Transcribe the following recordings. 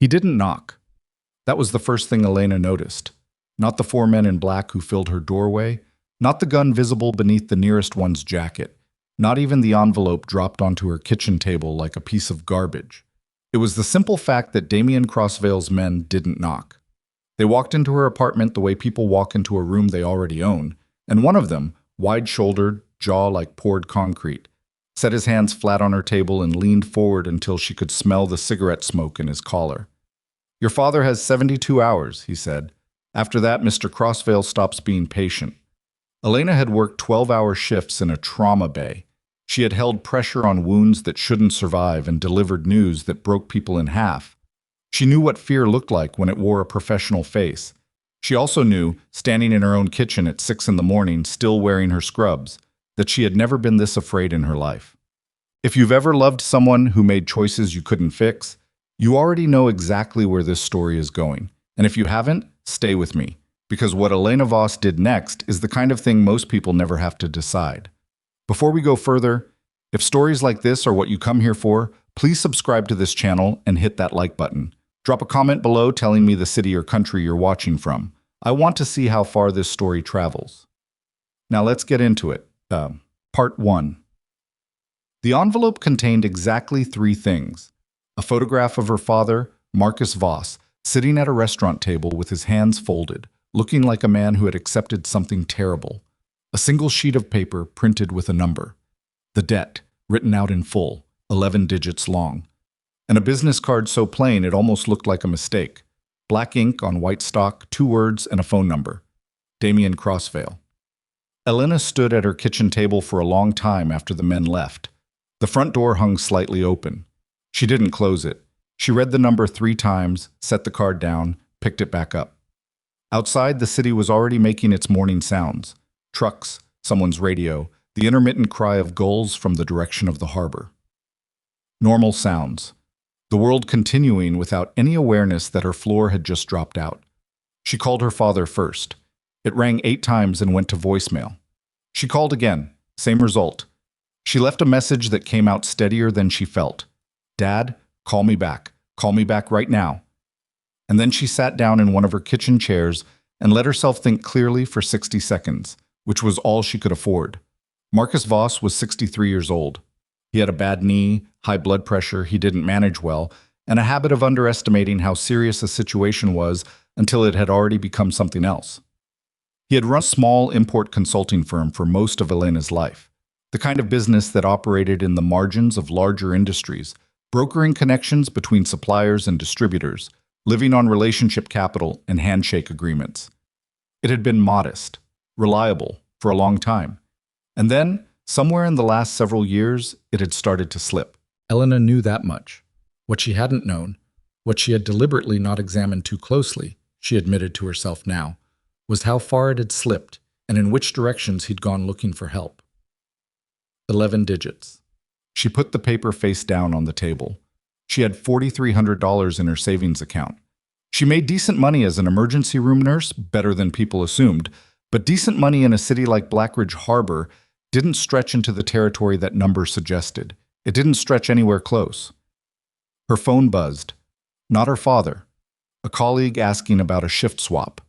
He didn't knock. That was the first thing Elena noticed. Not the four men in black who filled her doorway, not the gun visible beneath the nearest one's jacket, not even the envelope dropped onto her kitchen table like a piece of garbage. It was the simple fact that Damien Crossvale's men didn't knock. They walked into her apartment the way people walk into a room they already own, and one of them, wide-shouldered, jaw like poured concrete, set his hands flat on her table and leaned forward until she could smell the cigarette smoke in his collar. "Your father has 72 hours, he said. After that, Mr. Crossvale stops being patient." Elena had worked 12-hour shifts in a trauma bay. She had held pressure on wounds that shouldn't survive and delivered news that broke people in half. She knew what fear looked like when it wore a professional face. She also knew, standing in her own kitchen at 6 in the morning, still wearing her scrubs, that she had never been this afraid in her life. If you've ever loved someone who made choices you couldn't fix, you already know exactly where this story is going. And if you haven't, stay with me, because what Elena Voss did next is the kind of thing most people never have to decide. Before we go further, if stories like this are what you come here for, please subscribe to this channel and hit that like button. Drop a comment below telling me the city or country you're watching from. I want to see how far this story travels. Now let's get into it. Part 1. The envelope contained exactly 3 things. A photograph of her father, Marcus Voss, sitting at a restaurant table with his hands folded, looking like a man who had accepted something terrible. A single sheet of paper printed with a number. The debt, written out in full, 11 digits long. And a business card so plain it almost looked like a mistake. Black ink on white stock, 2 words and a phone number. Damien Crossvale. Elena stood at her kitchen table for a long time after the men left. The front door hung slightly open. She didn't close it. She read the number 3 times, set the card down, picked it back up. Outside, the city was already making its morning sounds. Trucks, someone's radio, the intermittent cry of gulls from the direction of the harbor. Normal sounds. The world continuing without any awareness that her floor had just dropped out. She called her father first. It rang 8 times and went to voicemail. She called again. Same result. She left a message that came out steadier than she felt. "Dad, call me back. Call me back right now." And then she sat down in one of her kitchen chairs and let herself think clearly for 60 seconds, which was all she could afford. Marcus Voss was 63 years old. He had a bad knee, high blood pressure he didn't manage well, and a habit of underestimating how serious a situation was until it had already become something else. He had run a small import consulting firm for most of Elena's life, the kind of business that operated in the margins of larger industries, brokering connections between suppliers and distributors, living on relationship capital and handshake agreements. It had been modest, reliable, for a long time. And then, somewhere in the last several years, it had started to slip. Elena knew that much. What she hadn't known, what she had deliberately not examined too closely, she admitted to herself now, was how far it had slipped and in which directions he'd gone looking for help. 11 digits. She put the paper face down on the table. She had $4,300 in her savings account. She made decent money as an emergency room nurse, better than people assumed, but decent money in a city like Blackridge Harbor didn't stretch into the territory that number suggested. It didn't stretch anywhere close. Her phone buzzed. Not her father. A colleague asking about a shift swap.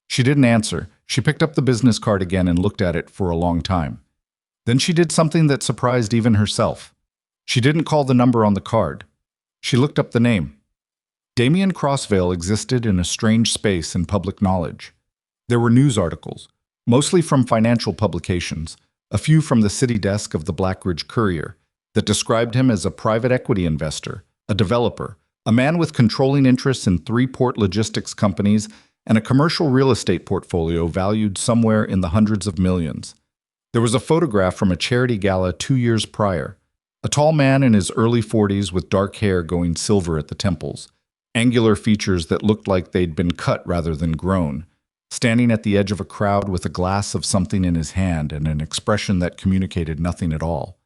She didn't answer. She picked up the business card again and looked at it for a long time. Then she did something that surprised even herself. She didn't call the number on the card. She looked up the name. Damien Crossvale existed in a strange space in public knowledge. There were news articles, mostly from financial publications, a few from the city desk of the Blackridge Courier, that described him as a private equity investor, a developer, a man with controlling interests in 3 port logistics companies and a commercial real estate portfolio valued somewhere in the hundreds of millions. There was a photograph from a charity gala 2 years prior. A tall man in his early 40s with dark hair going silver at the temples, angular features that looked like they'd been cut rather than grown, standing at the edge of a crowd with a glass of something in his hand and an expression that communicated nothing at all.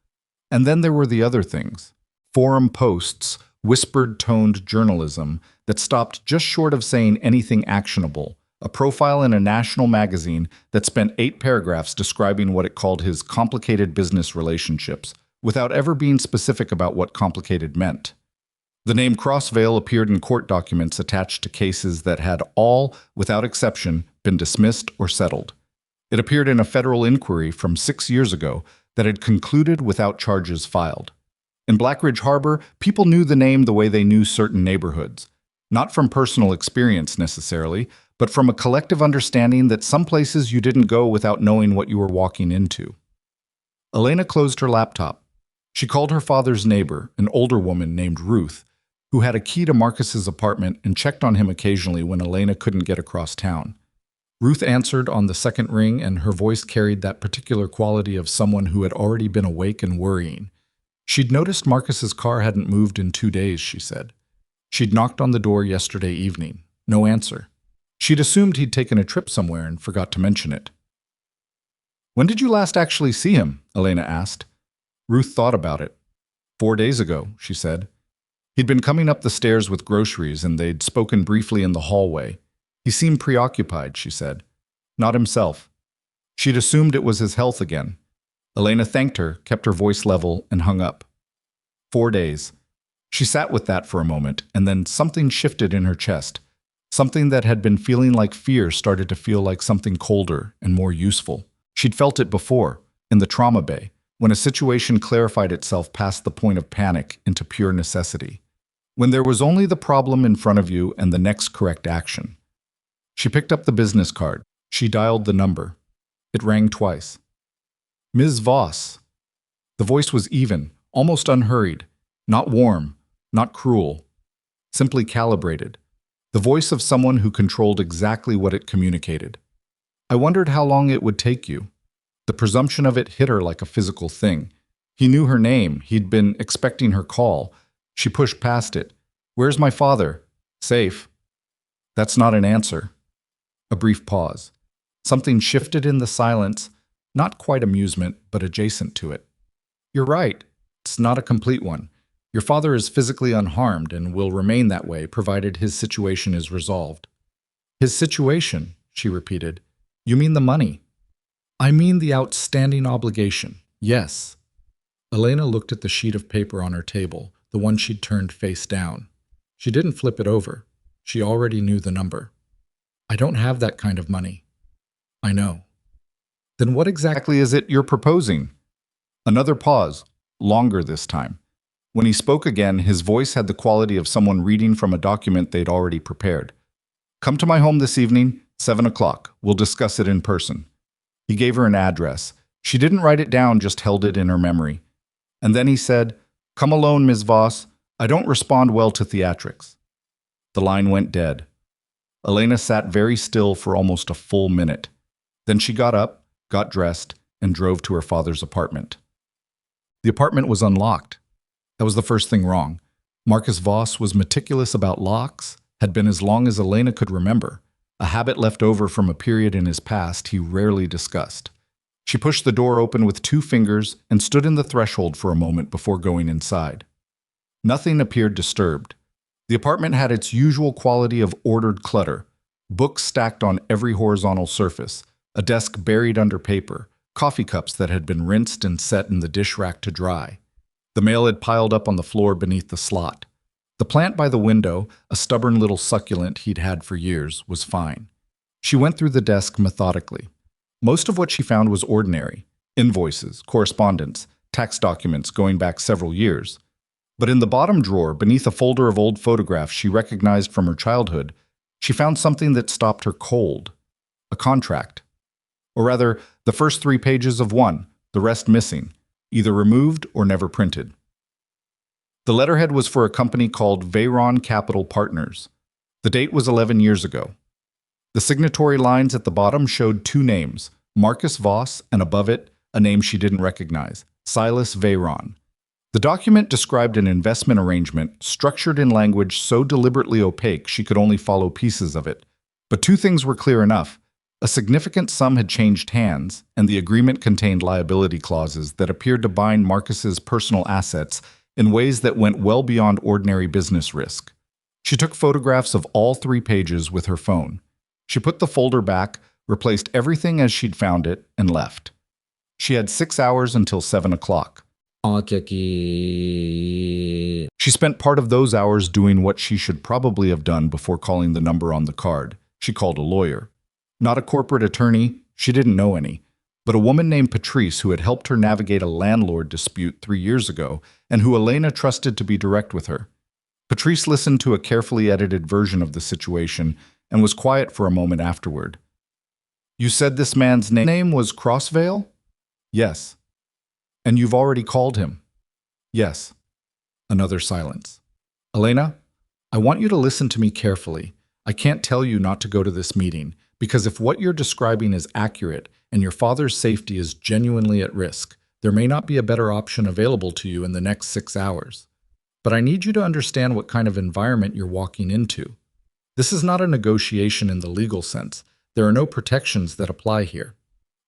And then there were the other things. Forum posts, whispered-toned journalism that stopped just short of saying anything actionable, a profile in a national magazine that spent 8 paragraphs describing what it called his complicated business relationships, without ever being specific about what complicated meant. The name Crossvale appeared in court documents attached to cases that had all, without exception, been dismissed or settled. It appeared in a federal inquiry from 6 years ago that had concluded without charges filed. In Blackridge Harbor, people knew the name the way they knew certain neighborhoods. Not from personal experience necessarily, but from a collective understanding that some places you didn't go without knowing what you were walking into. Elena closed her laptop. She called her father's neighbor, an older woman named Ruth, who had a key to Marcus's apartment and checked on him occasionally when Elena couldn't get across town. Ruth answered on the second ring, and her voice carried that particular quality of someone who had already been awake and worrying. She'd noticed Marcus's car hadn't moved in 2 days, she said. She'd knocked on the door yesterday evening. No answer. She'd assumed he'd taken a trip somewhere and forgot to mention it. "When did you last actually see him?" Elena asked. Ruth thought about it. 4 days ago, she said. He'd been coming up the stairs with groceries, and they'd spoken briefly in the hallway. He seemed preoccupied, she said. Not himself. She'd assumed it was his health again. Elena thanked her, kept her voice level, and hung up. 4 days. She sat with that for a moment, and then something shifted in her chest. Something that had been feeling like fear started to feel like something colder and more useful. She'd felt it before, in the trauma bay, when a situation clarified itself past the point of panic into pure necessity. When there was only the problem in front of you and the next correct action. She picked up the business card. She dialed the number. It rang twice. "Ms. Voss." The voice was even, almost unhurried, not warm, not cruel, simply calibrated. The voice of someone who controlled exactly what it communicated. "I wondered how long it would take you." The presumption of it hit her like a physical thing. He knew her name. He'd been expecting her call. She pushed past it. "Where's my father?" "Safe." That's not an answer. A brief pause. Something shifted in the silence, not quite amusement, but adjacent to it. "You're right. It's not a complete one. Your father is physically unharmed and will remain that way provided his situation is resolved." "His situation," she repeated. "You mean the money?" "I mean the outstanding obligation. Yes." Elena looked at the sheet of paper on her table, the one she'd turned face down. She didn't flip it over. She already knew the number. "I don't have that kind of money." "I know." "Then what exactly is it you're proposing?" Another pause, longer this time. When he spoke again, his voice had the quality of someone reading from a document they'd already prepared. "Come to my home this evening, 7 o'clock. We'll discuss it in person." He gave her an address. She didn't write it down, just held it in her memory. And then he said, "Come alone, Ms. Voss. I don't respond well to theatrics." The line went dead. Elena sat very still for almost a full minute. Then she got up, got dressed, and drove to her father's apartment. The apartment was unlocked. That was the first thing wrong. Marcus Voss was meticulous about locks, had been as long as Elena could remember, a habit left over from a period in his past he rarely discussed. She pushed the door open with 2 fingers and stood in the threshold for a moment before going inside. Nothing appeared disturbed. The apartment had its usual quality of ordered clutter, books stacked on every horizontal surface, a desk buried under paper, coffee cups that had been rinsed and set in the dish rack to dry. The mail had piled up on the floor beneath the slot. The plant by the window, a stubborn little succulent he'd had for years, was fine. She went through the desk methodically. Most of what she found was ordinary: invoices, correspondence, tax documents going back several years. But in the bottom drawer, beneath a folder of old photographs she recognized from her childhood, she found something that stopped her cold. A contract. Or rather, the first 3 pages of one, the rest missing, either removed or never printed. The letterhead was for a company called Veyron Capital Partners. The date was 11 years ago. The signatory lines at the bottom showed 2 names, Marcus Voss, and above it, a name she didn't recognize, Silas Veyron. The document described an investment arrangement structured in language so deliberately opaque she could only follow pieces of it. But 2 things were clear enough. A significant sum had changed hands, and the agreement contained liability clauses that appeared to bind Marcus's personal assets in ways that went well beyond ordinary business risk. She took photographs of all 3 pages with her phone. She put the folder back, replaced everything as she'd found it, and left. She had 6 hours until 7 o'clock. She spent part of those hours doing what she should probably have done before calling the number on the card. She called a lawyer. Not a corporate attorney, she didn't know any, but a woman named Patrice who had helped her navigate a landlord dispute 3 years ago and who Elena trusted to be direct with her. Patrice listened to a carefully edited version of the situation and was quiet for a moment afterward. You said this man's name was Crossvale? Yes. And you've already called him? Yes. Another silence. Elena, I want you to listen to me carefully. I can't tell you not to go to this meeting, because if what you're describing is accurate and your father's safety is genuinely at risk, there may not be a better option available to you in the next 6 hours. But I need you to understand what kind of environment you're walking into. This is not a negotiation in the legal sense. There are no protections that apply here.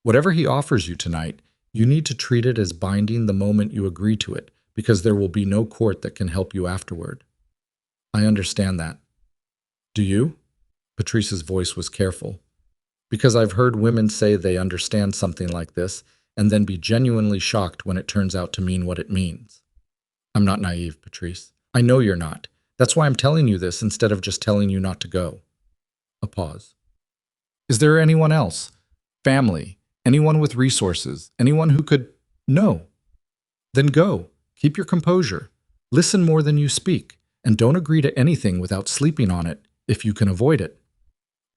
Whatever he offers you tonight, you need to treat it as binding the moment you agree to it, because there will be no court that can help you afterward. I understand that. Do you? Patrice's voice was careful. Because I've heard women say they understand something like this and then be genuinely shocked when it turns out to mean what it means. I'm not naive, Patrice. I know you're not. That's why I'm telling you this instead of just telling you not to go. A pause. Is there anyone else? Family? Anyone with resources? Anyone who could… No. Then go. Keep your composure. Listen more than you speak. And don't agree to anything without sleeping on it, if you can avoid it.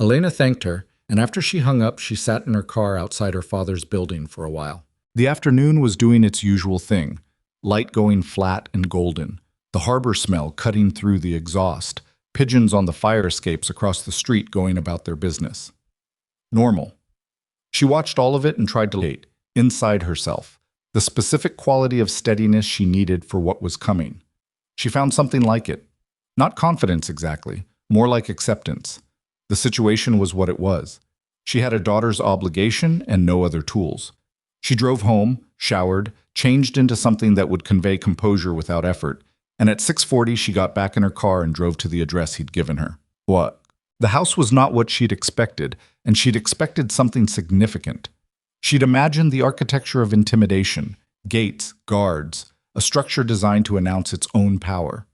Elena thanked her, and after she hung up, she sat in her car outside her father's building for a while. The afternoon was doing its usual thing, light going flat and golden, the harbor smell cutting through the exhaust, pigeons on the fire escapes across the street going about their business. Normal. She watched all of it and tried to locate, inside herself, the specific quality of steadiness she needed for what was coming. She found something like it. Not confidence exactly, more like acceptance. The situation was what it was. She had a daughter's obligation and no other tools. She drove home, showered, changed into something that would convey composure without effort, and at 6:40 she got back in her car and drove to the address he'd given her. What? The house was not what she'd expected, and she'd expected something significant. She'd imagined the architecture of intimidation, gates, guards, a structure designed to announce its own power.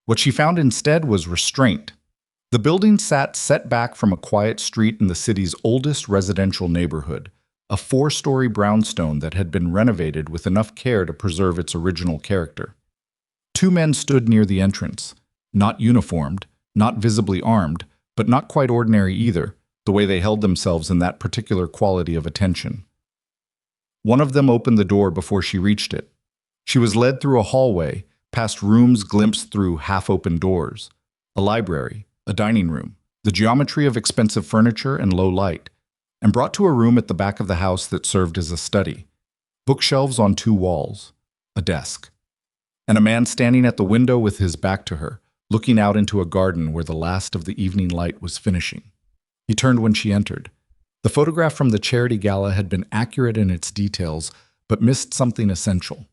What she found instead was restraint. The building sat set back from a quiet street in the city's oldest residential neighborhood, a 4-story brownstone that had been renovated with enough care to preserve its original character. 2 men stood near the entrance, not uniformed, not visibly armed, but not quite ordinary either, the way they held themselves in that particular quality of attention. One of them opened the door before she reached it. She was led through a hallway, past rooms glimpsed through half-open doors, a library, a dining room, the geometry of expensive furniture and low light, and brought to a room at the back of the house that served as a study. Bookshelves on 2 walls, a desk, and a man standing at the window with his back to her, looking out into a garden where the last of the evening light was finishing. He turned when she entered. The photograph from the charity gala had been accurate in its details, but missed something essential.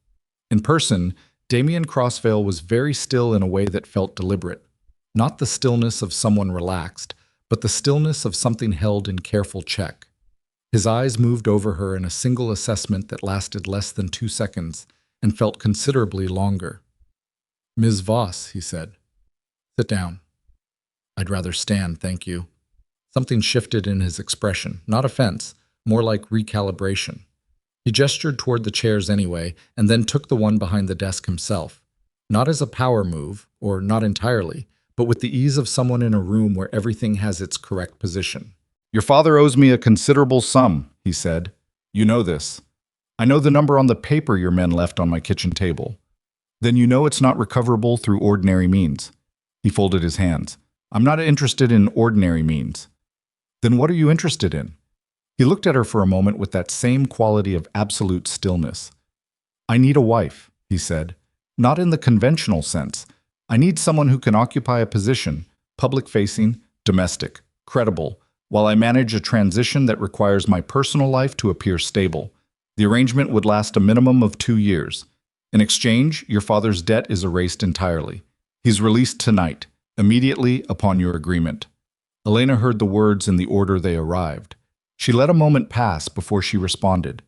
In person, Damien Crossvale was very still in a way that felt deliberate. Not the stillness of someone relaxed, but the stillness of something held in careful check. His eyes moved over her in a single assessment that lasted less than 2 seconds and felt considerably longer. "Ms. Voss," he said. "Sit down." "I'd rather stand, thank you." Something shifted in his expression, not offense, more like recalibration. He gestured toward the chairs anyway, and then took the one behind the desk himself. Not as a power move, or not entirely, but with the ease of someone in a room where everything has its correct position. "Your father owes me a considerable sum," he said. "You know this. I know the number on the paper your men left on my kitchen table. Then you know it's not recoverable through ordinary means." He folded his hands. "I'm not interested in ordinary means." "Then what are you interested in?" He looked at her for a moment with that same quality of absolute stillness. "I need a wife," he said. "Not in the conventional sense. I need someone who can occupy a position, public-facing, domestic, credible, while I manage a transition that requires my personal life to appear stable. The arrangement would last a minimum of 2 years. In exchange, your father's debt is erased entirely. He's released tonight, immediately upon your agreement." Elena heard the words in the order they arrived. She let a moment pass before she responded.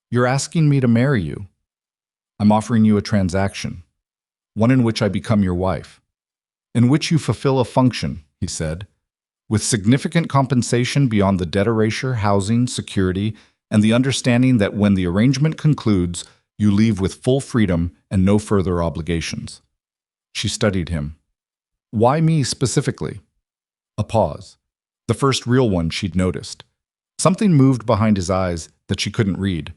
"You're asking me to marry you?" I'm offering you a transaction, one in which I become your wife, in which you fulfill a function, he said, with significant compensation beyond the debt erasure, housing, security, and the understanding that when the arrangement concludes, you leave with full freedom and no further obligations. She studied him. Why me specifically? A pause. The first real one she'd noticed. Something moved behind his eyes that she couldn't read.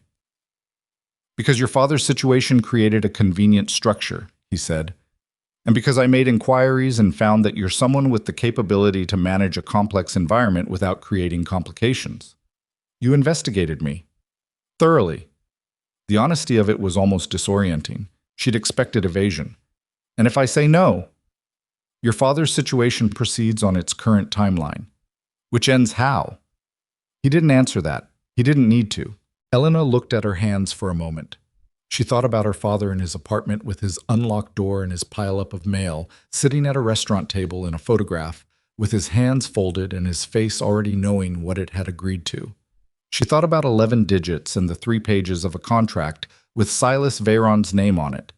Because your father's situation created a convenient structure, he said. And because I made inquiries and found that you're someone with the capability to manage a complex environment without creating complications. You investigated me. Thoroughly. The honesty of it was almost disorienting. She'd expected evasion. And if I say no, your father's situation proceeds on its current timeline. Which ends how? He didn't answer that. He didn't need to. Elena looked at her hands for a moment. She thought about her father in his apartment with his unlocked door and his pileup of mail, sitting at a restaurant table in a photograph, with his hands folded and his face already knowing what it had agreed to. She thought about 11 digits and the 3 pages of a contract with Silas Veyron's name on it.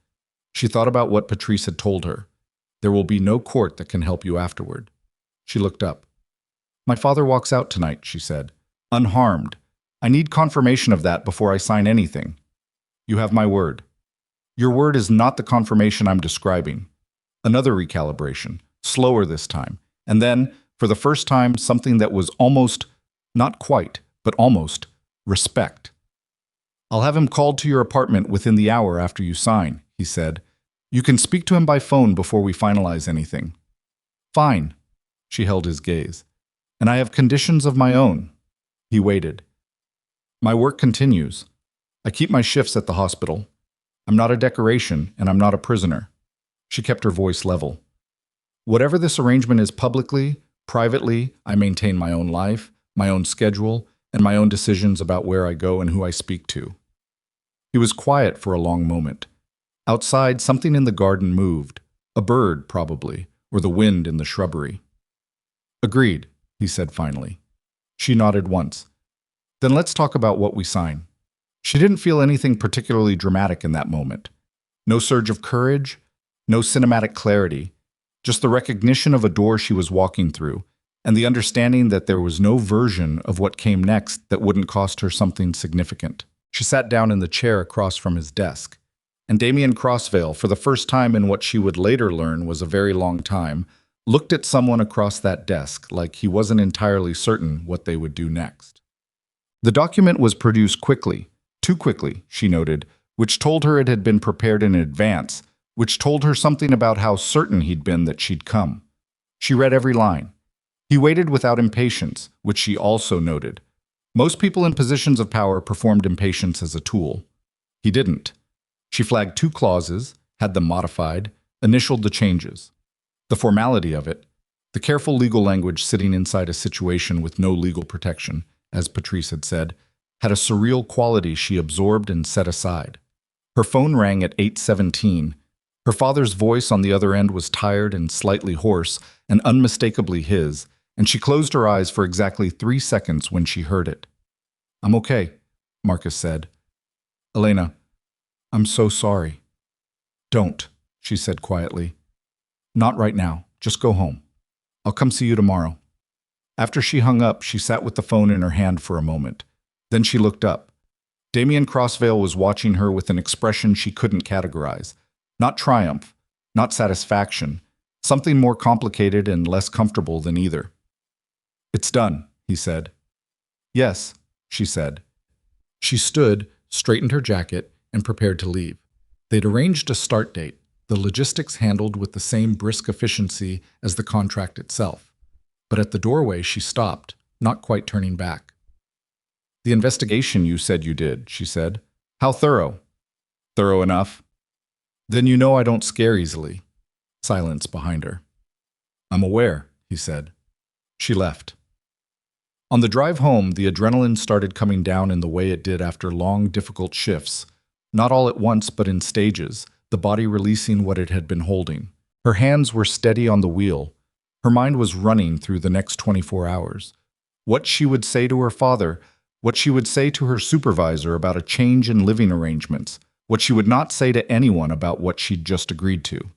She thought about what Patrice had told her. There will be no court that can help you afterward. She looked up. My father walks out tonight, she said, unharmed. I need confirmation of that before I sign anything. You have my word. Your word is not the confirmation I'm describing. Another recalibration, slower this time. And then, for the first time, something that was almost, not quite, but almost, respect. I'll have him called to your apartment within the hour after you sign, he said. You can speak to him by phone before we finalize anything. Fine. She held his gaze. And I have conditions of my own. He waited. My work continues. I keep my shifts at the hospital. I'm not a decoration, and I'm not a prisoner. She kept her voice level. Whatever this arrangement is publicly, privately, I maintain my own life, my own schedule, and my own decisions about where I go and who I speak to. He was quiet for a long moment. Outside, something in the garden moved. A bird, probably, or the wind in the shrubbery. Agreed, he said finally. She nodded once. Then let's talk about what we sign. She didn't feel anything particularly dramatic in that moment. No surge of courage, no cinematic clarity, just the recognition of a door she was walking through, and the understanding that there was no version of what came next that wouldn't cost her something significant. She sat down in the chair across from his desk, and Damien Crossvale, for the first time in what she would later learn was a very long time, looked at someone across that desk like he wasn't entirely certain what they would do next. The document was produced quickly, too quickly, she noted, which told her it had been prepared in advance, which told her something about how certain he'd been that she'd come. She read every line. He waited without impatience, which she also noted. Most people in positions of power performed impatience as a tool. He didn't. She flagged 2 clauses, had them modified, initialed the changes. The formality of it, the careful legal language sitting inside a situation with no legal protection, as Patrice had said, had a surreal quality she absorbed and set aside. Her phone rang at 8:17. Her father's voice on the other end was tired and slightly hoarse and unmistakably his, and she closed her eyes for exactly 3 seconds when she heard it. I'm okay, Marcus said. Elena, I'm so sorry. Don't, she said quietly. Not right now. Just go home. I'll come see you tomorrow. After she hung up, she sat with the phone in her hand for a moment. Then she looked up. Damien Crossvale was watching her with an expression she couldn't categorize. Not triumph, not satisfaction, something more complicated and less comfortable than either. It's done, he said. Yes, she said. She stood, straightened her jacket, and prepared to leave. They'd arranged a start date, the logistics handled with the same brisk efficiency as the contract itself. But at the doorway she stopped, not quite turning back. The investigation you said you did, she said. How thorough? Thorough enough. Then you know I don't scare easily. Silence behind her. I'm aware, he said. She left. On the drive home, the adrenaline started coming down in the way it did after long, difficult shifts. Not all at once, but in stages, the body releasing what it had been holding. Her hands were steady on the wheel. Her mind was running through the next 24 hours. What she would say to her father, what she would say to her supervisor about a change in living arrangements, what she would not say to anyone about what she'd just agreed to.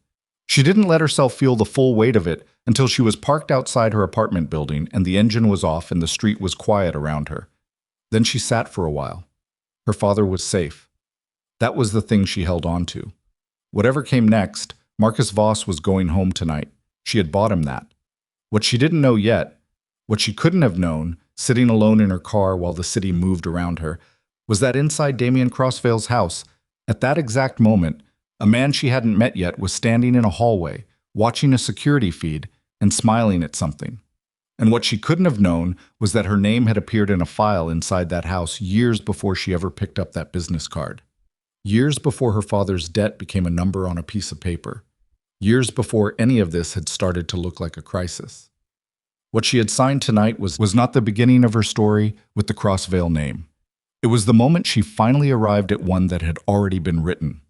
She didn't let herself feel the full weight of it until she was parked outside her apartment building and the engine was off and the street was quiet around her. Then she sat for a while. Her father was safe. That was the thing she held on to. Whatever came next, Marcus Voss was going home tonight. She had bought him that. What she didn't know yet, what she couldn't have known, sitting alone in her car while the city moved around her, was that inside Damien Crossvale's house, at that exact moment, a man she hadn't met yet was standing in a hallway, watching a security feed and smiling at something. And what she couldn't have known was that her name had appeared in a file inside that house years before she ever picked up that business card. Years before her father's debt became a number on a piece of paper. Years before any of this had started to look like a crisis. What she had signed tonight was not the beginning of her story with the Crossvale name. It was the moment she finally arrived at one that had already been written.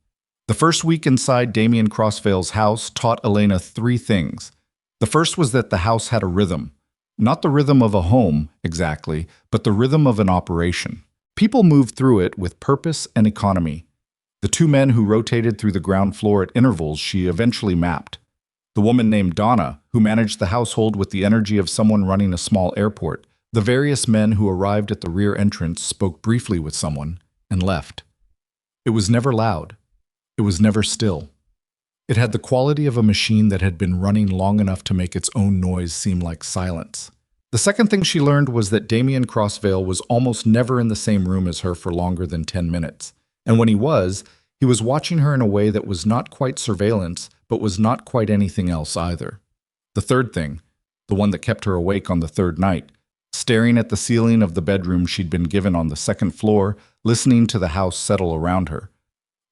The first week inside Damien Crossvale's house taught Elena 3 things. The first was that the house had a rhythm. Not the rhythm of a home, exactly, but the rhythm of an operation. People moved through it with purpose and economy. The 2 men who rotated through the ground floor at intervals she eventually mapped. The woman named Donna, who managed the household with the energy of someone running a small airport. The various men who arrived at the rear entrance spoke briefly with someone and left. It was never loud. It was never still. It had the quality of a machine that had been running long enough to make its own noise seem like silence. The second thing she learned was that Damien Crossvale was almost never in the same room as her for longer than 10 minutes. And when he was watching her in a way that was not quite surveillance, but was not quite anything else either. The third thing, the one that kept her awake on the 3rd night, staring at the ceiling of the bedroom she'd been given on the 2nd floor, listening to the house settle around her,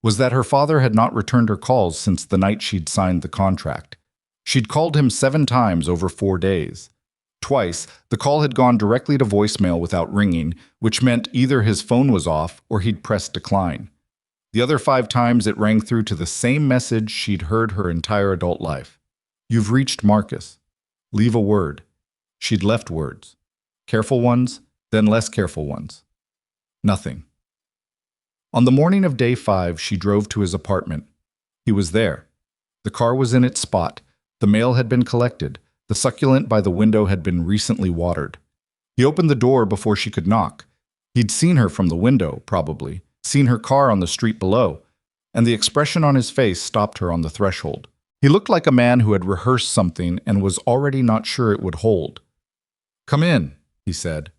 was that her father had not returned her calls since the night she'd signed the contract. She'd called him 7 times over 4 days. Twice, the call had gone directly to voicemail without ringing, which meant either his phone was off or he'd pressed decline. The other 5 times it rang through to the same message she'd heard her entire adult life. "You've reached Marcus. Leave a word." She'd left words. Careful ones, then less careful ones. Nothing. On the morning of day 5, she drove to his apartment. He was there. The car was in its spot. The mail had been collected. The succulent by the window had been recently watered. He opened the door before she could knock. He'd seen her from the window, probably, seen her car on the street below, and the expression on his face stopped her on the threshold. He looked like a man who had rehearsed something and was already not sure it would hold. "Come in," he said.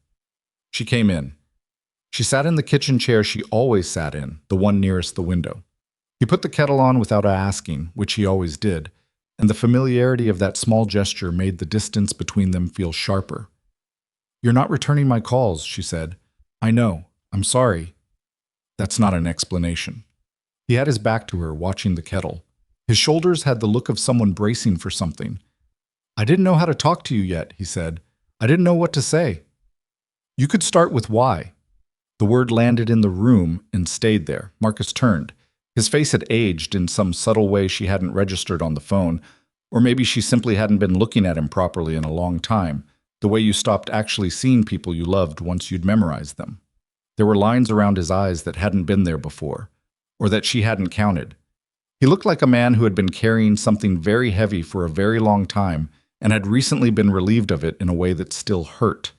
She came in. She sat in the kitchen chair she always sat in, the one nearest the window. He put the kettle on without asking, which he always did, and the familiarity of that small gesture made the distance between them feel sharper. "You're not returning my calls," she said. "I know. I'm sorry." That's not an explanation. He had his back to her, watching the kettle. His shoulders had the look of someone bracing for something. "I didn't know how to talk to you yet," he said. "I didn't know what to say." "You could start with why." The word landed in the room and stayed there. Marcus turned. His face had aged in some subtle way she hadn't registered on the phone, or maybe she simply hadn't been looking at him properly in a long time, the way you stopped actually seeing people you loved once you'd memorized them. There were lines around his eyes that hadn't been there before, or that she hadn't counted. He looked like a man who had been carrying something very heavy for a very long time and had recently been relieved of it in a way that still hurt.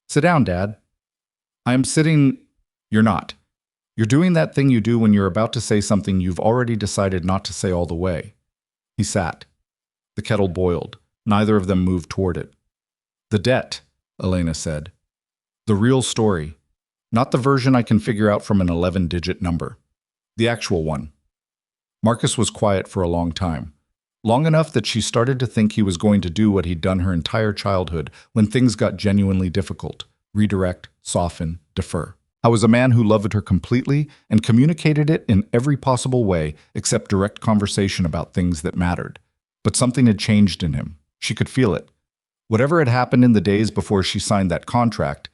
"Sit down, Dad." "I am sitting—" "You're not. You're doing that thing you do when you're about to say something you've already decided not to say all the way." He sat. The kettle boiled. Neither of them moved toward it. "The debt," Elena said. "The real story. Not the version I can figure out from an 11-digit number. The actual one." Marcus was quiet for a long time. Long enough that she started to think he was going to do what he'd done her entire childhood when things got genuinely difficult. Redirect, soften, defer. I was a man who loved her completely and communicated it in every possible way except direct conversation about things that mattered. But something had changed in him. She could feel it. Whatever had happened in the days before she signed that contract,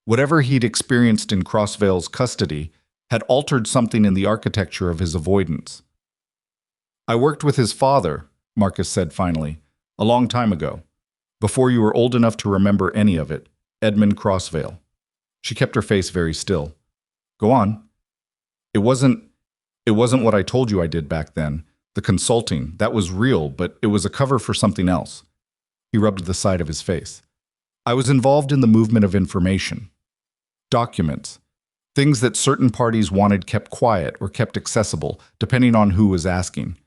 whatever he'd experienced in Crossvale's custody, had altered something in the architecture of his avoidance. "I worked with his father," Marcus said finally, "a long time ago, before you were old enough to remember any of it. Edmund Crossvale." She kept her face very still. "Go on." "It wasn't It wasn't what I told you I did back then. The consulting, that was real, but it was a cover for something else. He rubbed the side of his face. I was involved in the movement of information. Documents. Things that certain parties wanted kept quiet or kept accessible, depending on who was asking.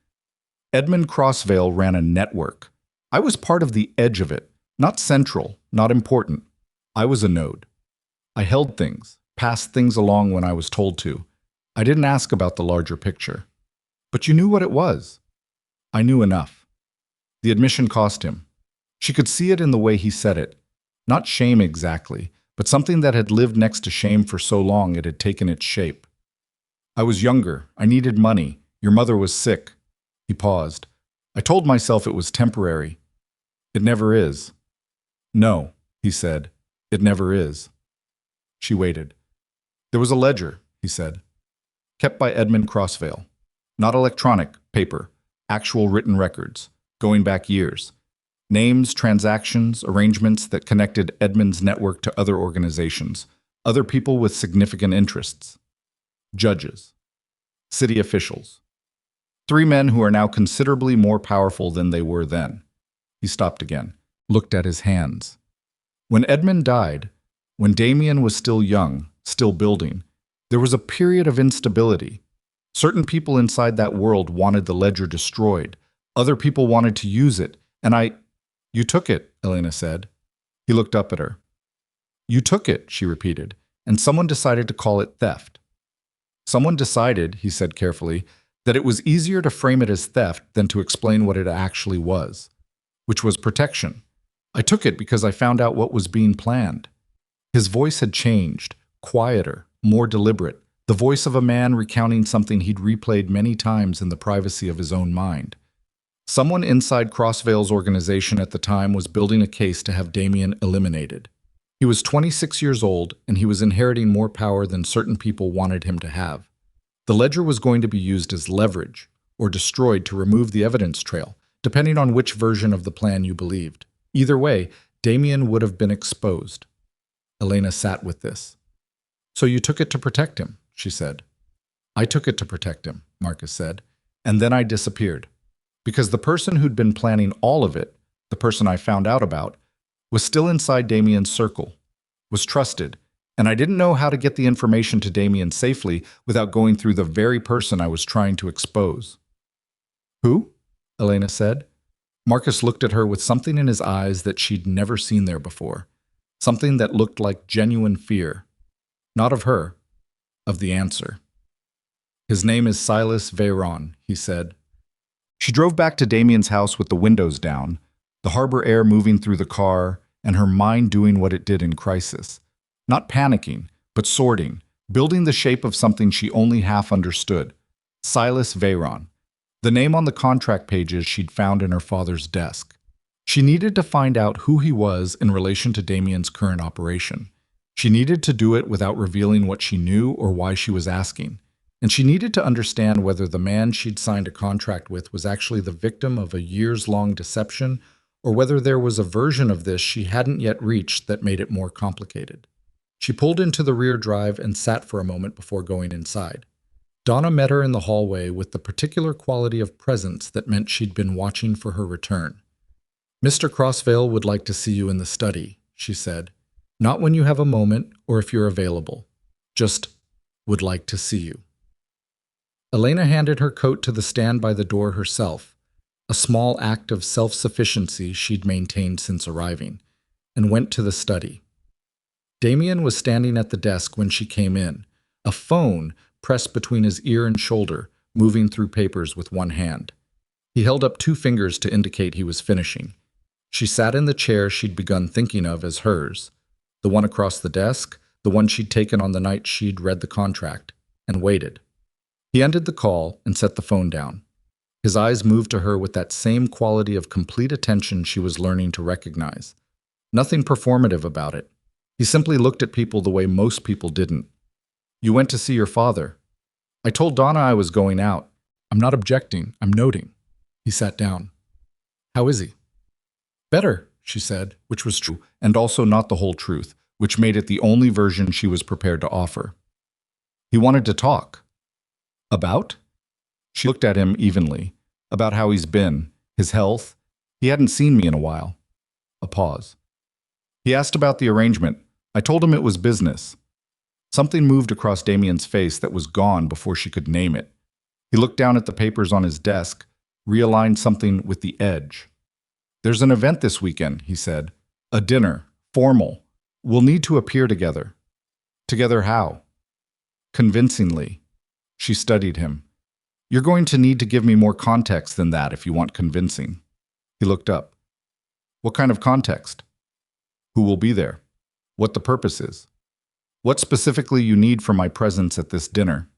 Edmund Crossvale ran a network. I was part of the edge of it, not central, not important. I was a node. I held things, passed things along when I was told to. I didn't ask about the larger picture. But you knew what it was. I knew enough. The admission cost him. She could see it in the way he said it. Not shame exactly, but something that had lived next to shame for so long it had taken its shape. I was younger. I needed money. Your mother was sick. He paused. I told myself it was temporary. It never is. No, he said. It never is. She waited. There was a ledger, he said, kept by Edmund Crossvale. Not electronic, paper, actual written records, going back years. Names, transactions, arrangements that connected Edmund's network to other organizations, other people with significant interests. Judges. City officials. 3 men who are now considerably more powerful than they were then. He stopped again, looked at his hands. When Edmund died, when Damien was still young, still building, there was a period of instability. Certain people inside that world wanted the ledger destroyed. Other people wanted to use it, and You took it, Elena said. He looked up at her. You took it, she repeated, and someone decided to call it theft. Someone decided, he said carefully, that it was easier to frame it as theft than to explain what it actually was, which was protection. I took it because I found out what was being planned. His voice had changed, quieter, more deliberate, the voice of a man recounting something he'd replayed many times in the privacy of his own mind. Someone inside Crossvale's organization at the time was building a case to have Damien eliminated. He was 26 years old, and he was inheriting more power than certain people wanted him to have. The ledger was going to be used as leverage, or destroyed to remove the evidence trail, depending on which version of the plan you believed. Either way, Damien would have been exposed. Elena sat with this. So you took it to protect him, she said. I took it to protect him, Marcus said, and then I disappeared. Because the person who'd been planning all of it, the person I found out about, was still inside Damien's circle, was trusted, and I didn't know how to get the information to Damien safely without going through the very person I was trying to expose. Who? Elena said. Marcus looked at her with something in his eyes that she'd never seen there before, something that looked like genuine fear. Not of her, of the answer. His name is Silas Veyron, he said. She drove back to Damien's house with the windows down, the harbor air moving through the car, and her mind doing what it did in crisis. Not panicking, but sorting, building the shape of something she only half understood. Silas Veyron, the name on the contract pages she'd found in her father's desk. She needed to find out who he was in relation to Damien's current operation. She needed to do it without revealing what she knew or why she was asking. And she needed to understand whether the man she'd signed a contract with was actually the victim of a years-long deception, or whether there was a version of this she hadn't yet reached that made it more complicated. She pulled into the rear drive and sat for a moment before going inside. Donna met her in the hallway with the particular quality of presence that meant she'd been watching for her return. Mr. Crossvale would like to see you in the study, she said. Not when you have a moment or if you're available. Just would like to see you. Elena handed her coat to the stand by the door herself, a small act of self-sufficiency she'd maintained since arriving, and went to the study. Damien was standing at the desk when she came in, a phone pressed between his ear and shoulder, moving through papers with one hand. He held up 2 fingers to indicate he was finishing. She sat in the chair she'd begun thinking of as hers, the one across the desk, the one she'd taken on the night she'd read the contract, and waited. He ended the call and set the phone down. His eyes moved to her with that same quality of complete attention she was learning to recognize. Nothing performative about it. He simply looked at people the way most people didn't. You went to see your father. I told Donna I was going out. I'm not objecting, I'm noting. He sat down. How is he? Better, she said, which was true, and also not the whole truth, which made it the only version she was prepared to offer. He wanted to talk. About? She looked at him evenly, about how he's been, his health. He hadn't seen me in a while. A pause. He asked about the arrangement. I told him it was business. Something moved across Damien's face that was gone before she could name it. He looked down at the papers on his desk, realigned something with the edge. There's an event this weekend, he said. A dinner. Formal. We'll need to appear together. Together how? Convincingly. She studied him. You're going to need to give me more context than that if you want convincing. He looked up. What kind of context? Who will be there? What the purpose is? What specifically you need for my presence at this dinner?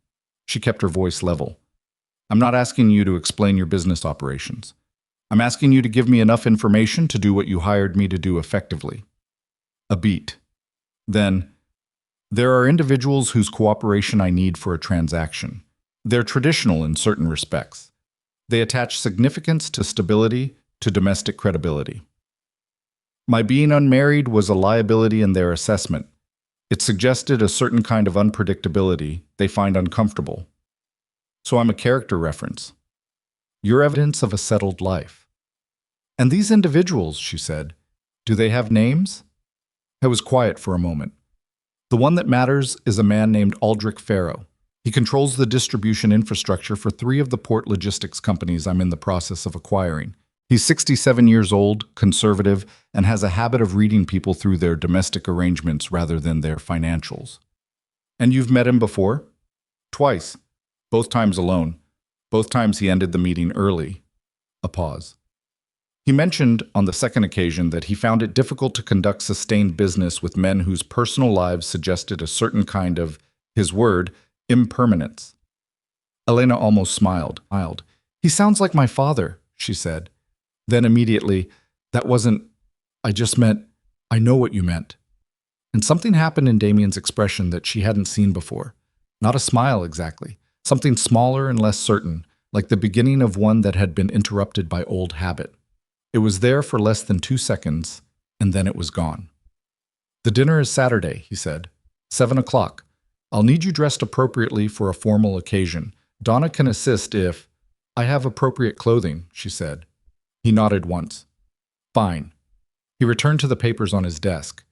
She kept her voice level. I'm not asking you to explain your business operations. I'm asking you to give me enough information to do what you hired me to do effectively. A beat. Then, there are individuals whose cooperation I need for a transaction. They're traditional in certain respects. They attach significance to stability, to domestic credibility. My being unmarried was a liability in their assessment. It suggested a certain kind of unpredictability they find uncomfortable. So I'm a character reference. You're evidence of a settled life. And these individuals, she said, do they have names? I was quiet for a moment. The one that matters is a man named Aldrich Farrow. He controls the distribution infrastructure for 3 of the port logistics companies I'm in the process of acquiring. He's 67 years old, conservative, and has a habit of reading people through their domestic arrangements rather than their financials. And you've met him before? Twice. Both times alone. Both times he ended the meeting early. A pause. He mentioned on the second occasion that he found it difficult to conduct sustained business with men whose personal lives suggested a certain kind of, his word, impermanence. Elena almost smiled. He sounds like my father, she said. Then immediately, that wasn't, I just meant, I know what you meant. And something happened in Damien's expression that she hadn't seen before. Not a smile exactly. Something smaller and less certain, like the beginning of one that had been interrupted by old habit. It was there for less than 2 seconds, and then it was gone. The dinner is Saturday, he said. 7 o'clock. I'll need you dressed appropriately for a formal occasion. Donna can assist if... I have appropriate clothing, she said. He nodded once. Fine. He returned to the papers on his desk.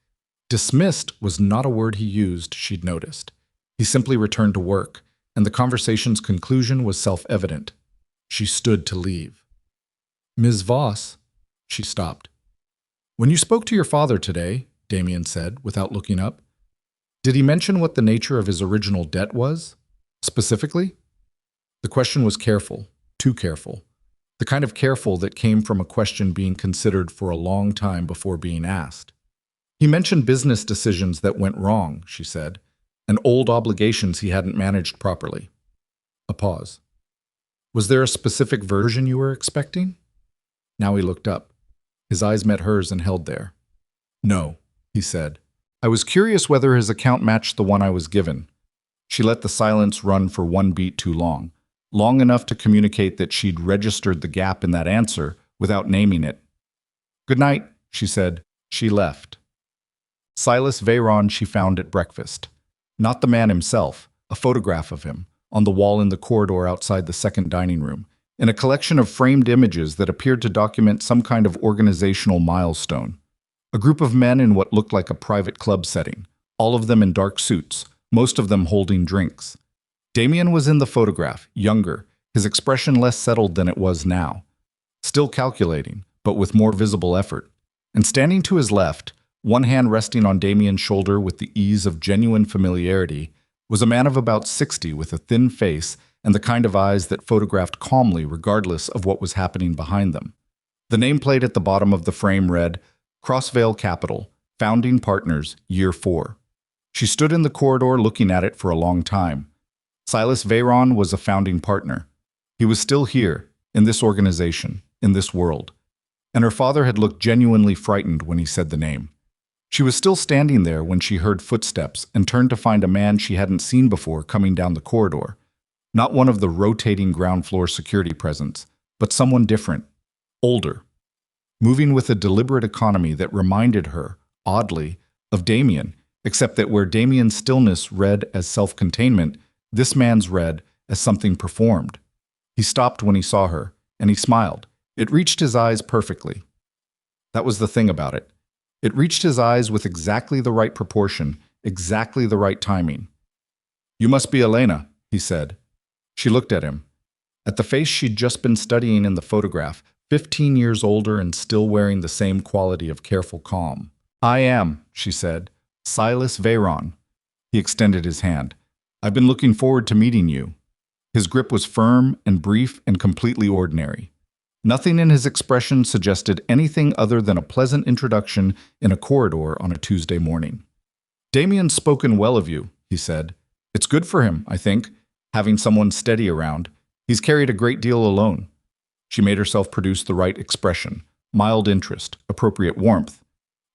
Dismissed was not a word he used, she'd noticed. He simply returned to work, and the conversation's conclusion was self-evident. She stood to leave. Ms. Voss, she stopped. When you spoke to your father today, Damien said, without looking up, did he mention what the nature of his original debt was? Specifically? The question was careful, too careful. The kind of careful that came from a question being considered for a long time before being asked. He mentioned business decisions that went wrong, she said, and old obligations he hadn't managed properly. A pause. Was there a specific version you were expecting? Now he looked up. His eyes met hers and held there. No, he said. I was curious whether his account matched the one I was given. She let the silence run for 1 beat too long. Long enough to communicate that she'd registered the gap in that answer without naming it. Good night, she said. She left. Silas Veyron she found at breakfast. Not the man himself, a photograph of him, on the wall in the corridor outside the second dining room, in a collection of framed images that appeared to document some kind of organizational milestone. A group of men in what looked like a private club setting, all of them in dark suits, most of them holding drinks. Damien was in the photograph, younger, his expression less settled than it was now. Still calculating, but with more visible effort. And standing to his left, one hand resting on Damien's shoulder with the ease of genuine familiarity, was a man of about 60 with a thin face and the kind of eyes that photographed calmly regardless of what was happening behind them. The nameplate at the bottom of the frame read, Crossvale Capital, Founding Partners, Year 4. She stood in the corridor looking at it for a long time. Silas Veyron was a founding partner. He was still here, in this organization, in this world. And her father had looked genuinely frightened when he said the name. She was still standing there when she heard footsteps and turned to find a man she hadn't seen before coming down the corridor. Not one of the rotating ground floor security presence, but someone different, older. Moving with a deliberate economy that reminded her, oddly, of Damien, except that where Damien's stillness read as self-containment, this man's read as something performed. He stopped when he saw her, and he smiled. It reached his eyes perfectly. That was the thing about it. It reached his eyes with exactly the right proportion, exactly the right timing. "You must be Elena," he said. She looked at him. At the face she'd just been studying in the photograph, 15 years older and still wearing the same quality of careful calm. "I am," she said. "Silas Veyron." He extended his hand. "I've been looking forward to meeting you." His grip was firm and brief and completely ordinary. Nothing in his expression suggested anything other than a pleasant introduction in a corridor on a Tuesday morning. "Damien's spoken well of you," he said. "It's good for him, I think, having someone steady around. He's carried a great deal alone." She made herself produce the right expression, mild interest, appropriate warmth.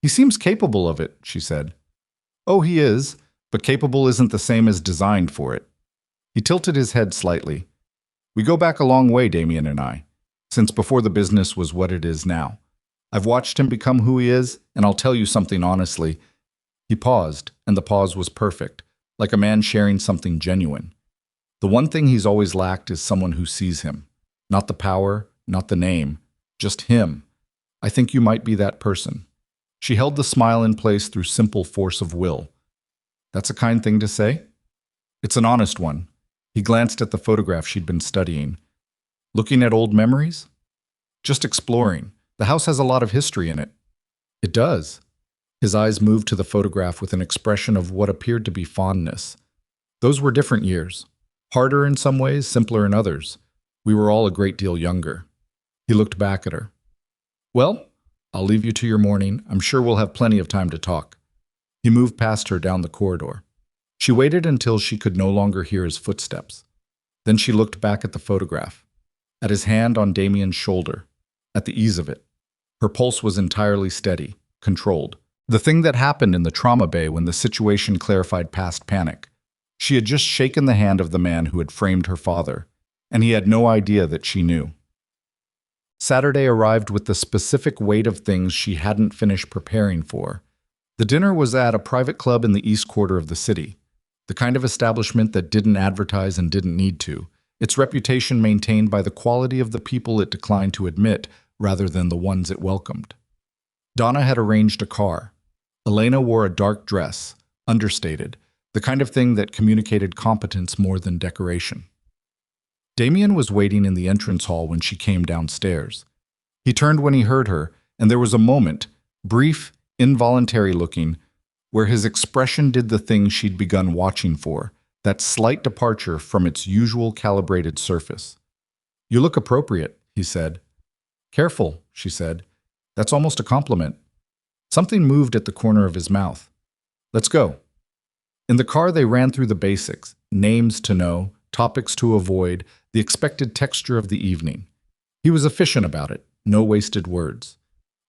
"He seems capable of it," she said. "Oh, he is, but capable isn't the same as designed for it." He tilted his head slightly. "We go back a long way, Damien and I, since before the business was what it is now. I've watched him become who he is, and I'll tell you something honestly." He paused, and the pause was perfect, like a man sharing something genuine. "The one thing he's always lacked is someone who sees him. Not the power, not the name, just him. I think you might be that person." She held the smile in place through simple force of will. "That's a kind thing to say?" "It's an honest one." He glanced at the photograph she'd been studying. "Looking at old memories?" "Just exploring. The house has a lot of history in it." "It does." His eyes moved to the photograph with an expression of what appeared to be fondness. "Those were different years. Harder in some ways, simpler in others. We were all a great deal younger." He looked back at her. "Well, I'll leave you to your morning. I'm sure we'll have plenty of time to talk." He moved past her down the corridor. She waited until she could no longer hear his footsteps. Then she looked back at the photograph, at his hand on Damien's shoulder, at the ease of it. Her pulse was entirely steady, controlled. The thing that happened in the trauma bay when the situation clarified past panic. She had just shaken the hand of the man who had framed her father, and he had no idea that she knew. Saturday arrived with the specific weight of things she hadn't finished preparing for. The dinner was at a private club in the East Quarter of the city, the kind of establishment that didn't advertise and didn't need to, its reputation maintained by the quality of the people it declined to admit rather than the ones it welcomed. Donna had arranged a car. Elena wore a dark dress, understated, the kind of thing that communicated competence more than decoration. Damien was waiting in the entrance hall when she came downstairs. He turned when he heard her, and there was a moment, brief, involuntary looking, where his expression did the thing she'd begun watching for, that slight departure from its usual calibrated surface. "You look appropriate," he said. "Careful," she said. "That's almost a compliment." Something moved at the corner of his mouth. "Let's go." In the car they ran through the basics, names to know, topics to avoid, the expected texture of the evening. He was efficient about it, no wasted words.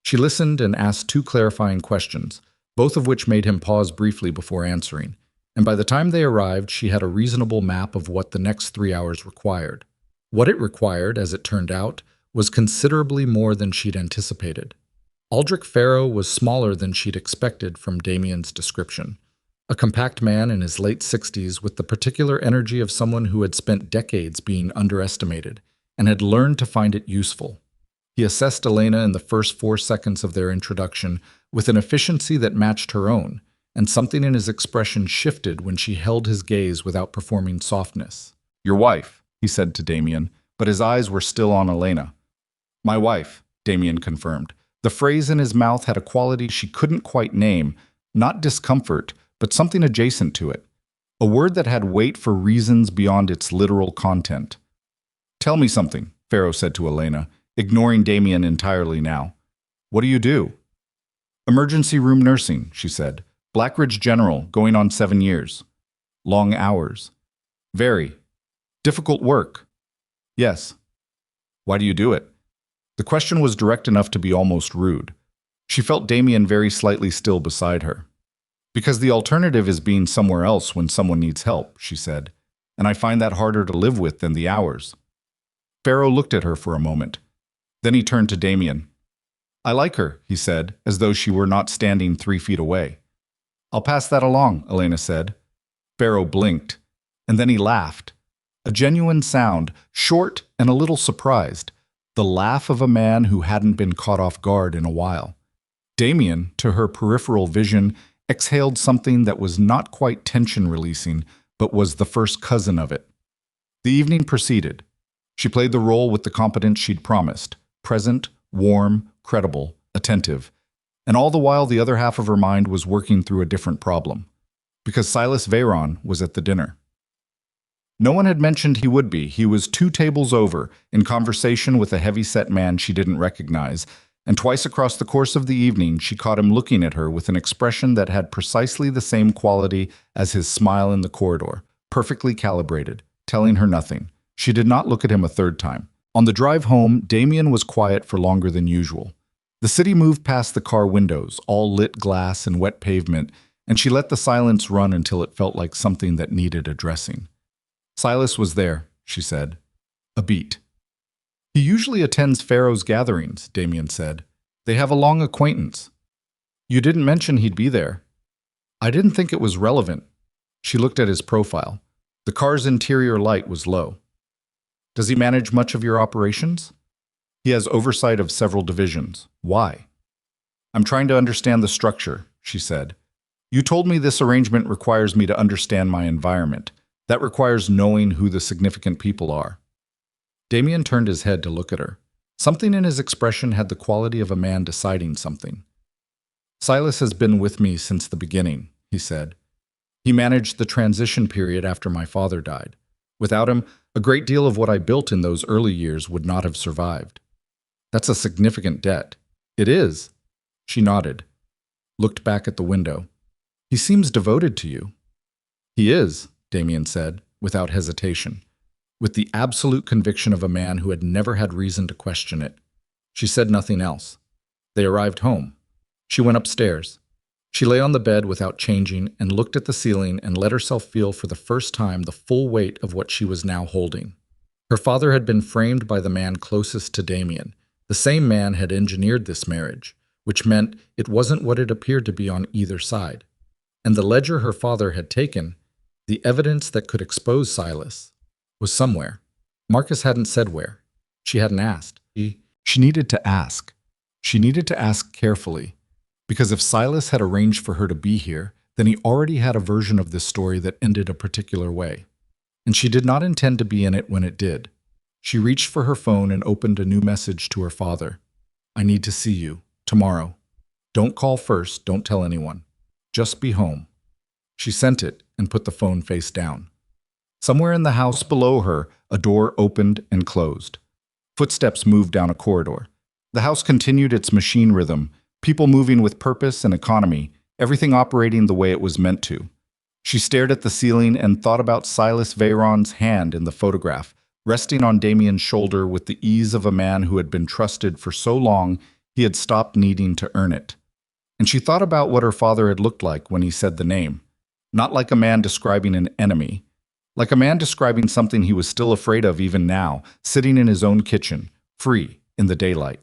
She listened and asked 2 clarifying questions, both of which made him pause briefly before answering, and by the time they arrived she had a reasonable map of what the next 3 hours required. What it required, as it turned out, was considerably more than she'd anticipated. Aldrich Farrow was smaller than she'd expected from Damien's description. A compact man in his late 60s with the particular energy of someone who had spent decades being underestimated and had learned to find it useful. He assessed Elena in the first 4 seconds of their introduction with an efficiency that matched her own, and something in his expression shifted when she held his gaze without performing softness. "Your wife," he said to Damien, but his eyes were still on Elena. "My wife," Damien confirmed. The phrase in his mouth had a quality she couldn't quite name, not discomfort, but something adjacent to it. A word that had weight for reasons beyond its literal content. "Tell me something," Farrow said to Elena, ignoring Damien entirely now. "What do you do?" "Emergency room nursing," she said. "Blackridge General, going on 7 years. Long hours. Very. Difficult work." "Yes." "Why do you do it?" The question was direct enough to be almost rude. She felt Damien very slightly still beside her. "Because the alternative is being somewhere else when someone needs help," she said, "and I find that harder to live with than the hours." Farrow looked at her for a moment. Then he turned to Damien. "I like her," he said, as though she were not standing 3 feet away. "I'll pass that along," Elena said. Farrow blinked, and then he laughed. A genuine sound, short and a little surprised. The laugh of a man who hadn't been caught off guard in a while. Damien, to her peripheral vision, exhaled something that was not quite tension-releasing, but was the first cousin of it. The evening proceeded. She played the role with the competence she'd promised, present, warm, credible, attentive. And all the while the other half of her mind was working through a different problem. Because Silas Veyron was at the dinner. No one had mentioned he would be. He was 2 tables over, in conversation with a heavy-set man she didn't recognize, and twice across the course of the evening she caught him looking at her with an expression that had precisely the same quality as his smile in the corridor, perfectly calibrated, telling her nothing. She did not look at him a third time. On the drive home, Damien was quiet for longer than usual. The city moved past the car windows, all lit glass and wet pavement, and she let the silence run until it felt like something that needed addressing. Silas was there, she said. A beat. He usually attends Pharaoh's gatherings, Damien said. They have a long acquaintance. You didn't mention he'd be there. I didn't think it was relevant. She looked at his profile. The car's interior light was low. Does he manage much of your operations? He has oversight of several divisions. Why? I'm trying to understand the structure, she said. You told me this arrangement requires me to understand my environment. That requires knowing who the significant people are. Damien turned his head to look at her. Something in his expression had the quality of a man deciding something. Silas has been with me since the beginning, he said. He managed the transition period after my father died. Without him, a great deal of what I built in those early years would not have survived. That's a significant debt. It is. She nodded, looked back at the window. He seems devoted to you. He is, Damien said, without hesitation, with the absolute conviction of a man who had never had reason to question it. She said nothing else. They arrived home. She went upstairs. She lay on the bed without changing and looked at the ceiling and let herself feel for the first time the full weight of what she was now holding. Her father had been framed by the man closest to Damien. The same man had engineered this marriage, which meant it wasn't what it appeared to be on either side. And the ledger her father had taken, the evidence that could expose Silas, was somewhere. Marcus hadn't said where. She hadn't asked. She needed to ask. She needed to ask carefully. Because if Silas had arranged for her to be here, then he already had a version of this story that ended a particular way. And she did not intend to be in it when it did. She reached for her phone and opened a new message to her father. I need to see you. Tomorrow. Don't call first. Don't tell anyone. Just be home. She sent it and put the phone face down. Somewhere in the house below her, a door opened and closed. Footsteps moved down a corridor. The house continued its machine rhythm, people moving with purpose and economy, everything operating the way it was meant to. She stared at the ceiling and thought about Silas Veyron's hand in the photograph, resting on Damien's shoulder with the ease of a man who had been trusted for so long he had stopped needing to earn it. And she thought about what her father had looked like when he said the name. Not like a man describing an enemy. Like a man describing something he was still afraid of even now, sitting in his own kitchen, free, in the daylight.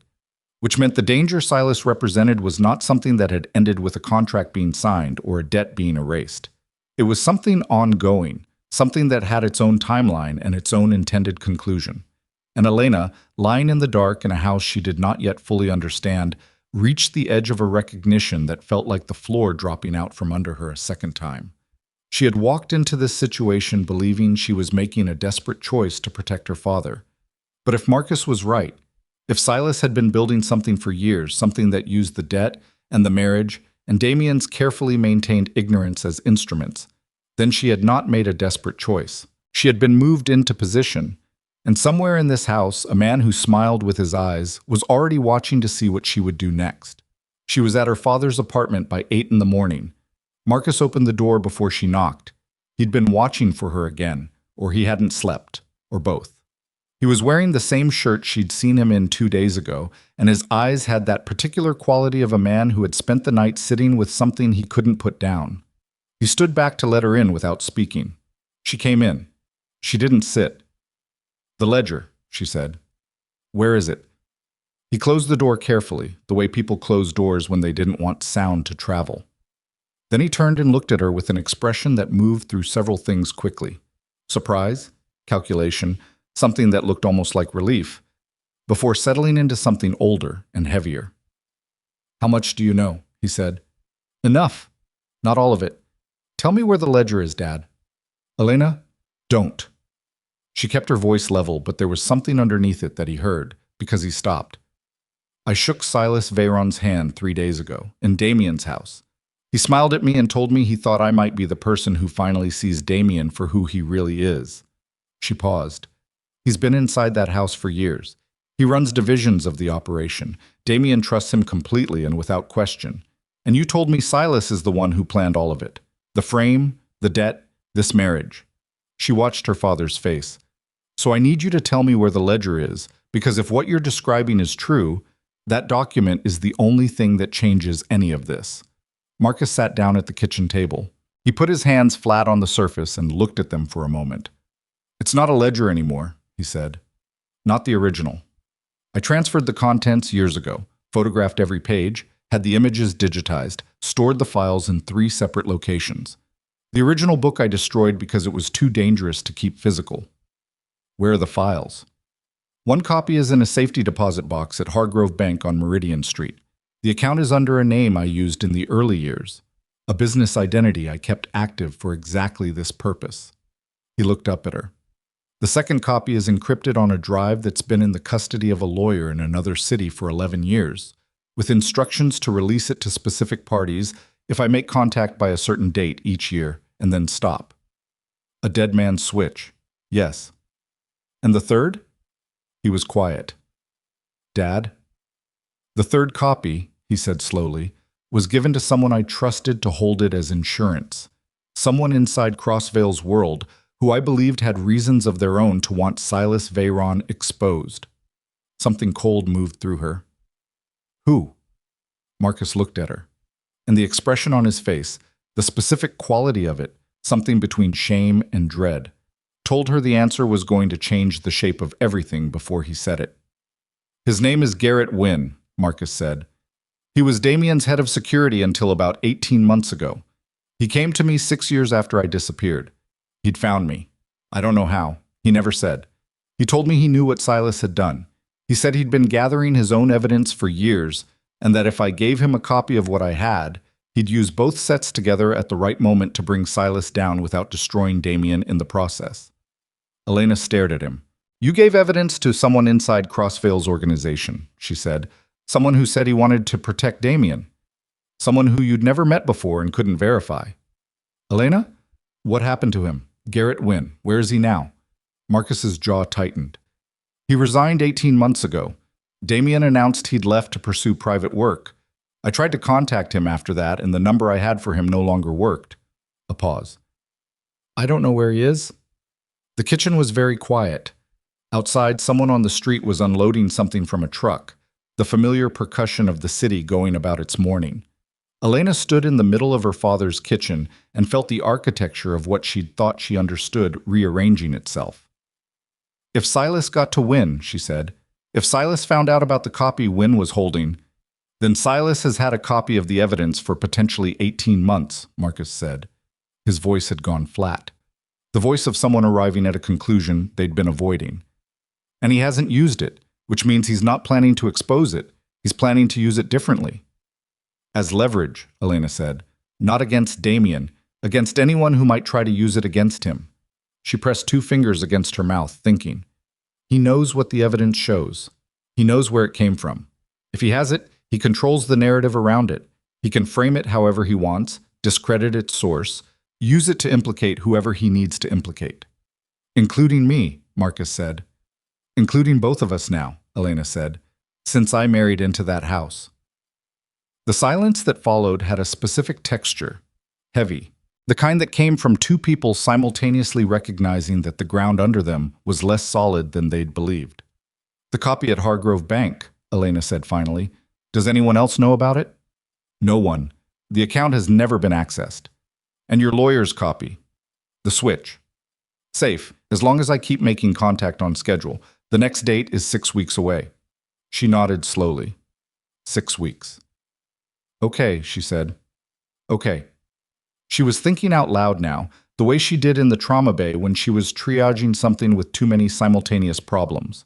Which meant the danger Silas represented was not something that had ended with a contract being signed or a debt being erased. It was something ongoing, something that had its own timeline and its own intended conclusion. And Elena, lying in the dark in a house she did not yet fully understand, reached the edge of a recognition that felt like the floor dropping out from under her a second time. She had walked into this situation believing she was making a desperate choice to protect her father. But if Marcus was right, if Silas had been building something for years, something that used the debt and the marriage and Damien's carefully maintained ignorance as instruments, then she had not made a desperate choice. She had been moved into position, and somewhere in this house, a man who smiled with his eyes was already watching to see what she would do next. She was at her father's apartment by 8 in the morning. Marcus opened the door before she knocked. He'd been watching for her again, or he hadn't slept, or both. He was wearing the same shirt she'd seen him in 2 days ago, and his eyes had that particular quality of a man who had spent the night sitting with something he couldn't put down. He stood back to let her in without speaking. She came in. She didn't sit. The ledger, she said. Where is it? He closed the door carefully, the way people close doors when they didn't want sound to travel. Then he turned and looked at her with an expression that moved through several things quickly. Surprise, calculation, something that looked almost like relief, before settling into something older and heavier. "How much do you know?" he said. "Enough. Not all of it. Tell me where the ledger is, Dad." "Elena, don't." She kept her voice level, but there was something underneath it that he heard, because he stopped. "I shook Silas Veyron's hand 3 days ago, in Damien's house. He smiled at me and told me he thought I might be the person who finally sees Damien for who he really is." She paused. "He's been inside that house for years. He runs divisions of the operation. Damien trusts him completely and without question. And you told me Silas is the one who planned all of it. The frame, the debt, this marriage." She watched her father's face. "So I need you to tell me where the ledger is, because if what you're describing is true, that document is the only thing that changes any of this." Marcus sat down at the kitchen table. He put his hands flat on the surface and looked at them for a moment. "It's not a ledger anymore," he said. "Not the original. I transferred the contents years ago, photographed every page, had the images digitized, stored the files in 3 separate locations. The original book I destroyed because it was too dangerous to keep physical." "Where are the files?" "One copy is in a safety deposit box at Hargrove Bank on Meridian Street. The account is under a name I used in the early years, a business identity I kept active for exactly this purpose." He looked up at her. "The second copy is encrypted on a drive that's been in the custody of a lawyer in another city for 11 years, with instructions to release it to specific parties if I make contact by a certain date each year, and then stop." "A dead man's switch." "Yes." "And the third?" He was quiet. "Dad?" "The third copy," he said slowly, "was given to someone I trusted to hold it as insurance. Someone inside Crossvale's world who I believed had reasons of their own to want Silas Veyron exposed." Something cold moved through her. "Who?" Marcus looked at her. And the expression on his face, the specific quality of it, something between shame and dread, told her the answer was going to change the shape of everything before he said it. "His name is Garrett Wynn," Marcus said. "He was Damien's head of security until about 18 months ago. He came to me 6 years after I disappeared. He'd found me. I don't know how. He never said. He told me he knew what Silas had done. He said he'd been gathering his own evidence for years, and that if I gave him a copy of what I had, he'd use both sets together at the right moment to bring Silas down without destroying Damien in the process." Elena stared at him. "You gave evidence to someone inside Crossvale's organization," she said. "Someone who said he wanted to protect Damien. Someone who you'd never met before and couldn't verify." "Elena? What happened to him? Garrett Wynn. Where is he now?" Marcus's jaw tightened. "He resigned 18 months ago. Damien announced he'd left to pursue private work. I tried to contact him after that, and the number I had for him no longer worked." A pause. "I don't know where he is." The kitchen was very quiet. Outside, someone on the street was unloading something from a truck, the familiar percussion of the city going about its morning. Elena stood in the middle of her father's kitchen and felt the architecture of what she'd thought she understood rearranging itself. "If Silas got to Wynn," she said, "if Silas found out about the copy Wynn was holding, then Silas has had a copy of the evidence for potentially 18 months, Marcus said. His voice had gone flat. The voice of someone arriving at a conclusion they'd been avoiding. "And he hasn't used it, which means he's not planning to expose it. He's planning to use it differently." "As leverage," Elena said. "Not against Damien, against anyone who might try to use it against him." She pressed 2 fingers against her mouth, thinking. "He knows what the evidence shows. He knows where it came from. If he has it, he controls the narrative around it. He can frame it however he wants, discredit its source, use it to implicate whoever he needs to implicate." "Including me," Marcus said. "Including both of us now," Elena said, "since I married into that house." The silence that followed had a specific texture, heavy, the kind that came from 2 people simultaneously recognizing that the ground under them was less solid than they'd believed. "The copy at Hargrove Bank," Elena said finally. "Does anyone else know about it?" "No one. The account has never been accessed." "And your lawyer's copy?" "The switch." "Safe, as long as I keep making contact on schedule. The next date is 6 weeks away." She nodded slowly. 6 weeks. "Okay," she said. "Okay." She was thinking out loud now, the way she did in the trauma bay when she was triaging something with too many simultaneous problems.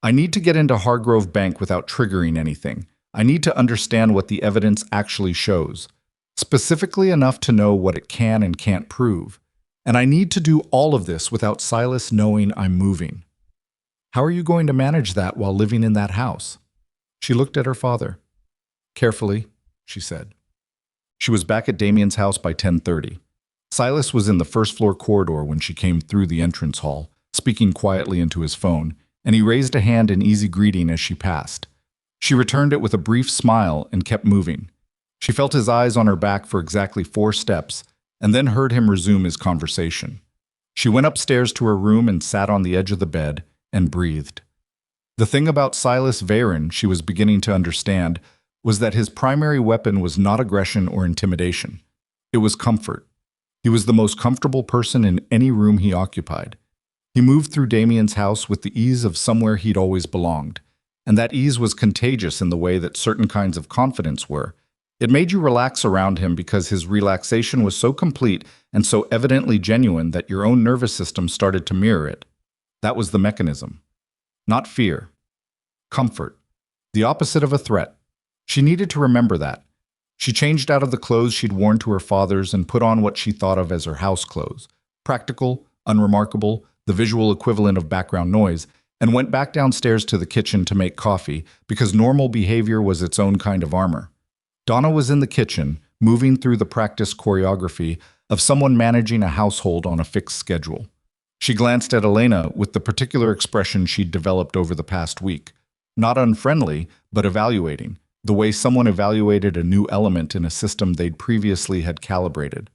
I need to get into Hargrove Bank without triggering anything. I need to understand what the evidence actually shows, specifically enough to know what it can and can't prove. And I need to do all of this without Silas knowing I'm moving. How are you going to manage that while living in that house? She looked at her father. Carefully, she said. She was back at Damien's house by 10:30. Silas was in the first-floor corridor when she came through the entrance hall, speaking quietly into his phone, and he raised a hand in easy greeting as she passed. She returned it with a brief smile and kept moving. She felt his eyes on her back for exactly 4 steps, and then heard him resume his conversation. She went upstairs to her room and sat on the edge of the bed and breathed. The thing about Silas Veyron, she was beginning to understand, was that his primary weapon was not aggression or intimidation. It was comfort. He was the most comfortable person in any room he occupied. He moved through Damien's house with the ease of somewhere he'd always belonged, and that ease was contagious in the way that certain kinds of confidence were. It made you relax around him because his relaxation was so complete and so evidently genuine that your own nervous system started to mirror it. That was the mechanism. Not fear. Comfort. The opposite of a threat. She needed to remember that. She changed out of the clothes she'd worn to her father's and put on what she thought of as her house clothes. Practical, unremarkable, the visual equivalent of background noise, and went back downstairs to the kitchen to make coffee because normal behavior was its own kind of armor. Donna was in the kitchen, moving through the practice choreography of someone managing a household on a fixed schedule. She glanced at Elena with the particular expression she'd developed over the past week. Not unfriendly, but evaluating, the way someone evaluated a new element in a system they'd previously had calibrated.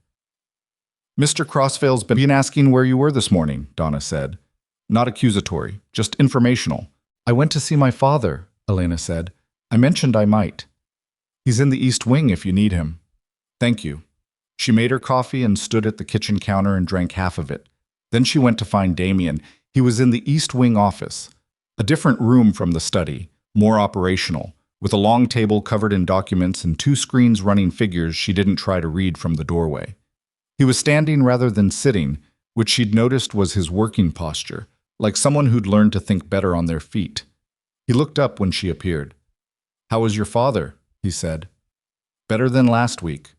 "Mr. Crossvale's been asking where you were this morning," Donna said. Not accusatory, just informational. "I went to see my father," Elena said. "I mentioned I might. He's in the East Wing if you need him." "Thank you." She made her coffee and stood at the kitchen counter and drank half of it. Then she went to find Damien. He was in the East Wing office, a different room from the study, more operational, with a long table covered in documents and 2 screens running figures she didn't try to read from the doorway. He was standing rather than sitting, which she'd noticed was his working posture, like someone who'd learned to think better on their feet. He looked up when she appeared. "How is your father?" he said. "Better than last week."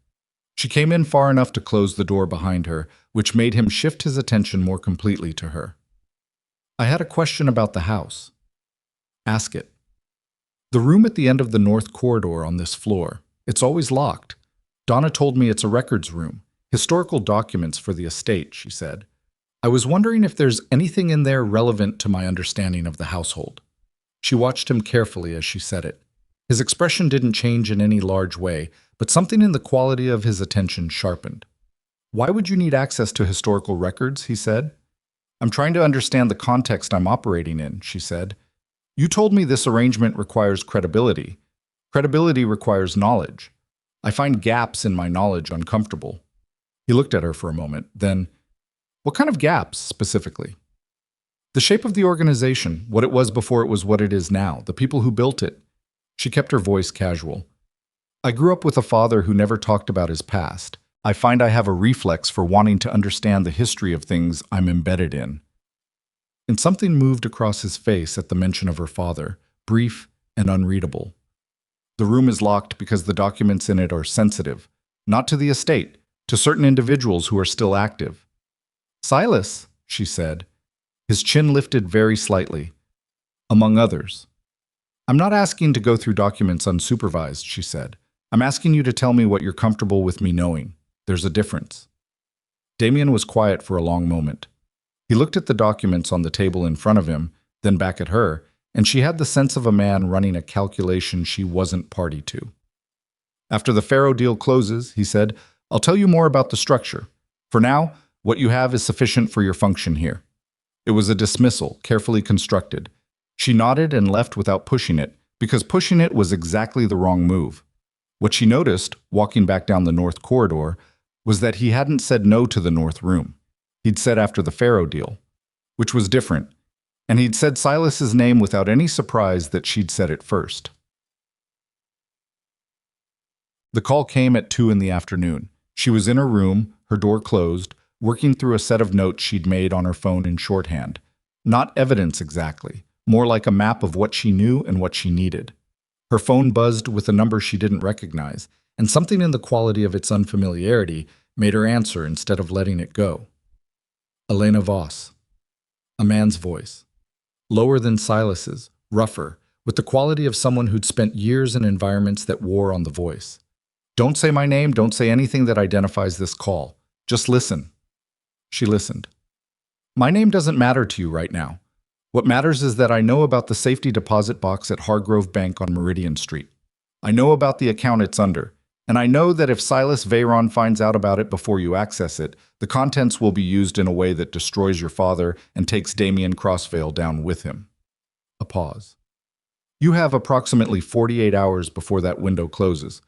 She came in far enough to close the door behind her, which made him shift his attention more completely to her. "I had a question about the house." "Ask it." "The room at the end of the north corridor on this floor. It's always locked. Donna told me it's a records room. Historical documents for the estate," she said. "I was wondering if there's anything in there relevant to my understanding of the household." She watched him carefully as she said it. His expression didn't change in any large way, but something in the quality of his attention sharpened. "Why would you need access to historical records?" he said. "I'm trying to understand the context I'm operating in," she said. "You told me this arrangement requires credibility. Credibility requires knowledge. I find gaps in my knowledge uncomfortable." He looked at her for a moment, then, "What kind of gaps, specifically?" "The shape of the organization, what it was before it was what it is now, the people who built it." She kept her voice casual. "I grew up with a father who never talked about his past. I find I have a reflex for wanting to understand the history of things I'm embedded in." And something moved across his face at the mention of her father, brief and unreadable. "The room is locked because the documents in it are sensitive, not to the estate, to certain individuals who are still active." "Silas," she said. His chin lifted very slightly. "Among others." "I'm not asking to go through documents unsupervised," she said. "I'm asking you to tell me what you're comfortable with me knowing. There's a difference." Damien was quiet for a long moment. He looked at the documents on the table in front of him, then back at her, and she had the sense of a man running a calculation she wasn't party to. "After the Faro deal closes," he said, "I'll tell you more about the structure. For now, what you have is sufficient for your function here." It was a dismissal, carefully constructed. She nodded and left without pushing it, because pushing it was exactly the wrong move. What she noticed, walking back down the north corridor, was that he hadn't said no to the north room. He'd said after the Faro deal, which was different, and he'd said Silas's name without any surprise that she'd said it first. The call came at 2 in the afternoon. She was in her room, her door closed, working through a set of notes she'd made on her phone in shorthand. Not evidence exactly, more like a map of what she knew and what she needed. Her phone buzzed with a number she didn't recognize, and something in the quality of its unfamiliarity made her answer instead of letting it go. Elena Voss. A man's voice. Lower than Silas's, rougher, with the quality of someone who'd spent years in environments that wore on the voice. Don't say my name, don't say anything that identifies this call. Just listen. She listened. My name doesn't matter to you right now. What matters is that I know about the safety deposit box at Hargrove Bank on Meridian Street. I know about the account it's under, and I know that if Silas Veyron finds out about it before you access it, the contents will be used in a way that destroys your father and takes Damien Crossvale down with him. A pause. You have approximately 48 hours before that window closes.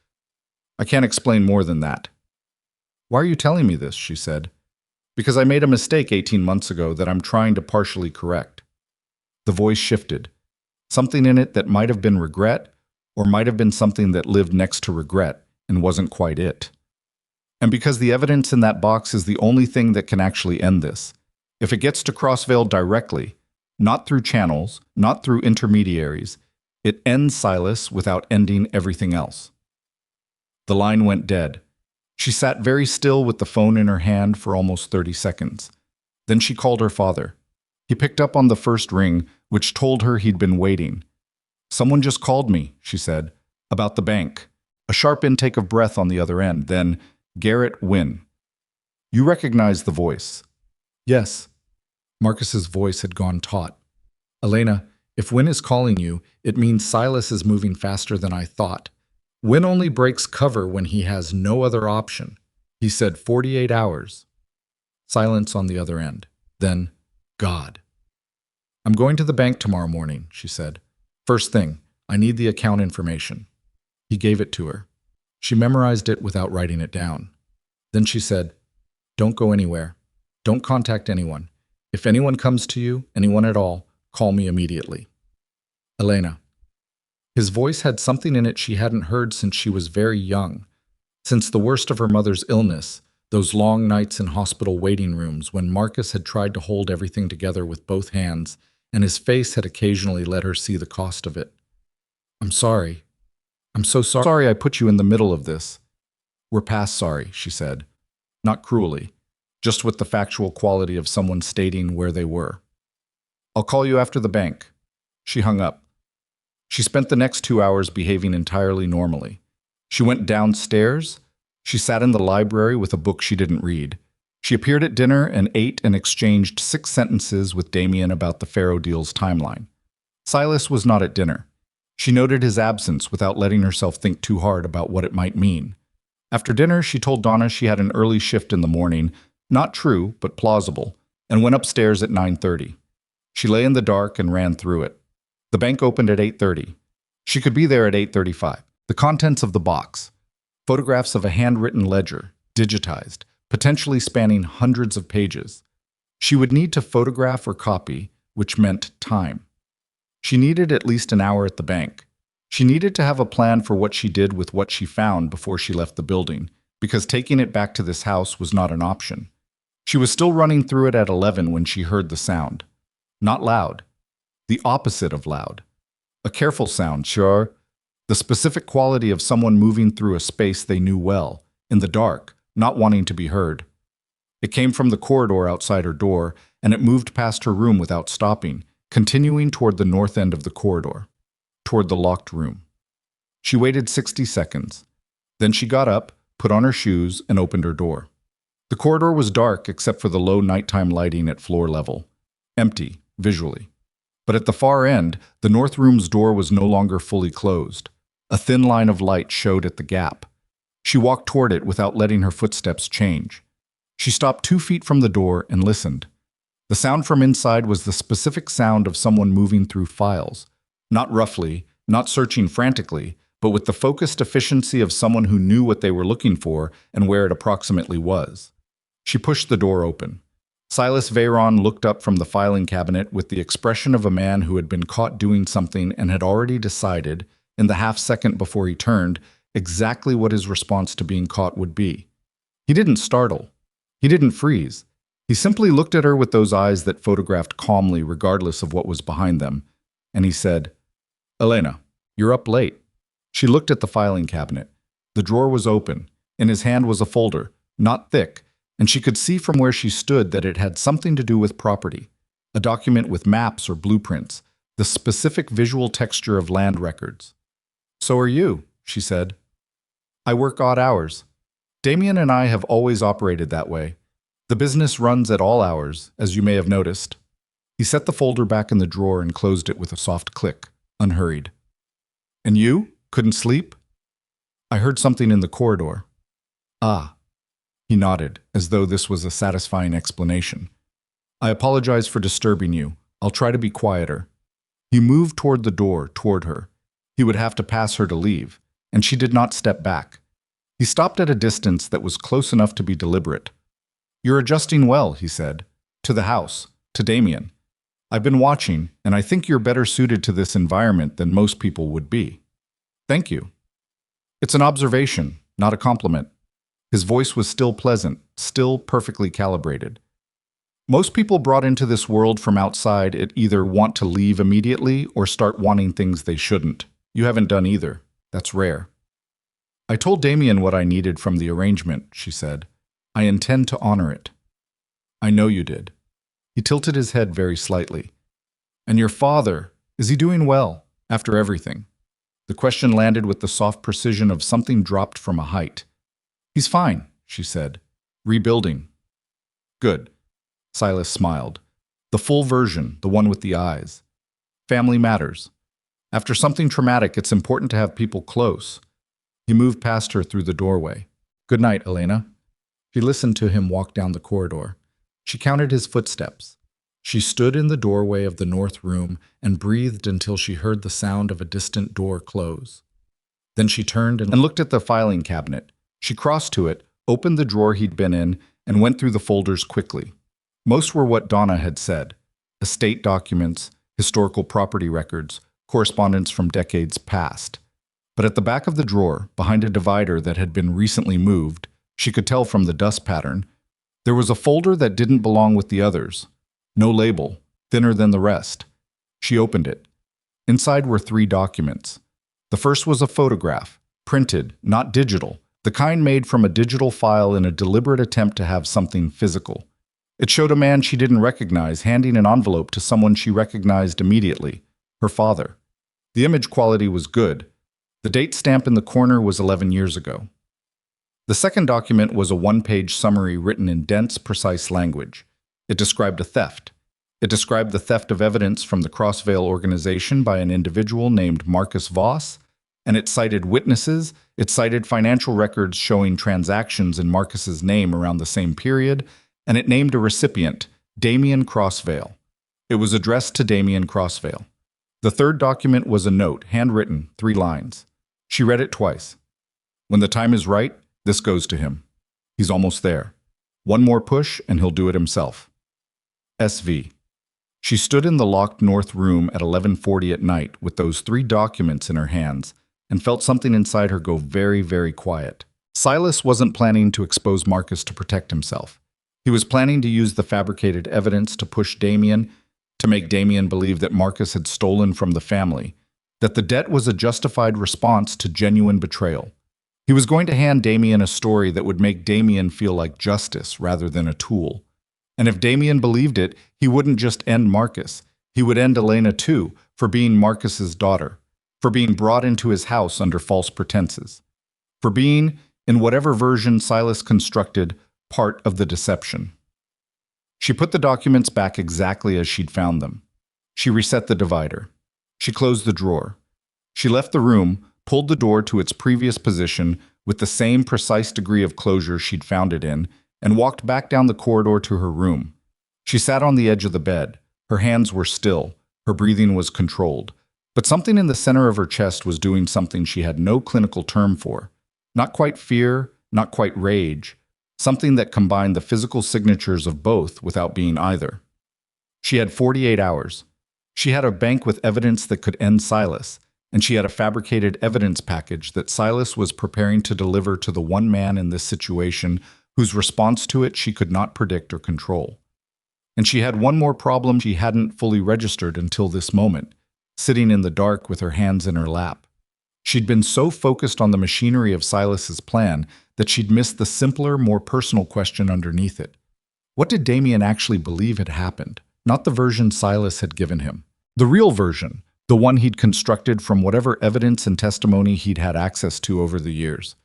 I can't explain more than that. Why are you telling me this? She said. Because I made a mistake 18 months ago that I'm trying to partially correct. The voice shifted. Something in it that might have been regret, or might have been something that lived next to regret and wasn't quite it. And because the evidence in that box is the only thing that can actually end this. If it gets to Crossvale directly, not through channels, not through intermediaries, it ends Silas without ending everything else. The line went dead. She sat very still with the phone in her hand for almost 30 seconds. Then she called her father. He picked up on the first ring, which told her he'd been waiting. Someone just called me, she said, about the bank. A sharp intake of breath on the other end, then, Garrett Wynn. You recognize the voice? Yes. Marcus's voice had gone taut. Elena, if Wynn is calling you, it means Silas is moving faster than I thought. Wynn only breaks cover when he has no other option. He said 48 hours. Silence on the other end. Then, God. I'm going to the bank tomorrow morning, she said. First thing, I need the account information. He gave it to her. She memorized it without writing it down. Then she said, don't go anywhere. Don't contact anyone. If anyone comes to you, anyone at all, call me immediately. Elena. His voice had something in it she hadn't heard since she was very young. Since the worst of her mother's illness, those long nights in hospital waiting rooms when Marcus had tried to hold everything together with both hands, and his face had occasionally let her see the cost of it. I'm sorry. I'm so sorry I put you in the middle of this. We're past sorry, she said. Not cruelly, just with the factual quality of someone stating where they were. I'll call you after the bank. She hung up. She spent the next 2 hours behaving entirely normally. She went downstairs. She sat in the library with a book she didn't read. She appeared at dinner and ate and exchanged 6 sentences with Damien about the Faro deal's timeline. Silas was not at dinner. She noted his absence without letting herself think too hard about what it might mean. After dinner, she told Donna she had an early shift in the morning, not true, but plausible, and went upstairs at 9:30. She lay in the dark and ran through it. The bank opened at 8:30. She could be there at 8:35. The contents of the box. Photographs of a handwritten ledger, digitized, potentially spanning hundreds of pages. She would need to photograph or copy, which meant time. She needed at least an hour at the bank. She needed to have a plan for what she did with what she found before she left the building, because taking it back to this house was not an option. She was still running through it at 11 when she heard the sound. Not loud. The opposite of loud. A careful sound, sure. The specific quality of someone moving through a space they knew well, in the dark, not wanting to be heard. It came from the corridor outside her door, and it moved past her room without stopping, continuing toward the north end of the corridor, toward the locked room. She waited 60 seconds. Then she got up, put on her shoes, and opened her door. The corridor was dark except for the low nighttime lighting at floor level. Empty, visually. But at the far end, the north room's door was no longer fully closed. A thin line of light showed at the gap. She walked toward it without letting her footsteps change. She stopped 2 feet from the door and listened. The sound from inside was the specific sound of someone moving through files. Not roughly, not searching frantically, but with the focused efficiency of someone who knew what they were looking for and where it approximately was. She pushed the door open. Silas Veyron looked up from the filing cabinet with the expression of a man who had been caught doing something and had already decided, in the half-second before he turned, exactly what his response to being caught would be. He didn't startle. He didn't freeze. He simply looked at her with those eyes that photographed calmly regardless of what was behind them, and he said, "Elena, you're up late." She looked at the filing cabinet. The drawer was open. In his hand was a folder, not thick, and she could see from where she stood that it had something to do with property. A document with maps or blueprints, the specific visual texture of land records. "So are you," she said. "I work odd hours. Damien and I have always operated that way. The business runs at all hours, as you may have noticed." He set the folder back in the drawer and closed it with a soft click, unhurried. "And you? Couldn't sleep?" "I heard something in the corridor." "Ah." He nodded, as though this was a satisfying explanation. "I apologize for disturbing you. I'll try to be quieter." He moved toward the door, toward her. He would have to pass her to leave, and she did not step back. He stopped at a distance that was close enough to be deliberate. "You're adjusting well," he said. "To the house, to Damien. I've been watching, and I think you're better suited to this environment than most people would be." "Thank you." "It's an observation, not a compliment." His voice was still pleasant, still perfectly calibrated. "Most people brought into this world from outside it either want to leave immediately or start wanting things they shouldn't. You haven't done either. That's rare." "I told Damien what I needed from the arrangement," she said. "I intend to honor it." "I know you did." He tilted his head very slightly. "And your father, is he doing well, after everything?" The question landed with the soft precision of something dropped from a height. "He's fine," she said. "Rebuilding." "Good." Silas smiled. "The full version, the one with the eyes. Family matters. After something traumatic, it's important to have people close." He moved past her through the doorway. "Good night, Elena." She listened to him walk down the corridor. She counted his footsteps. She stood in the doorway of the north room and breathed until she heard the sound of a distant door close. Then she turned and looked at the filing cabinet. She crossed to it, opened the drawer he'd been in, and went through the folders quickly. Most were what Donna had said: estate documents, historical property records, correspondence from decades past. But at the back of the drawer, behind a divider that had been recently moved, she could tell from the dust pattern, there was a folder that didn't belong with the others. No label, thinner than the rest. She opened it. Inside were 3 documents. The first was a photograph, printed, not digital, the kind made from a digital file in a deliberate attempt to have something physical. It showed a man she didn't recognize handing an envelope to someone she recognized immediately, her father. The image quality was good. The date stamp in the corner was 11 years ago. The second document was a 1-page summary written in dense, precise language. It described a theft. It described the theft of evidence from the Crossvale organization by an individual named Marcus Voss, and it cited witnesses, it cited financial records showing transactions in Marcus's name around the same period, and it named a recipient, Damien Crossvale. It was addressed to Damien Crossvale. The third document was a note, handwritten, 3 lines. She read it twice. "When the time is right, this goes to him. He's almost there. One more push and he'll do it himself. SV." She stood in the locked north room at 11:40 at night with those 3 documents in her hands and felt something inside her go very, very quiet. Silas wasn't planning to expose Marcus to protect himself. He was planning to use the fabricated evidence to push Damien, to make Damien believe that Marcus had stolen from the family, that the debt was a justified response to genuine betrayal. He was going to hand Damien a story that would make Damien feel like justice rather than a tool. And if Damien believed it, he wouldn't just end Marcus. He would end Elena too, for being Marcus's daughter, for being brought into his house under false pretenses, for being, in whatever version Silas constructed, part of the deception. She put the documents back exactly as she'd found them. She reset the divider. She closed the drawer. She left the room, pulled the door to its previous position with the same precise degree of closure she'd found it in, and walked back down the corridor to her room. She sat on the edge of the bed. Her hands were still. Her breathing was controlled. But something in the center of her chest was doing something she had no clinical term for. Not quite fear, not quite rage. Something that combined the physical signatures of both without being either. She had 48 hours. She had a bank with evidence that could end Silas, and she had a fabricated evidence package that Silas was preparing to deliver to the one man in this situation whose response to it she could not predict or control. And she had one more problem she hadn't fully registered until this moment, sitting in the dark with her hands in her lap. She'd been so focused on the machinery of Silas's plan that she'd missed the simpler, more personal question underneath it. What did Damien actually believe had happened? Not the version Silas had given him. The real version, the one he'd constructed from whatever evidence and testimony he'd had access to over the years.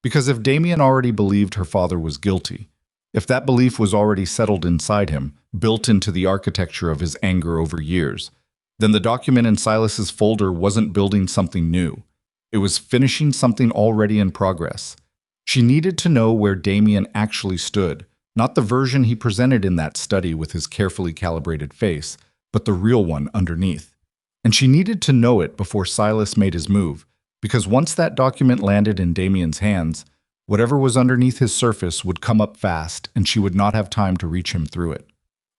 Because if Damien already believed her father was guilty, if that belief was already settled inside him, built into the architecture of his anger over years, then the document in Silas's folder wasn't building something new. It was finishing something already in progress. She needed to know where Damien actually stood, not the version he presented in that study with his carefully calibrated face, but the real one underneath. And she needed to know it before Silas made his move, because once that document landed in Damien's hands, whatever was underneath his surface would come up fast, and she would not have time to reach him through it.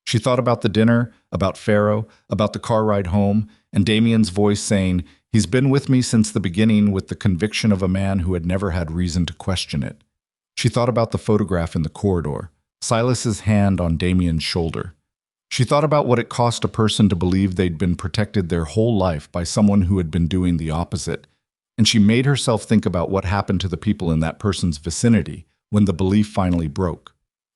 She thought about the dinner, about Pharaoh, about the car ride home, and Damien's voice saying, "He's been with me since the beginning," with the conviction of a man who had never had reason to question it. She thought about the photograph in the corridor, Silas's hand on Damien's shoulder. She thought about what it cost a person to believe they'd been protected their whole life by someone who had been doing the opposite, and she made herself think about what happened to the people in that person's vicinity when the belief finally broke.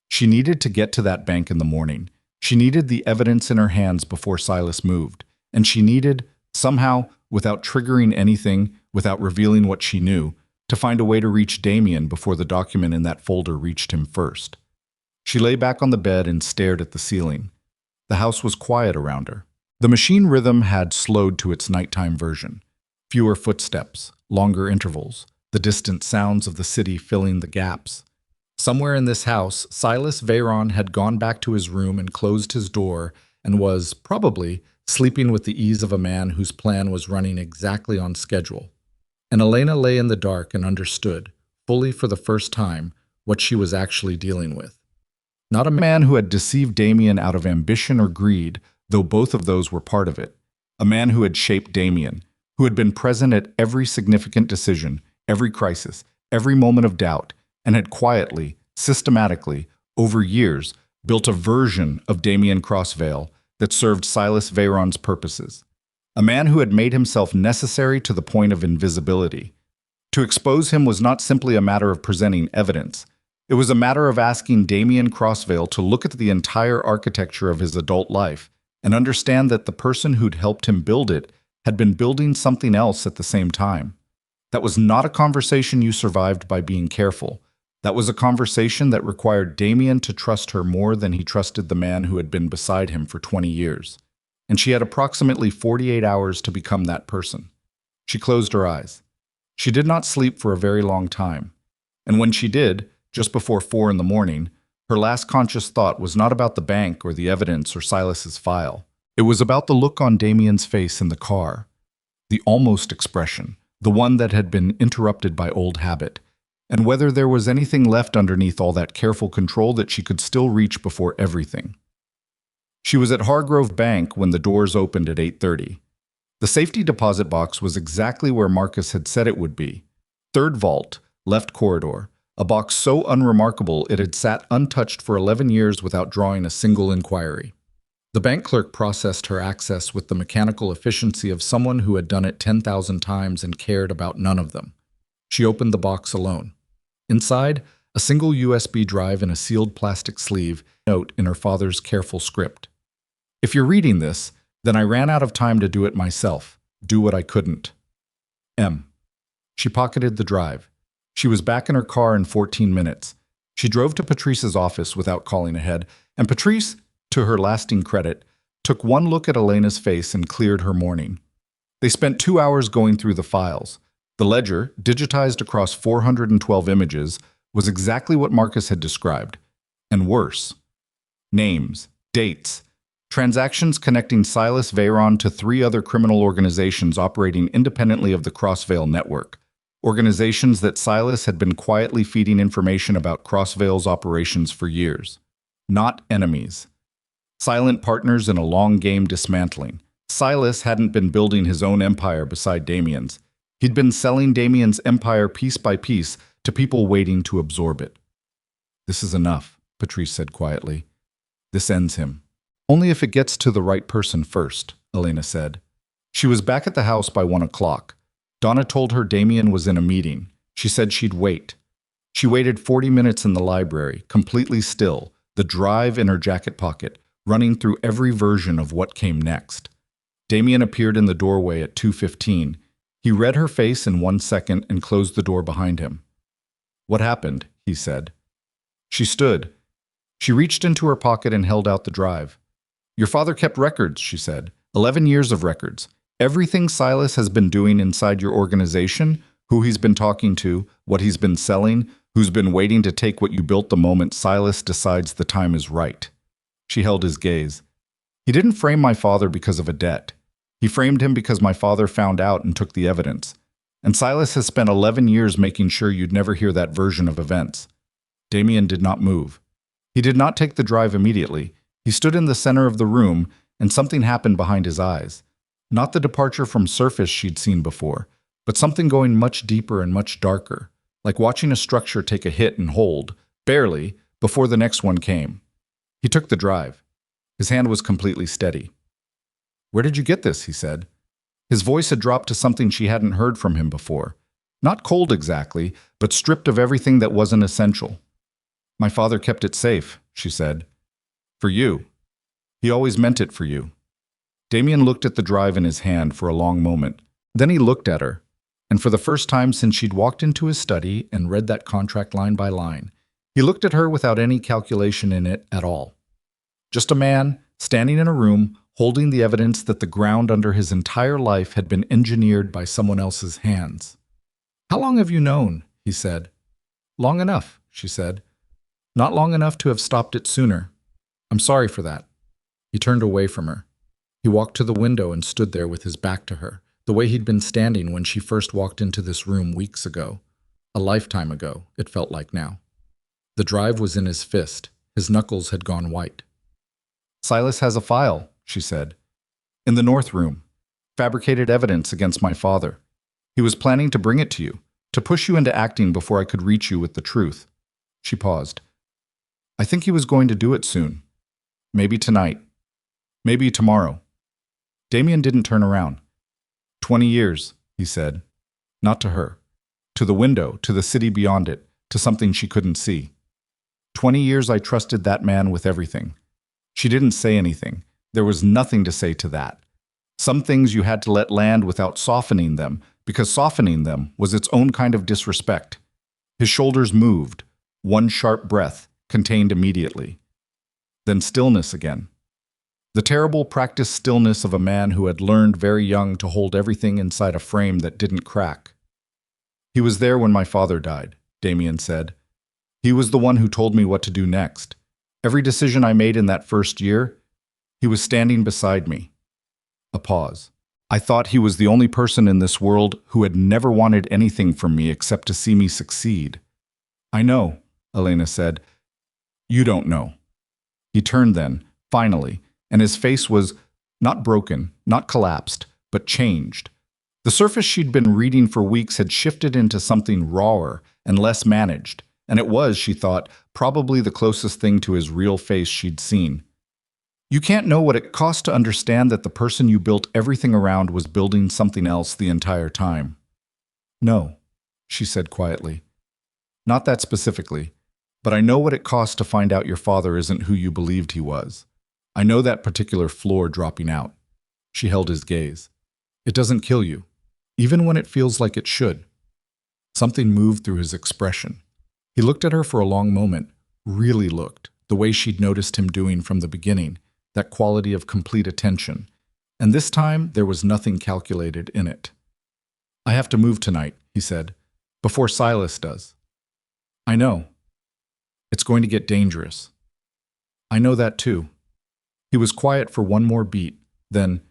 She needed to get to that bank in the morning. She needed the evidence in her hands before Silas moved, and she needed, somehow, without triggering anything, without revealing what she knew, to find a way to reach Damien before the document in that folder reached him first. She lay back on the bed and stared at the ceiling. The house was quiet around her. The machine rhythm had slowed to its nighttime version. Fewer footsteps, longer intervals, the distant sounds of the city filling the gaps. Somewhere in this house, Silas Veyron had gone back to his room and closed his door and was, probably, sleeping with the ease of a man whose plan was running exactly on schedule. And Elena lay in the dark and understood, fully for the first time, what she was actually dealing with. Not a man who had deceived Damien out of ambition or greed, though both of those were part of it. A man who had shaped Damien, who had been present at every significant decision, every crisis, every moment of doubt, and had quietly, systematically, over years, built a version of Damien Crossvale that served Silas Veyron's purposes. A man who had made himself necessary to the point of invisibility. To expose him was not simply a matter of presenting evidence. It was a matter of asking Damien Crossvale to look at the entire architecture of his adult life and understand that the person who'd helped him build it had been building something else at the same time. That was not a conversation you survived by being careful. That was a conversation that required Damien to trust her more than he trusted the man who had been beside him for 20 years. And she had approximately 48 hours to become that person. She closed her eyes. She did not sleep for a very long time. And when she did, just before 4 in the morning, her last conscious thought was not about the bank or the evidence or Silas's file. It was about the look on Damien's face in the car. The almost expression, the one that had been interrupted by old habit, and whether there was anything left underneath all that careful control that she could still reach before everything. She was at Hargrove Bank when the doors opened at 8:30. The safety deposit box was exactly where Marcus had said it would be. Third vault, left corridor, a box so unremarkable it had sat untouched for 11 years without drawing a single inquiry. The bank clerk processed her access with the mechanical efficiency of someone who had done it 10,000 times and cared about none of them. She opened the box alone. Inside, a single USB drive in a sealed plastic sleeve, note in her father's careful script. "If you're reading this, then I ran out of time to do it myself. Do what I couldn't. M." She pocketed the drive. She was back in her car in 14 minutes. She drove to Patrice's office without calling ahead, and Patrice, to her lasting credit, took one look at Elena's face and cleared her morning. They spent 2 hours going through the files. The ledger, digitized across 412 images, was exactly what Marcus had described, and worse. Names, dates, transactions connecting Silas Veyron to 3 other criminal organizations operating independently of the Crossvale network, organizations that Silas had been quietly feeding information about Crossvale's operations for years. Not enemies. Silent partners in a long game dismantling. Silas hadn't been building his own empire beside Damien's. He'd been selling Damien's empire piece by piece to people waiting to absorb it. This is enough, Patrice said quietly. This ends him. Only if it gets to the right person first, Elena said. She was back at the house by 1 o'clock. Donna told her Damien was in a meeting. She said she'd wait. She waited 40 minutes in the library, completely still, the drive in her jacket pocket, running through every version of what came next. Damien appeared in the doorway at 2:15. He read her face in 1 second and closed the door behind him. What happened? He said. She stood. She reached into her pocket and held out the drive. Your father kept records, she said. 11 years of records. Everything Silas has been doing inside your organization, who he's been talking to, what he's been selling, who's been waiting to take what you built the moment Silas decides the time is right. She held his gaze. He didn't frame my father because of a debt. He framed him because my father found out and took the evidence. And Silas has spent 11 years making sure you'd never hear that version of events. Damien did not move. He did not take the drive immediately. He stood in the center of the room, and something happened behind his eyes. Not the departure from surface she'd seen before, but something going much deeper and much darker, like watching a structure take a hit and hold, barely, before the next one came. He took the drive. His hand was completely steady. Where did you get this? He said. His voice had dropped to something she hadn't heard from him before. Not cold exactly, but stripped of everything that wasn't essential. My father kept it safe, she said. For you. He always meant it for you. Damien looked at the drive in his hand for a long moment. Then he looked at her, and for the first time since she'd walked into his study and read that contract line by line, he looked at her without any calculation in it at all. Just a man standing in a room, holding the evidence that the ground under his entire life had been engineered by someone else's hands. How long have you known? He said. Long enough, she said. Not long enough to have stopped it sooner. I'm sorry for that. He turned away from her. He walked to the window and stood there with his back to her, the way he'd been standing when she first walked into this room weeks ago. A lifetime ago, it felt like now. The drive was in his fist. His knuckles had gone white. Silas has a file, she said. In the north room. Fabricated evidence against my father. He was planning to bring it to you, to push you into acting before I could reach you with the truth. She paused. I think he was going to do it soon. Maybe tonight. Maybe tomorrow. Damien didn't turn around. 20 years, he said. Not to her. To the window, to the city beyond it, to something she couldn't see. 20 years I trusted that man with everything. She didn't say anything. There was nothing to say to that. Some things you had to let land without softening them, because softening them was its own kind of disrespect. His shoulders moved, one sharp breath, contained immediately. Then stillness again. The terrible practiced stillness of a man who had learned very young to hold everything inside a frame that didn't crack. He was there when my father died, Damien said. He was the one who told me what to do next. Every decision I made in that first year, he was standing beside me. A pause. I thought he was the only person in this world who had never wanted anything from me except to see me succeed. I know, Elena said. You don't know. He turned then, finally, and his face was not broken, not collapsed, but changed. The surface she'd been reading for weeks had shifted into something rawer and less managed, and it was, she thought, probably the closest thing to his real face she'd seen. You can't know what it cost to understand that the person you built everything around was building something else the entire time. No, she said quietly. Not that specifically, but I know what it cost to find out your father isn't who you believed he was. I know that particular floor dropping out. She held his gaze. It doesn't kill you, even when it feels like it should. Something moved through his expression. He looked at her for a long moment, really looked, the way she'd noticed him doing from the beginning, that quality of complete attention. And this time, there was nothing calculated in it. I have to move tonight, he said, before Silas does. I know. It's going to get dangerous. I know that too. He was quiet for one more beat, then,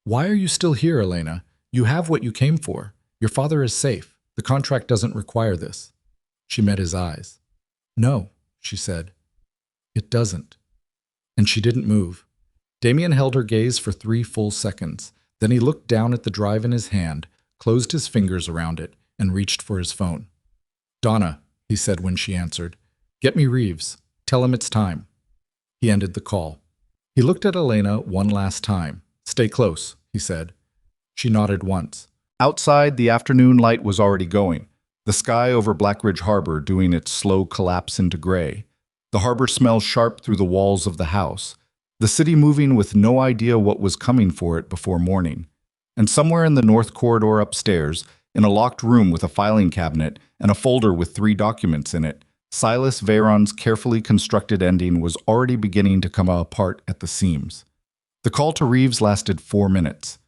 Why are you still here, Elena? You have what you came for. Your father is safe. The contract doesn't require this. She met his eyes. No, she said. It doesn't. And she didn't move. Damien held her gaze for 3 full seconds. Then he looked down at the drive in his hand, closed his fingers around it, and reached for his phone. Donna, he said when she answered, Get me Reeves. Tell him it's time. He ended the call. He looked at Elena one last time. Stay close, he said. She nodded once. Outside, the afternoon light was already going, the sky over Blackridge Harbor doing its slow collapse into gray. The harbor smelled sharp through the walls of the house, the city moving with no idea what was coming for it before morning. And somewhere in the north corridor upstairs, in a locked room with a filing cabinet and a folder with 3 documents in it, Silas Veyron's carefully constructed ending was already beginning to come apart at the seams. The call to Reeves lasted 4 minutes.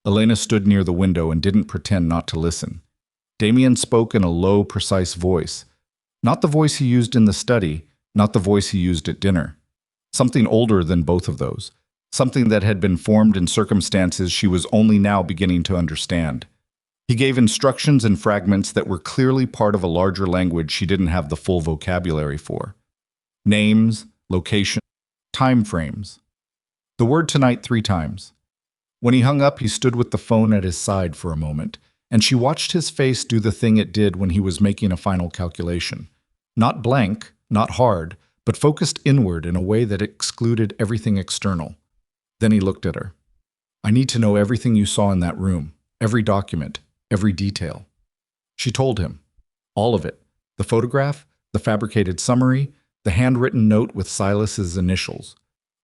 Elena stood near the window and didn't pretend not to listen. Damien spoke in a low, precise voice. Not the voice he used in the study, not the voice he used at dinner. Something older than both of those. Something that had been formed in circumstances she was only now beginning to understand. He gave instructions in fragments that were clearly part of a larger language she didn't have the full vocabulary for. Names, location, time frames. The word tonight 3 times. When he hung up, he stood with the phone at his side for a moment, and she watched his face do the thing it did when he was making a final calculation. Not blank, not hard, but focused inward in a way that excluded everything external. Then he looked at her. I need to know everything you saw in that room, every document, every detail. She told him. All of it. The photograph, the fabricated summary, the handwritten note with Silas's initials.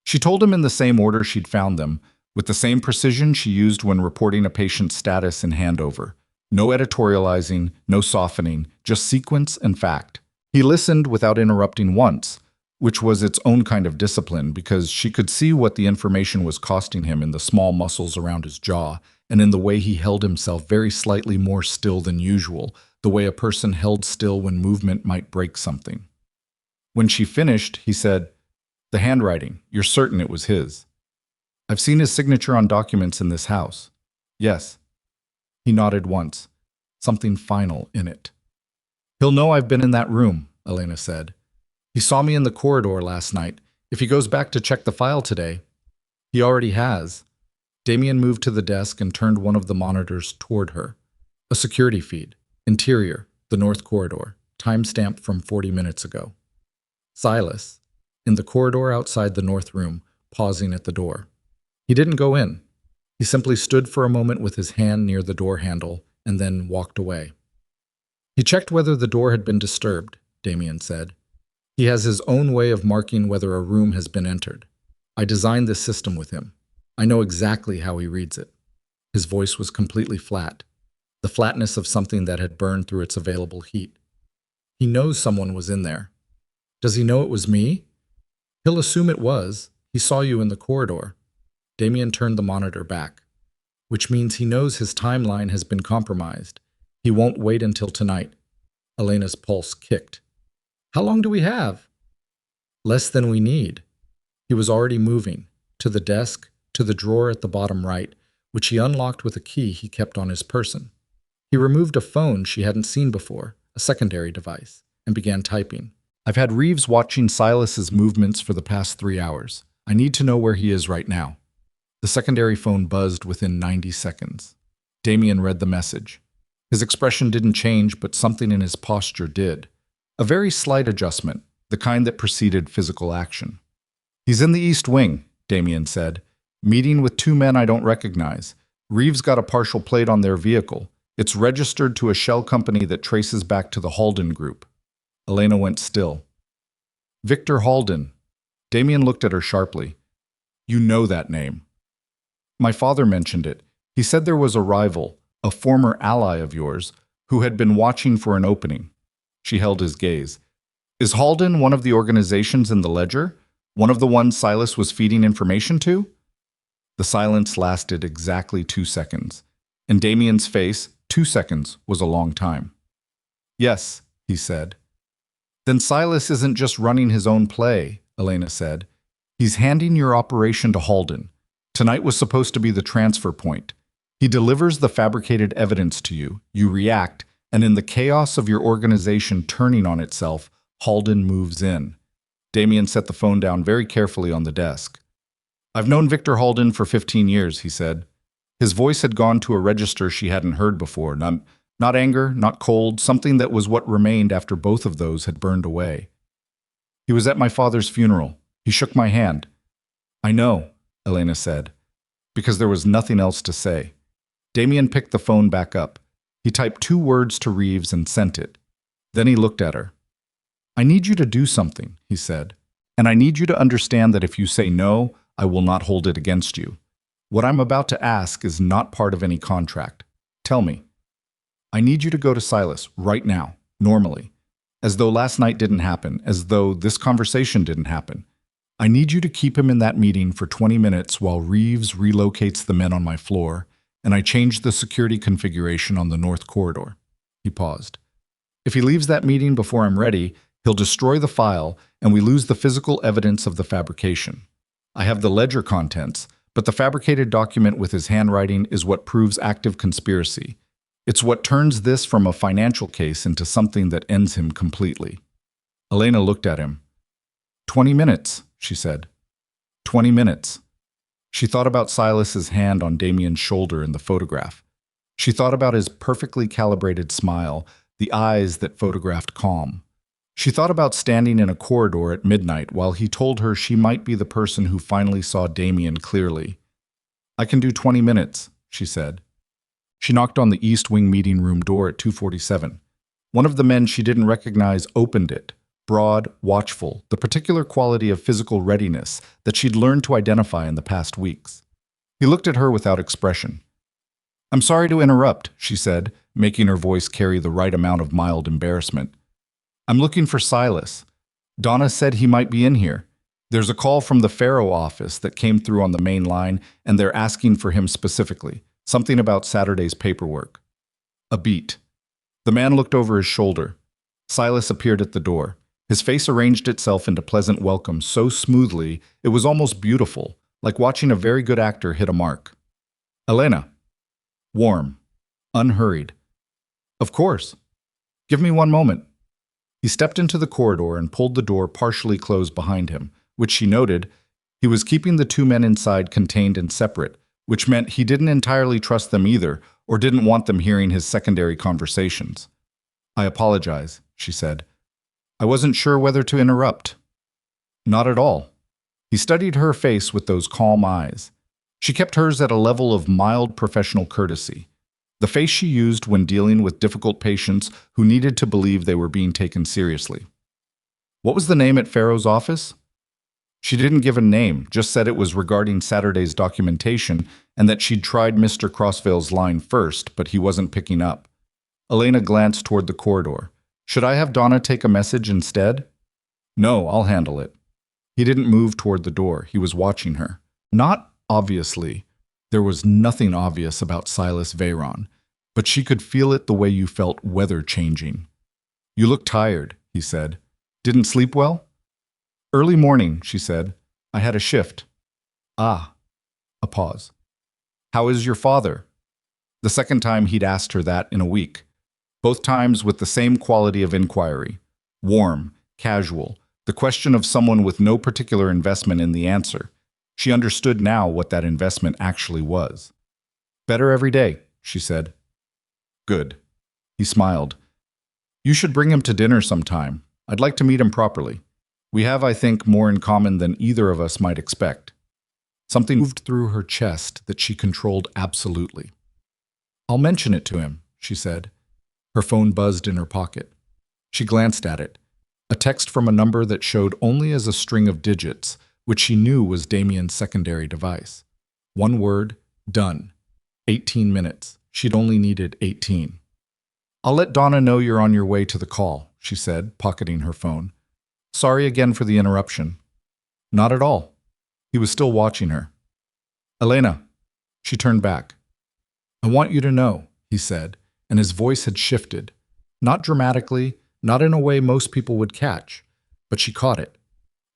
She told him in the same order she'd found them, with the same precision she used when reporting a patient's status in handover. No editorializing, no softening, just sequence and fact. He listened without interrupting once, which was its own kind of discipline because she could see what the information was costing him in the small muscles around his jaw and in the way he held himself very slightly more still than usual, the way a person held still when movement might break something. When she finished, he said, The handwriting, you're certain it was his. I've seen his signature on documents in this house. Yes. He nodded once. Something final in it. He'll know I've been in that room, Elena said. He saw me in the corridor last night. If he goes back to check the file today, he already has. Damien moved to the desk and turned one of the monitors toward her. A security feed. Interior, the north corridor. Timestamp from 40 minutes ago. Silas, in the corridor outside the north room, pausing at the door. He didn't go in. He simply stood for a moment with his hand near the door handle and then walked away. He checked whether the door had been disturbed, Damien said. He has his own way of marking whether a room has been entered. I designed this system with him. I know exactly how he reads it. His voice was completely flat, the flatness of something that had burned through its available heat. He knows someone was in there. Does he know it was me? He'll assume it was. He saw you in the corridor. Damien turned the monitor back, which means he knows his timeline has been compromised. He won't wait until tonight. Elena's pulse kicked. How long do we have? Less than we need. He was already moving, to the desk, to the drawer at the bottom right, which he unlocked with a key he kept on his person. He removed a phone she hadn't seen before, a secondary device, and began typing. I've had Reeves watching Silas's movements for the past 3 hours. I need to know where he is right now. The secondary phone buzzed within 90 seconds. Damien read the message. His expression didn't change, but something in his posture did. A very slight adjustment, the kind that preceded physical action. He's in the East Wing, Damien said. Meeting with 2 men I don't recognize. Reeves got a partial plate on their vehicle. It's registered to a shell company that traces back to the Halden Group. Elena went still. Victor Halden. Damien looked at her sharply. You know that name. My father mentioned it. He said there was a rival, a former ally of yours, who had been watching for an opening. She held his gaze. Is Halden one of the organizations in the ledger? One of the ones Silas was feeding information to? The silence lasted exactly 2 seconds. In Damien's face, 2 seconds was a long time. Yes, he said. Then Silas isn't just running his own play, Elena said. He's handing your operation to Halden. Tonight was supposed to be the transfer point. He delivers the fabricated evidence to you, you react, and in the chaos of your organization turning on itself, Halden moves in. Damien set the phone down very carefully on the desk. I've known Victor Halden for 15 years, he said. His voice had gone to a register she hadn't heard before, not anger, not cold, something that was what remained after both of those had burned away. He was at my father's funeral. He shook my hand. I know, Elena said, because there was nothing else to say. Damien picked the phone back up. He typed 2 words to Reeves and sent it. Then he looked at her. I need you to do something, he said. And I need you to understand that if you say no, I will not hold it against you. What I'm about to ask is not part of any contract. Tell me. I need you to go to Silas right now, normally. As though last night didn't happen, as though this conversation didn't happen. I need you to keep him in that meeting for 20 minutes while Reeves relocates the men on my floor, and I change the security configuration on the north corridor. He paused. If he leaves that meeting before I'm ready, he'll destroy the file, and we lose the physical evidence of the fabrication. I have the ledger contents, but the fabricated document with his handwriting is what proves active conspiracy. It's what turns this from a financial case into something that ends him completely. Elena looked at him. 20 minutes, she said. 20 minutes. She thought about Silas's hand on Damien's shoulder in the photograph. She thought about his perfectly calibrated smile, the eyes that photographed calm. She thought about standing in a corridor at midnight while he told her she might be the person who finally saw Damien clearly. I can do 20 minutes, she said. She knocked on the East Wing meeting room door at 2:47. One of the men she didn't recognize opened it, broad, watchful, the particular quality of physical readiness that she'd learned to identify in the past weeks. He looked at her without expression. I'm sorry to interrupt, she said, making her voice carry the right amount of mild embarrassment. I'm looking for Silas. Donna said he might be in here. There's a call from the Faro office that came through on the main line, and they're asking for him specifically. Something about Saturday's paperwork. A beat. The man looked over his shoulder. Silas appeared at the door. His face arranged itself into pleasant welcome so smoothly it was almost beautiful, like watching a very good actor hit a mark. Elena. Warm. Unhurried. Of course. Give me 1 moment. He stepped into the corridor and pulled the door partially closed behind him, which she noted. He was keeping the 2 men inside contained and separate, which meant he didn't entirely trust them either, or didn't want them hearing his secondary conversations. I apologize, she said. I wasn't sure whether to interrupt. Not at all. He studied her face with those calm eyes. She kept hers at a level of mild professional courtesy, the face she used when dealing with difficult patients who needed to believe they were being taken seriously. What was the name at Faro's office? She didn't give a name, just said it was regarding Saturday's documentation and that she'd tried Mr. Crossvale's line first, but he wasn't picking up. Elena glanced toward the corridor. Should I have Donna take a message instead? No, I'll handle it. He didn't move toward the door. He was watching her. Not obviously. There was nothing obvious about Silas Veyron, but she could feel it the way you felt weather changing. You look tired, he said. Didn't sleep well? Early morning, she said. I had a shift. Ah. A pause. How is your father? The second time he'd asked her that in a week. Both times with the same quality of inquiry. Warm, casual, the question of someone with no particular investment in the answer. She understood now what that investment actually was. Better every day, she said. Good. He smiled. You should bring him to dinner sometime. I'd like to meet him properly. We have, I think, more in common than either of us might expect. Something moved through her chest that she controlled absolutely. I'll mention it to him, she said. Her phone buzzed in her pocket. She glanced at it. A text from a number that showed only as a string of digits, which she knew was Damien's secondary device. 1 word, done. 18 minutes. She'd only needed 18. I'll let Donna know you're on your way to the call, she said, pocketing her phone. Sorry again for the interruption. Not at all. He was still watching her. Elena. She turned back. I want you to know, he said, and his voice had shifted. Not dramatically, not in a way most people would catch, but she caught it.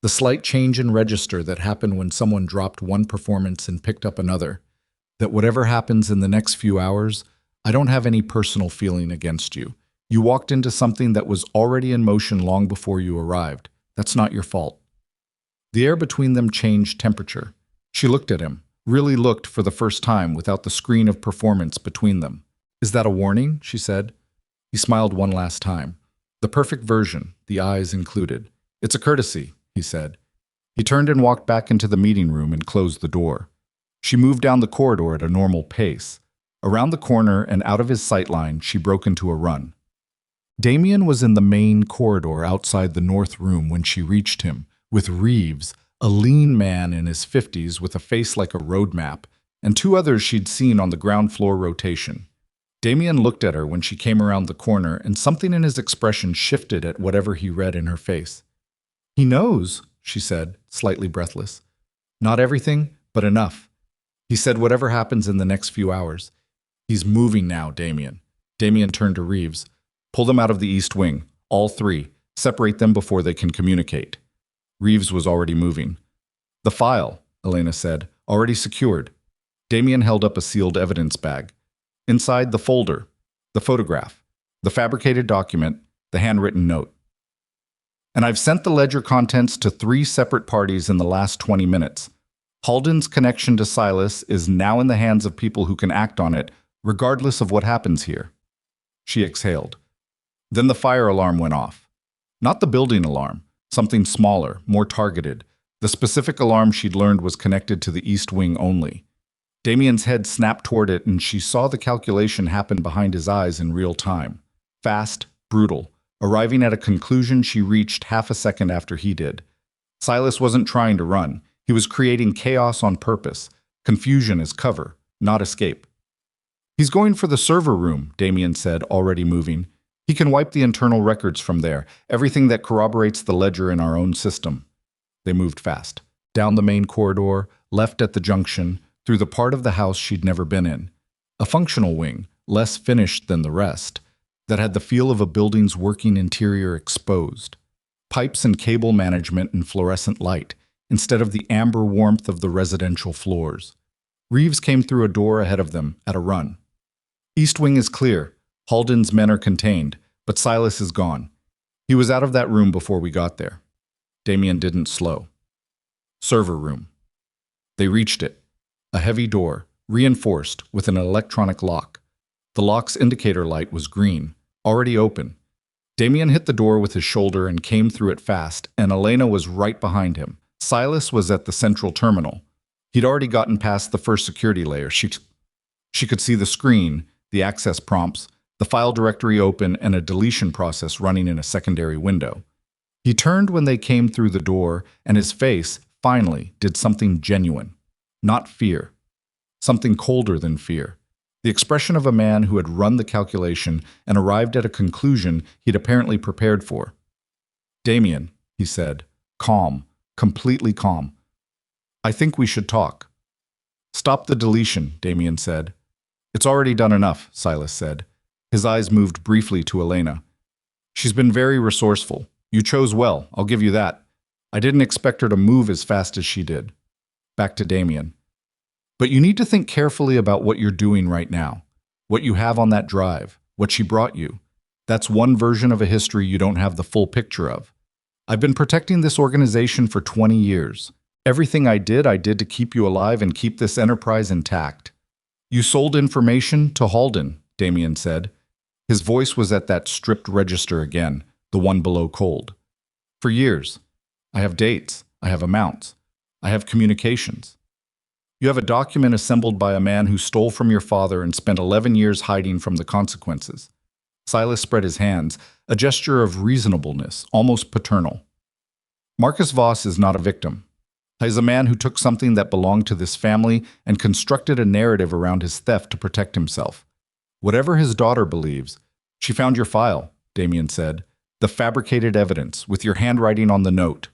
The slight change in register that happened when someone dropped one performance and picked up another. That whatever happens in the next few hours, I don't have any personal feeling against you. You walked into something that was already in motion long before you arrived. That's not your fault. The air between them changed temperature. She looked at him, really looked for the first time without the screen of performance between them. Is that a warning? She said. He smiled one last time. The perfect version, the eyes included. It's a courtesy, he said. He turned and walked back into the meeting room and closed the door. She moved down the corridor at a normal pace. Around the corner and out of his sightline, she broke into a run. Damien was in the main corridor outside the north room when she reached him, with Reeves, a lean man in his 50s with a face like a road map, and two others she'd seen on the ground floor rotation. Damien looked at her when she came around the corner, and something in his expression shifted at whatever he read in her face. "He knows," she said, slightly breathless. "Not everything, but enough. He said whatever happens in the next few hours. He's moving now, Damien." Damien turned to Reeves. "Pull them out of the east wing, all three. Separate them before they can communicate." Reeves was already moving. "The file," Elena said, "already secured." Damien held up a sealed evidence bag. Inside, the folder, the photograph, the fabricated document, the handwritten note. "And I've sent the ledger contents to 3 separate parties in the last 20 minutes. Halden's connection to Silas is now in the hands of people who can act on it, regardless of what happens here." She exhaled. Then the fire alarm went off. Not the building alarm, something smaller, more targeted. The specific alarm she'd learned was connected to the east wing only. Damien's head snapped toward it, and she saw the calculation happen behind his eyes in real time. Fast, brutal, arriving at a conclusion she reached half a second after he did. Silas wasn't trying to run. He was creating chaos on purpose, confusion as cover, not escape. "He's going for the server room," Damien said, already moving. "He can wipe the internal records from there, everything that corroborates the ledger in our own system." They moved fast. Down the main corridor, left at the junction, through the part of the house she'd never been in. A functional wing, less finished than the rest, that had the feel of a building's working interior exposed. Pipes and cable management in fluorescent light, instead of the amber warmth of the residential floors. Reeves came through a door ahead of them, at a run. "East wing is clear. Halden's men are contained, but Silas is gone. He was out of that room before we got there." Damien didn't slow. Server room. They reached it. A heavy door, reinforced with an electronic lock. The lock's indicator light was green, already open. Damien hit the door with his shoulder and came through it fast, and Elena was right behind him. Silas was at the central terminal. He'd already gotten past the first security layer. She could see the screen, the access prompts, the file directory open, and a deletion process running in a secondary window. He turned when they came through the door, and his face, finally, did something genuine. Not fear. Something colder than fear. The expression of a man who had run the calculation and arrived at a conclusion he'd apparently prepared for. "Damien," he said, calm, completely calm. "I think we should talk." "Stop the deletion," Damien said. "It's already done enough," Silas said. His eyes moved briefly to Elena. "She's been very resourceful. You chose well, I'll give you that. I didn't expect her to move as fast as she did." Back to Damien. "But you need to think carefully about what you're doing right now, what you have on that drive, what she brought you. That's one version of a history you don't have the full picture of. I've been protecting this organization for 20 years. Everything I did to keep you alive and keep this enterprise intact. You sold information to Halden," Damien said. His voice was at that stripped register again, the one below cold. "For years. I have dates. I have amounts. I have communications. You have a document assembled by a man who stole from your father and spent 11 years hiding from the consequences." Silas spread his hands, a gesture of reasonableness, almost paternal. "Marcus Voss is not a victim. He's a man who took something that belonged to this family and constructed a narrative around his theft to protect himself. Whatever his daughter believes, she found your file," Damien said, "the fabricated evidence, with your handwriting on the note."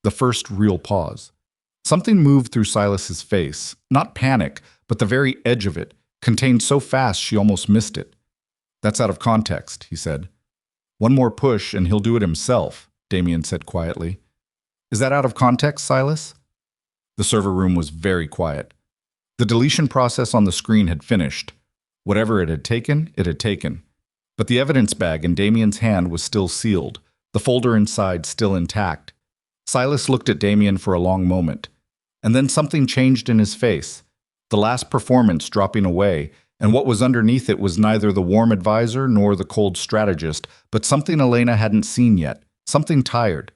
The first real pause. Something moved through Silas's face, not panic, but the very edge of it, contained so fast she almost missed it. "That's out of context," he said. "One more push and he'll do it himself," Damien said quietly. "Is that out of context, Silas?" The server room was very quiet. The deletion process on the screen had finished. Whatever it had taken, it had taken. But the evidence bag in Damien's hand was still sealed, the folder inside still intact. Silas looked at Damien for a long moment. And then something changed in his face. The last performance dropping away, and what was underneath it was neither the warm advisor nor the cold strategist, but something Elena hadn't seen yet, something tired,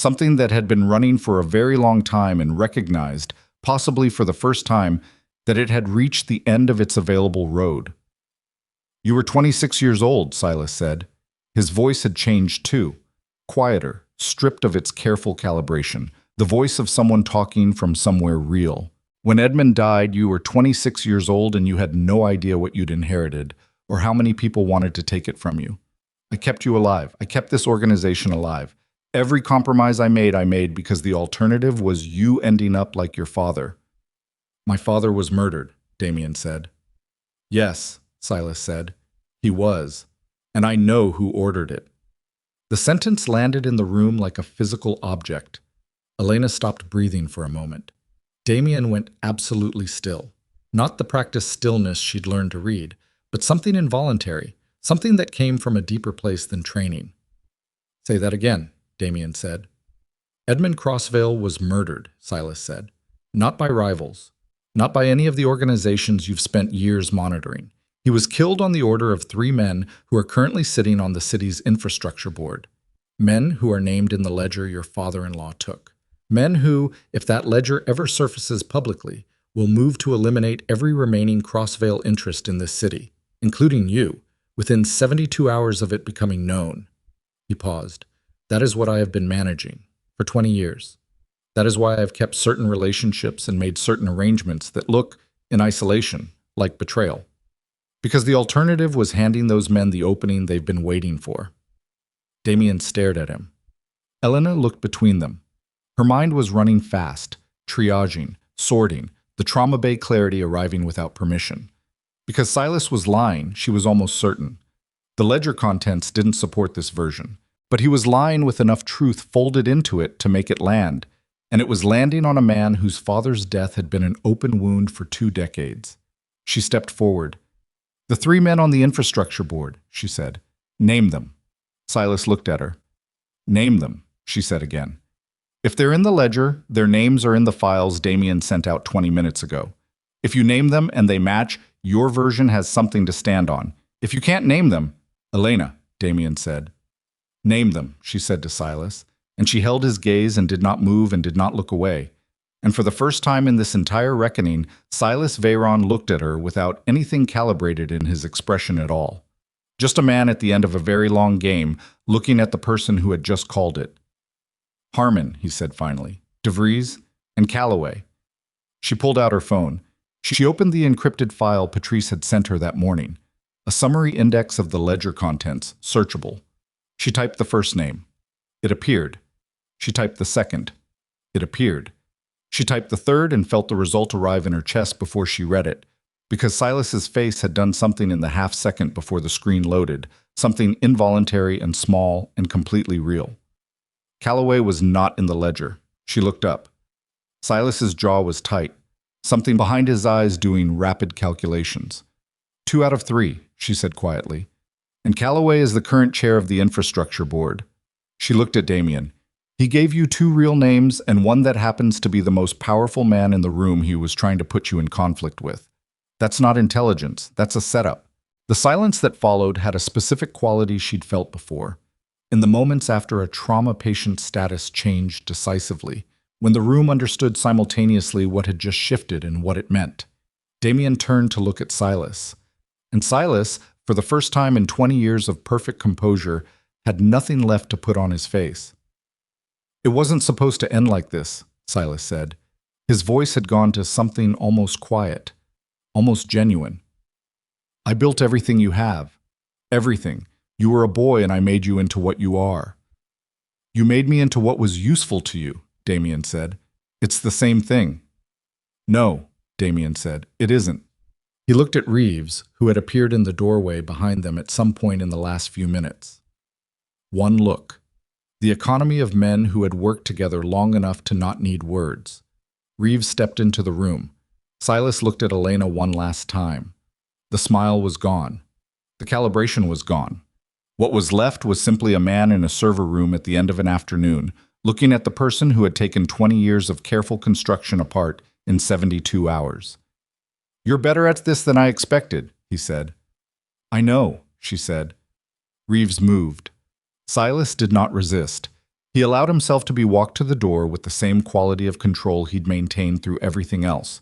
something that had been running for a very long time and recognized, possibly for the first time, that it had reached the end of its available road. "You were 26 years old," Silas said. His voice had changed too, quieter, stripped of its careful calibration, the voice of someone talking from somewhere real. "When Edmund died, you were 26 years old and you had no idea what you'd inherited or how many people wanted to take it from you. I kept you alive. I kept this organization alive. Every compromise I made because the alternative was you ending up like your father." "My father was murdered," Damien said. "Yes," Silas said. "He was. And I know who ordered it." The sentence landed in the room like a physical object. Elena stopped breathing for a moment. Damien went absolutely still. Not the practiced stillness she'd learned to read, but something involuntary, something that came from a deeper place than training. "Say that again," Damien said. "Edmund Crossvale was murdered," Silas said. "Not by rivals. Not by any of the organizations you've spent years monitoring. He was killed on the order of 3 men who are currently sitting on the city's infrastructure board. Men who are named in the ledger your father-in-law took. Men who, if that ledger ever surfaces publicly, will move to eliminate every remaining Crossvale interest in this city, including you, within 72 hours of it becoming known." He paused. "That is what I have been managing for 20 years. That is why I have kept certain relationships and made certain arrangements that look, in isolation, like betrayal. Because the alternative was handing those men the opening they've been waiting for." Damien stared at him. Elena looked between them. Her mind was running fast, triaging, sorting, the trauma bay clarity arriving without permission. Because Silas was lying, she was almost certain. The ledger contents didn't support this version, but he was lying with enough truth folded into it to make it land, and it was landing on a man whose father's death had been an open wound for 2 decades. She stepped forward. "The 3 men on the infrastructure board," she said. "Name them." Silas looked at her. "Name them," she said again. "If they're in the ledger, their names are in the files Damien sent out 20 minutes ago. If you name them and they match, your version has something to stand on. If you can't name them—" "Elena," Damien said. "Name them," she said to Silas, and she held his gaze and did not move and did not look away. And for the first time in this entire reckoning, Silas Veyron looked at her without anything calibrated in his expression at all. Just a man at the end of a very long game, looking at the person who had just called it. "Harmon," he said finally, "DeVries, and Calloway." She pulled out her phone. She opened the encrypted file Patrice had sent her that morning, a summary index of the ledger contents, searchable. She typed the first name. It appeared. She typed the second. It appeared. She typed the third and felt the result arrive in her chest before she read it, because Silas's face had done something in the half-second before the screen loaded, something involuntary and small and completely real. Calloway was not in the ledger. She looked up. Silas's jaw was tight, something behind his eyes doing rapid calculations. 2 out of 3, she said quietly. "And Calloway is the current chair of the infrastructure board." She looked at Damien. "He gave you 2 real names and one that happens to be the most powerful man in the room he was trying to put you in conflict with. That's not intelligence, that's a setup." The silence that followed had a specific quality she'd felt before. In the moments after a trauma patient's status changed decisively, when the room understood simultaneously what had just shifted and what it meant. Damien turned to look at Silas. And Silas, for the first time in 20 years of perfect composure, had nothing left to put on his face. "It wasn't supposed to end like this," Silas said. His voice had gone to something almost quiet, almost genuine. "I built everything you have. Everything. You were a boy and I made you into what you are." "You made me into what was useful to you," Damien said. "It's the same thing." "No," Damien said, "it isn't." He looked at Reeves, who had appeared in the doorway behind them at some point in the last few minutes. One look. The economy of men who had worked together long enough to not need words. Reeves stepped into the room. Silas looked at Elena one last time. The smile was gone. The calibration was gone. What was left was simply a man in a server room at the end of an afternoon, looking at the person who had taken 20 years of careful construction apart in 72 hours. "You're better at this than I expected," he said. "I know," she said. Reeves moved. Silas did not resist. He allowed himself to be walked to the door with the same quality of control he'd maintained through everything else.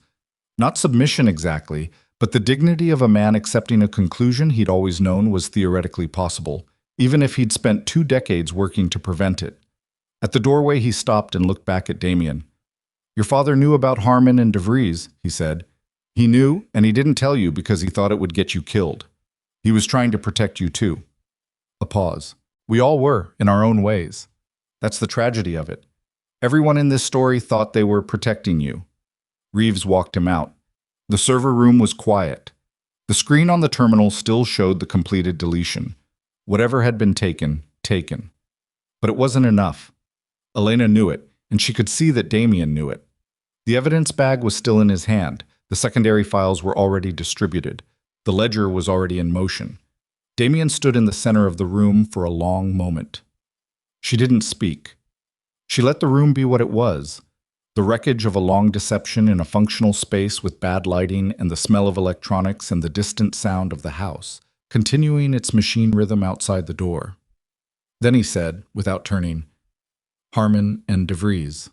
Not submission exactly, but the dignity of a man accepting a conclusion he'd always known was theoretically possible, even if he'd spent 2 decades working to prevent it. At the doorway, he stopped and looked back at Damien. "Your father knew about Harmon and DeVries," he said. "He knew, and he didn't tell you because he thought it would get you killed. He was trying to protect you too." A pause. "We all were, in our own ways. That's the tragedy of it. Everyone in this story thought they were protecting you." Reeves walked him out. The server room was quiet. The screen on the terminal still showed the completed deletion. Whatever had been taken, taken. But it wasn't enough. Elena knew it, and she could see that Damien knew it. The evidence bag was still in his hand. The secondary files were already distributed. The ledger was already in motion. Damien stood in the center of the room for a long moment. She didn't speak. She let the room be what it was, the wreckage of a long deception in a functional space with bad lighting and the smell of electronics and the distant sound of the house, continuing its machine rhythm outside the door. Then he said, without turning, "Harmon and DeVries."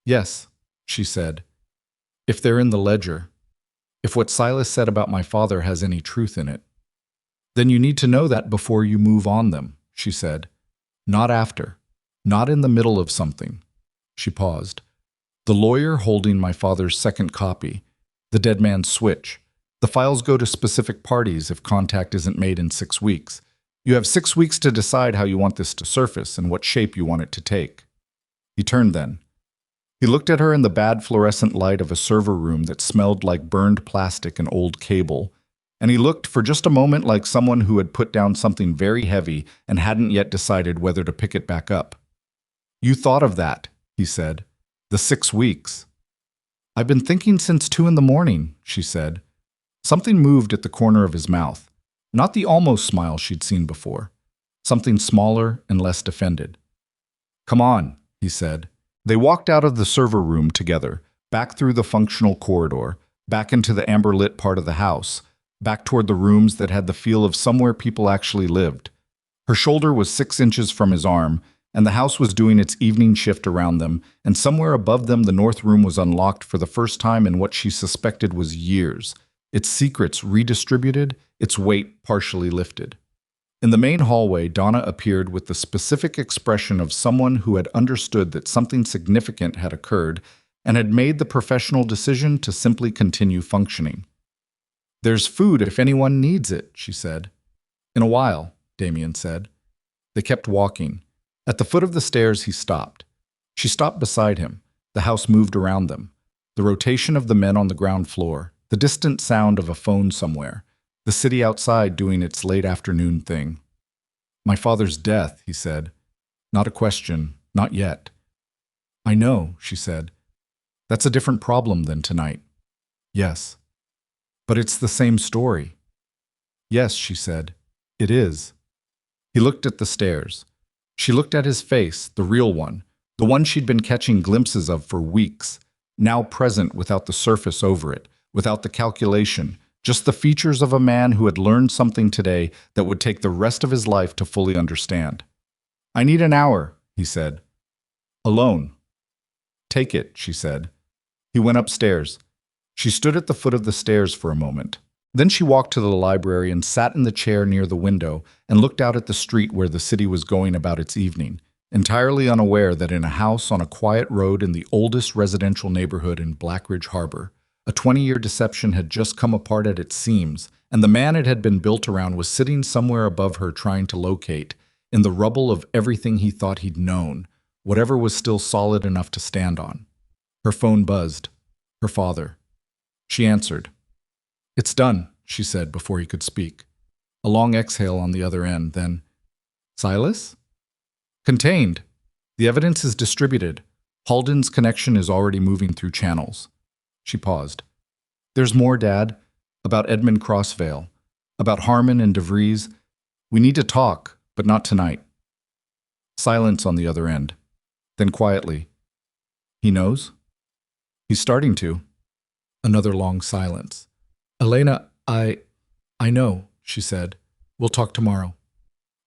"Yes," she said, "if they're in the ledger, if what Silas said about my father has any truth in it." "Then you need to know that before you move on them," she said. "Not after. Not in the middle of something." She paused. "The lawyer holding my father's second copy, the dead man's switch. The files go to specific parties if contact isn't made in 6 weeks. You have 6 weeks to decide how you want this to surface and what shape you want it to take." He turned then. He looked at her in the bad fluorescent light of a server room that smelled like burned plastic and old cable, and he looked for just a moment like someone who had put down something very heavy and hadn't yet decided whether to pick it back up. "You thought of that," he said. "The 6 weeks." "I've been thinking since 2 in the morning," she said. Something moved at the corner of his mouth. Not the almost smile she'd seen before. Something smaller and less defended. "Come on," he said. They walked out of the server room together, back through the functional corridor, back into the amber-lit part of the house, back toward the rooms that had the feel of somewhere people actually lived. Her shoulder was 6 inches from his arm, and the house was doing its evening shift around them, and somewhere above them the north room was unlocked for the first time in what she suspected was years, its secrets redistributed, its weight partially lifted. In the main hallway, Donna appeared with the specific expression of someone who had understood that something significant had occurred and had made the professional decision to simply continue functioning. "There's food if anyone needs it," she said. "In a while," Damien said. They kept walking. At the foot of the stairs, he stopped. She stopped beside him. The house moved around them. The rotation of the men on the ground floor, the distant sound of a phone somewhere, the city outside doing its late afternoon thing. "My father's death," he said. "Not a question, not yet." "I know," she said. "That's a different problem than tonight." "Yes." "But it's the same story." "Yes," she said. "It is." He looked at the stairs. She looked at his face, the real one, the one she'd been catching glimpses of for weeks, now present without the surface over it, without the calculation, just the features of a man who had learned something today that would take the rest of his life to fully understand. "I need an hour," he said. "Alone." "Take it," she said. He went upstairs. She stood at the foot of the stairs for a moment. Then she walked to the library and sat in the chair near the window and looked out at the street where the city was going about its evening, entirely unaware that in a house on a quiet road in the oldest residential neighborhood in Blackridge Harbor, a 20-year deception had just come apart at its seams, and the man it had been built around was sitting somewhere above her trying to locate, in the rubble of everything he thought he'd known, whatever was still solid enough to stand on. Her phone buzzed. Her father. She answered. "It's done," she said before he could speak. A long exhale on the other end, then, "Silas?" "Contained. The evidence is distributed. Halden's connection is already moving through channels." She paused. "There's more, Dad. About Edmund Crossvale. About Harmon and DeVries. We need to talk, but not tonight." Silence on the other end. Then quietly, "He knows?" "He's starting to." Another long silence. "Elena, I know," she said. "We'll talk tomorrow."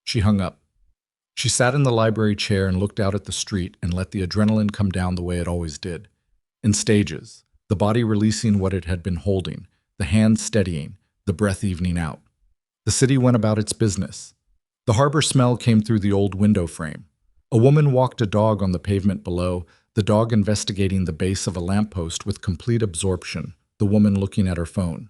She hung up. She sat in the library chair and looked out at the street and let the adrenaline come down the way it always did. In stages, the body releasing what it had been holding, the hands steadying, the breath evening out. The city went about its business. The harbor smell came through the old window frame. A woman walked a dog on the pavement below, the dog investigating the base of a lamppost with complete absorption, the woman looking at her phone.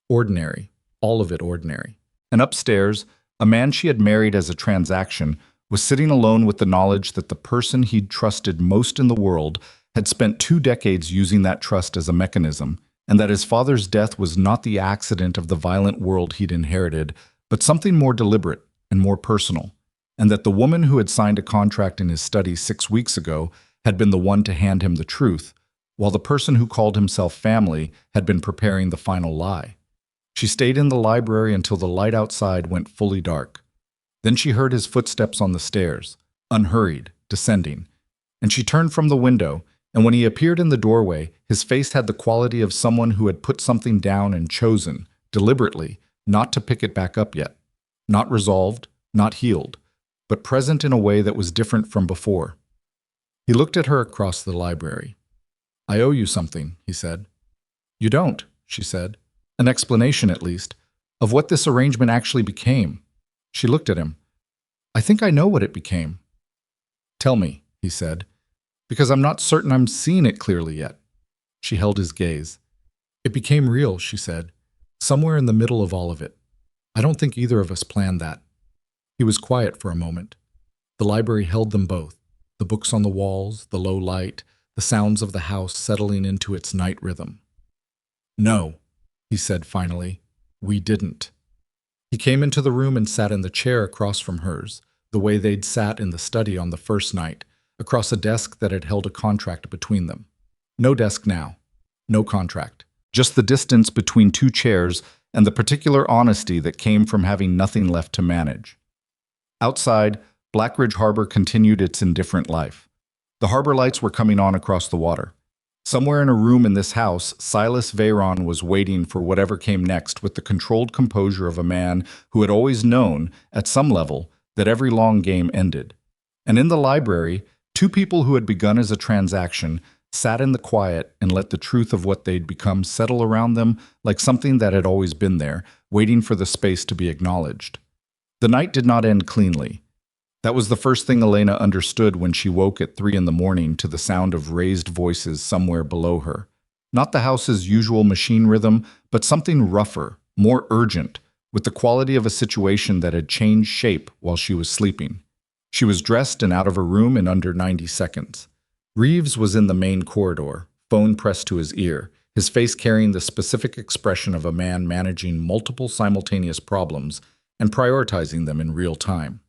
Ordinary, all of it ordinary. And upstairs, a man she had married as a transaction was sitting alone with the knowledge that the person he'd trusted most in the world had spent 2 decades using that trust as a mechanism, and that his father's death was not the accident of the violent world he'd inherited, but something more deliberate and more personal, and that the woman who had signed a contract in his study 6 weeks ago had been the one to hand him the truth, while the person who called himself family had been preparing the final lie. She stayed in the library until the light outside went fully dark. Then she heard his footsteps on the stairs, unhurried, descending, and she turned from the window, and when he appeared in the doorway, his face had the quality of someone who had put something down and chosen, deliberately, not to pick it back up yet. Not resolved, not healed, but present in a way that was different from before. He looked at her across the library. "I owe you something," he said. "You don't," she said. "An explanation, at least, of what this arrangement actually became." She looked at him. "I think I know what it became." "Tell me," he said, "because I'm not certain I'm seeing it clearly yet." She held his gaze. "It became real," she said, "somewhere in the middle of all of it. I don't think either of us planned that." He was quiet for a moment. The library held them both, the books on the walls, the low light, the sounds of the house settling into its night rhythm. "No," he said finally, "we didn't." He came into the room and sat in the chair across from hers, the way they'd sat in the study on the first night, across a desk that had held a contract between them. No desk now, no contract, just the distance between 2 chairs and the particular honesty that came from having nothing left to manage. Outside, Blackridge Harbor continued its indifferent life. The harbor lights were coming on across the water. Somewhere in a room in this house, Silas Veyron was waiting for whatever came next with the controlled composure of a man who had always known, at some level, that every long game ended. And in the library, 2 people who had begun as a transaction sat in the quiet and let the truth of what they'd become settle around them like something that had always been there, waiting for the space to be acknowledged. The night did not end cleanly. That was the first thing Elena understood when she woke at 3 in the morning to the sound of raised voices somewhere below her. Not the house's usual machine rhythm, but something rougher, more urgent, with the quality of a situation that had changed shape while she was sleeping. She was dressed and out of her room in under 90 seconds. Reeves was in the main corridor, phone pressed to his ear, his face carrying the specific expression of a man managing multiple simultaneous problems and prioritizing them in real time.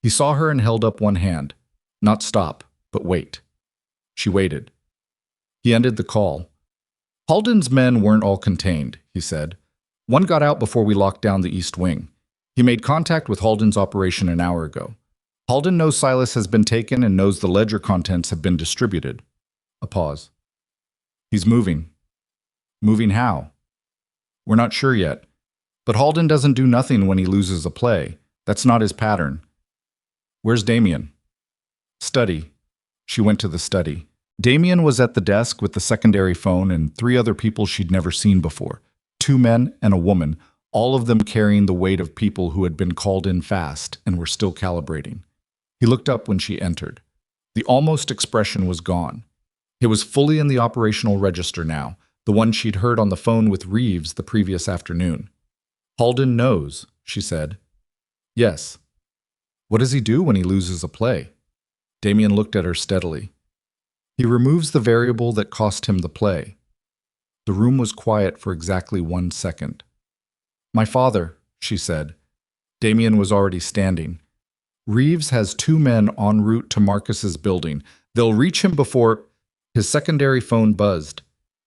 He saw her and held up one hand. Not stop, but wait. She waited. He ended the call. "Halden's men weren't all contained," he said. "One got out before we locked down the East Wing. He made contact with Halden's operation an hour ago. Halden knows Silas has been taken and knows the ledger contents have been distributed." A pause. "He's moving." "Moving how?" "We're not sure yet. But Halden doesn't do nothing when he loses a play. That's not his pattern." "Where's Damien?" "Study." She went to the study. Damien was at the desk with the secondary phone and 3 other people she'd never seen before. 2 men and a woman, all of them carrying the weight of people who had been called in fast and were still calibrating. He looked up when she entered. The almost expression was gone. It was fully in the operational register now, the one she'd heard on the phone with Reeves the previous afternoon. "Halden knows," she said. "Yes." "What does he do when he loses a play?" Damien looked at her steadily. "He removes the variable that cost him the play." The room was quiet for exactly 1 second. "My father," she said. Damien was already standing. "Reeves has 2 men en route to Marcus's building. They'll reach him before—" His secondary phone buzzed.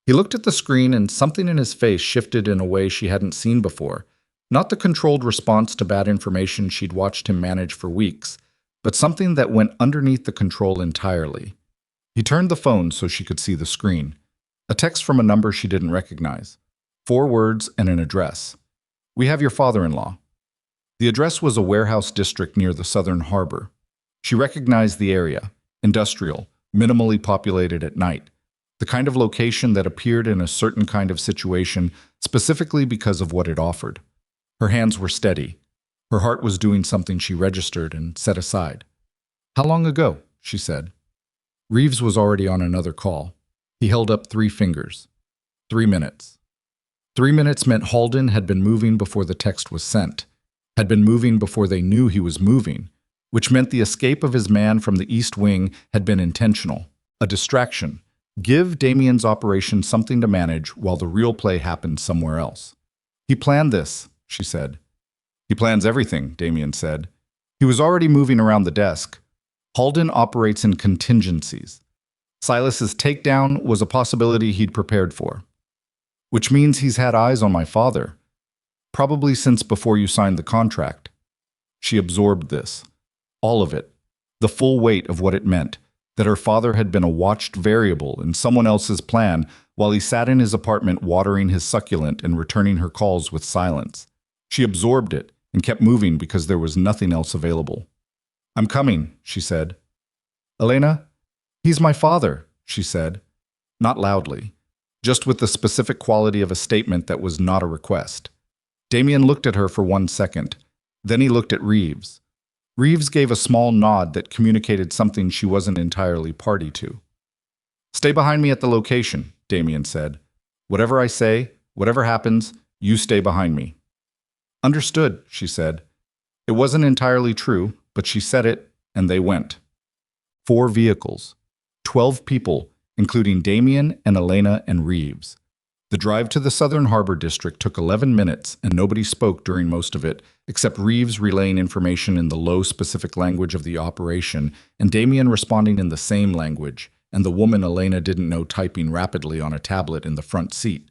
He looked at the screen and something in his face shifted in a way she hadn't seen before. Not the controlled response to bad information she'd watched him manage for weeks, but something that went underneath the control entirely. He turned the phone so she could see the screen. A text from a number she didn't recognize. 4 words and an address. "We have your father-in-law." The address was a warehouse district near the southern harbor. She recognized the area, industrial, minimally populated at night, the kind of location that appeared in a certain kind of situation specifically because of what it offered. Her hands were steady. Her heart was doing something she registered and set aside. "How long ago?" she said. Reeves was already on another call. He held up 3 fingers. 3 minutes. 3 minutes meant Halden had been moving before the text was sent, had been moving before they knew he was moving, which meant the escape of his man from the East Wing had been intentional, a distraction. Give Damien's operation something to manage while the real play happened somewhere else. "He planned this," she said. "He plans everything," Damien said. He was already moving around the desk. Halden operates in contingencies. Silas's takedown was a possibility he'd prepared for. "Which means he's had eyes on my father. Probably since before you signed the contract." She absorbed this. All of it. The full weight of what it meant. That her father had been a watched variable in someone else's plan while he sat in his apartment watering his succulent and returning her calls with silence. She absorbed it and kept moving because there was nothing else available. "I'm coming," she said. "Elena, he's my father," she said. Not loudly, just with the specific quality of a statement that was not a request. Damien looked at her for 1 second. Then he looked at Reeves. Reeves gave a small nod that communicated something she wasn't entirely party to. "Stay behind me at the location," Damien said. "Whatever I say, whatever happens, you stay behind me." "Understood," she said. It wasn't entirely true, but she said it, and they went. 4 vehicles. 12 people, including Damien and Elena and Reeves. The drive to the Southern Harbor District took 11 minutes, and nobody spoke during most of it, except Reeves relaying information in the low specific language of the operation, and Damien responding in the same language, and the woman Elena didn't know typing rapidly on a tablet in the front seat.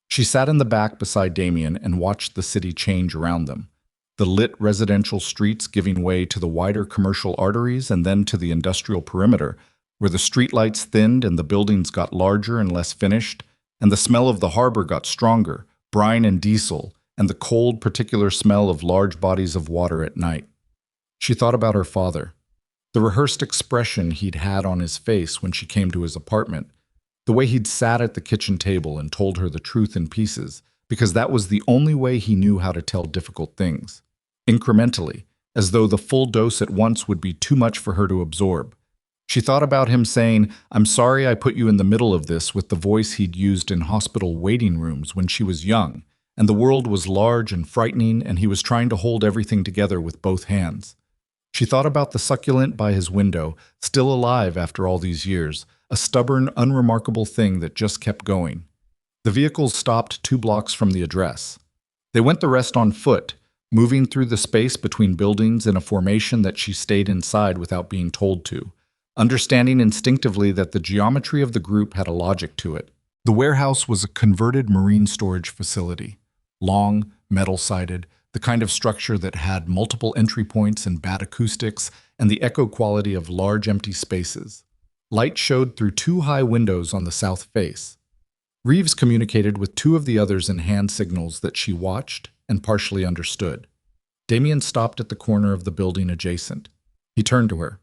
She sat in the back beside Damien and watched the city change around them. The lit residential streets giving way to the wider commercial arteries and then to the industrial perimeter, where the streetlights thinned and the buildings got larger and less finished, and the smell of the harbor got stronger, brine and diesel, and the cold, particular smell of large bodies of water at night. She thought about her father, the rehearsed expression he'd had on his face when she came to his apartment, the way he'd sat at the kitchen table and told her the truth in pieces, because that was the only way he knew how to tell difficult things, incrementally, as though the full dose at once would be too much for her to absorb. She thought about him saying, "I'm sorry I put you in the middle of this," with the voice he'd used in hospital waiting rooms when she was young, and the world was large and frightening, and he was trying to hold everything together with both hands. She thought about the succulent by his window, still alive after all these years, a stubborn, unremarkable thing that just kept going. The vehicles stopped 2 blocks from the address. They went the rest on foot, moving through the space between buildings in a formation that she stayed inside without being told to, understanding instinctively that the geometry of the group had a logic to it. The warehouse was a converted marine storage facility, long, metal-sided, the kind of structure that had multiple entry points and bad acoustics and the echo quality of large empty spaces. Light showed through 2 high windows on the south face. Reeves communicated with 2 of the others in hand signals that she watched and partially understood. Damien stopped at the corner of the building adjacent. He turned to her.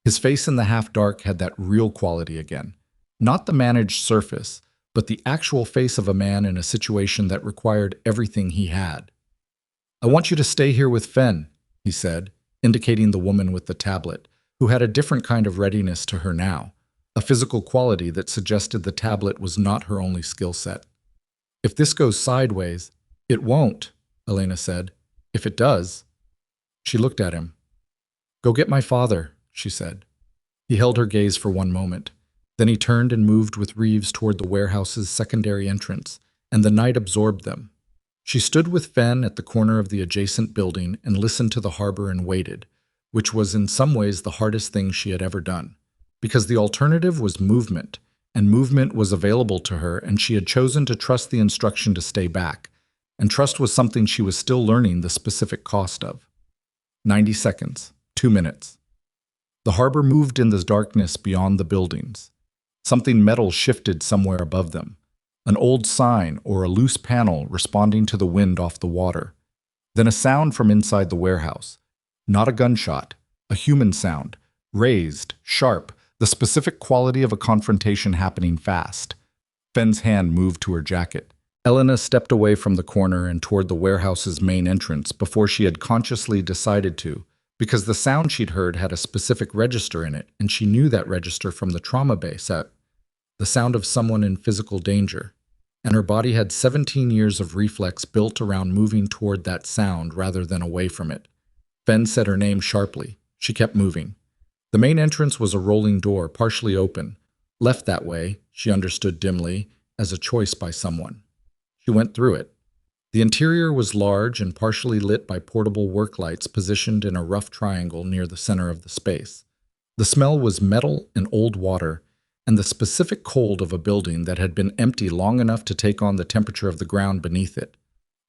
His face in the half-dark had that real quality again. Not the managed surface, but the actual face of a man in a situation that required everything he had. "I want you to stay here with Fen," he said, indicating the woman with the tablet, who had a different kind of readiness to her now, a physical quality that suggested the tablet was not her only skill set. "If this goes sideways—" "It won't," Elena said. "If it does—" She looked at him. "Go get my father," she said. He held her gaze for 1 moment. Then he turned and moved with Reeves toward the warehouse's secondary entrance, and the night absorbed them. She stood with Fen at the corner of the adjacent building and listened to the harbor and waited, which was in some ways the hardest thing she had ever done, because the alternative was movement, and movement was available to her, and she had chosen to trust the instruction to stay back, and trust was something she was still learning the specific cost of. 90 seconds, 2 minutes. The harbor moved in the darkness beyond the buildings. Something metal shifted somewhere above them. An old sign or a loose panel responding to the wind off the water. Then a sound from inside the warehouse. Not a gunshot, a human sound, raised, sharp, the specific quality of a confrontation happening fast. Fenn's hand moved to her jacket. Elena stepped away from the corner and toward the warehouse's main entrance before she had consciously decided to, because the sound she'd heard had a specific register in it, and she knew that register from the trauma base at the sound of someone in physical danger. And her body had 17 years of reflex built around moving toward that sound rather than away from it. Fenn said her name sharply. She kept moving. The main entrance was a rolling door, partially open. Left that way, she understood dimly, as a choice by someone. She went through it. The interior was large and partially lit by portable work lights positioned in a rough triangle near the center of the space. The smell was metal and old water, and the specific cold of a building that had been empty long enough to take on the temperature of the ground beneath it.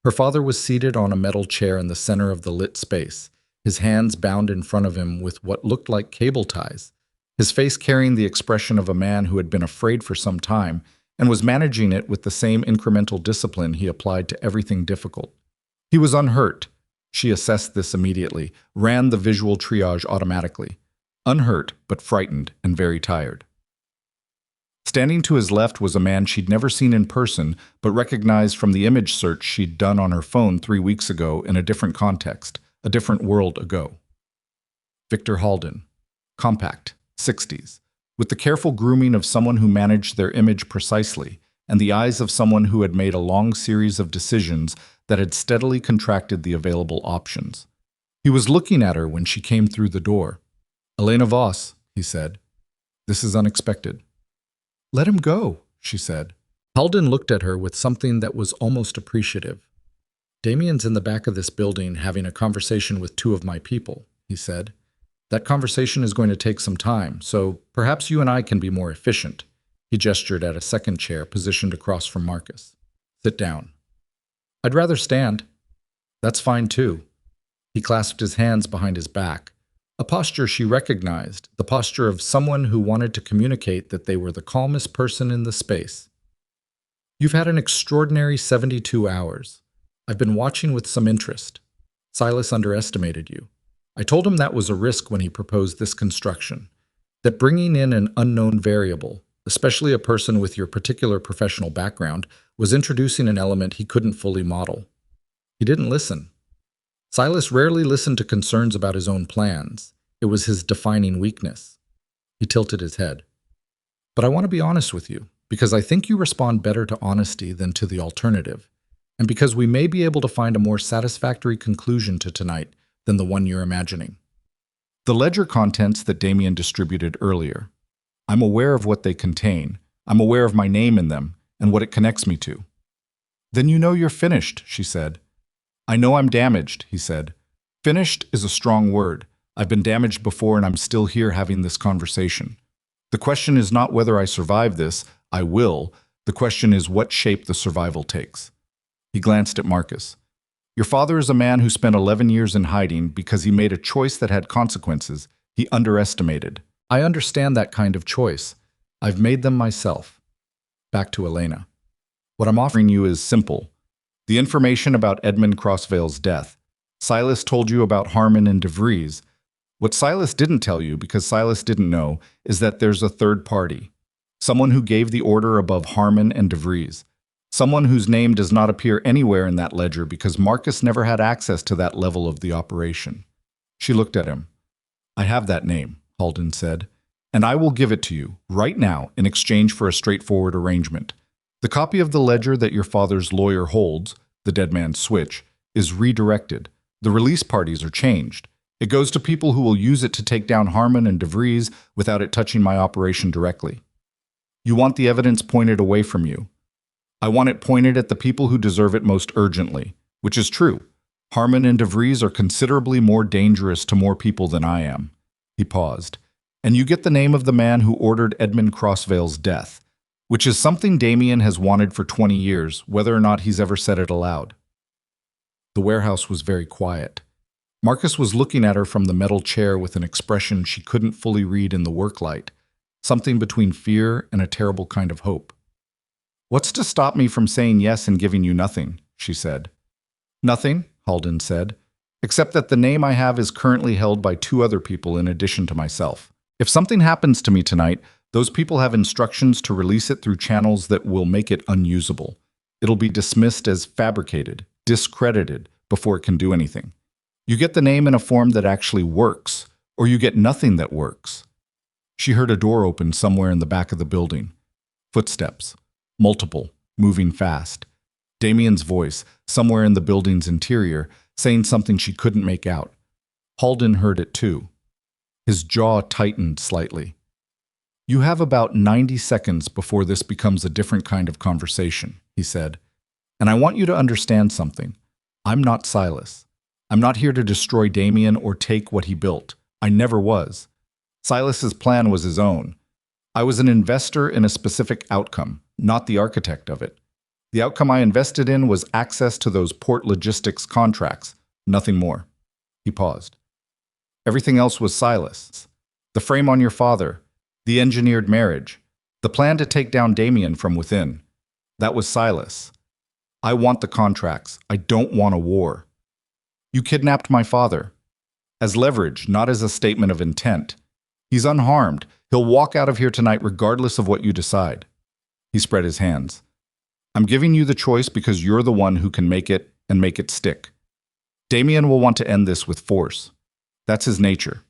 Her father was seated on a metal chair in the center of the lit space, his hands bound in front of him with what looked like cable ties, his face carrying the expression of a man who had been afraid for some time and was managing it with the same incremental discipline he applied to everything difficult. He was unhurt. She assessed this immediately, ran the visual triage automatically. Unhurt, but frightened and very tired. Standing to his left was a man she'd never seen in person, but recognized from the image search she'd done on her phone 3 weeks ago in a different context, a different world ago. Victor Halden. Compact, 60s, with the careful grooming of someone who managed their image precisely, and the eyes of someone who had made a long series of decisions that had steadily contracted the available options. He was looking at her when she came through the door. "Elena Voss," he said. "This is unexpected." "Let him go," she said. Halden looked at her with something that was almost appreciative. "Damien's in the back of this building having a conversation with 2 of my people," he said. "That conversation is going to take some time, so perhaps you and I can be more efficient." He gestured at a second chair positioned across from Marcus. "Sit down." "I'd rather stand." "That's fine too." He clasped his hands behind his back, a posture she recognized, the posture of someone who wanted to communicate that they were the calmest person in the space. "You've had an extraordinary 72 hours. I've been watching with some interest. Silas underestimated you. I told him that was a risk when he proposed this construction, that bringing in an unknown variable, especially a person with your particular professional background, was introducing an element he couldn't fully model. He didn't listen. Silas rarely listened to concerns about his own plans. It was his defining weakness." He tilted his head. "But I want to be honest with you, because I think you respond better to honesty than to the alternative, and because we may be able to find a more satisfactory conclusion to tonight than the one you're imagining." The ledger contents that Damien distributed earlier. "I'm aware of what they contain. I'm aware of my name in them and what it connects me to." "Then you know you're finished," she said. "I know I'm damaged," he said. "Finished is a strong word. I've been damaged before and I'm still here having this conversation. The question is not whether I survive this. I will. The question is what shape the survival takes." He glanced at Marcus. "Your father is a man who spent 11 years in hiding because he made a choice that had consequences he underestimated. I understand that kind of choice. I've made them myself." Back to Elena. "What I'm offering you is simple. The information about Edmund Crossvale's death. Silas told you about Harmon and DeVries. What Silas didn't tell you, because Silas didn't know, is that there's a third party. Someone who gave the order above Harmon and DeVries. Someone whose name does not appear anywhere in that ledger because Marcus never had access to that level of the operation." She looked at him. "I have that name," Halden said, "and I will give it to you, right now, in exchange for a straightforward arrangement. The copy of the ledger that your father's lawyer holds, the dead man's switch, is redirected. The release parties are changed. It goes to people who will use it to take down Harmon and DeVries without it touching my operation directly. You want the evidence pointed away from you. I want it pointed at the people who deserve it most urgently, which is true. Harmon and DeVries are considerably more dangerous to more people than I am." He paused. "And you get the name of the man who ordered Edmund Crossvale's death, which is something Damien has wanted for 20 years, whether or not he's ever said it aloud." The warehouse was very quiet. Marcus was looking at her from the metal chair with an expression she couldn't fully read in the work light, something between fear and a terrible kind of hope. "What's to stop me from saying yes and giving you nothing?" she said. "Nothing," Halden said, "except that the name I have is currently held by 2 other people in addition to myself. If something happens to me tonight, those people have instructions to release it through channels that will make it unusable. It'll be dismissed as fabricated, discredited, before it can do anything. You get the name in a form that actually works, or you get nothing that works. She heard a door open somewhere in the back of the building. Footsteps. Multiple. Moving fast. Damien's voice, somewhere in the building's interior, saying something she couldn't make out. Halden heard it too. His jaw tightened slightly. "You have about 90 seconds before this becomes a different kind of conversation," he said. "And I want you to understand something. I'm not Silas. I'm not here to destroy Damien or take what he built. I never was. Silas's plan was his own. I was an investor in a specific outcome, not the architect of it. The outcome I invested in was access to those port logistics contracts, nothing more." He paused. "Everything else was Silas. The frame on your father, the engineered marriage, the plan to take down Damien from within. That was Silas. I want the contracts. I don't want a war. You kidnapped my father. As leverage, not as a statement of intent. He's unharmed. He'll walk out of here tonight regardless of what you decide." He spread his hands. "I'm giving you the choice because you're the one who can make it and make it stick. Damien will want to end this with force. That's his nature.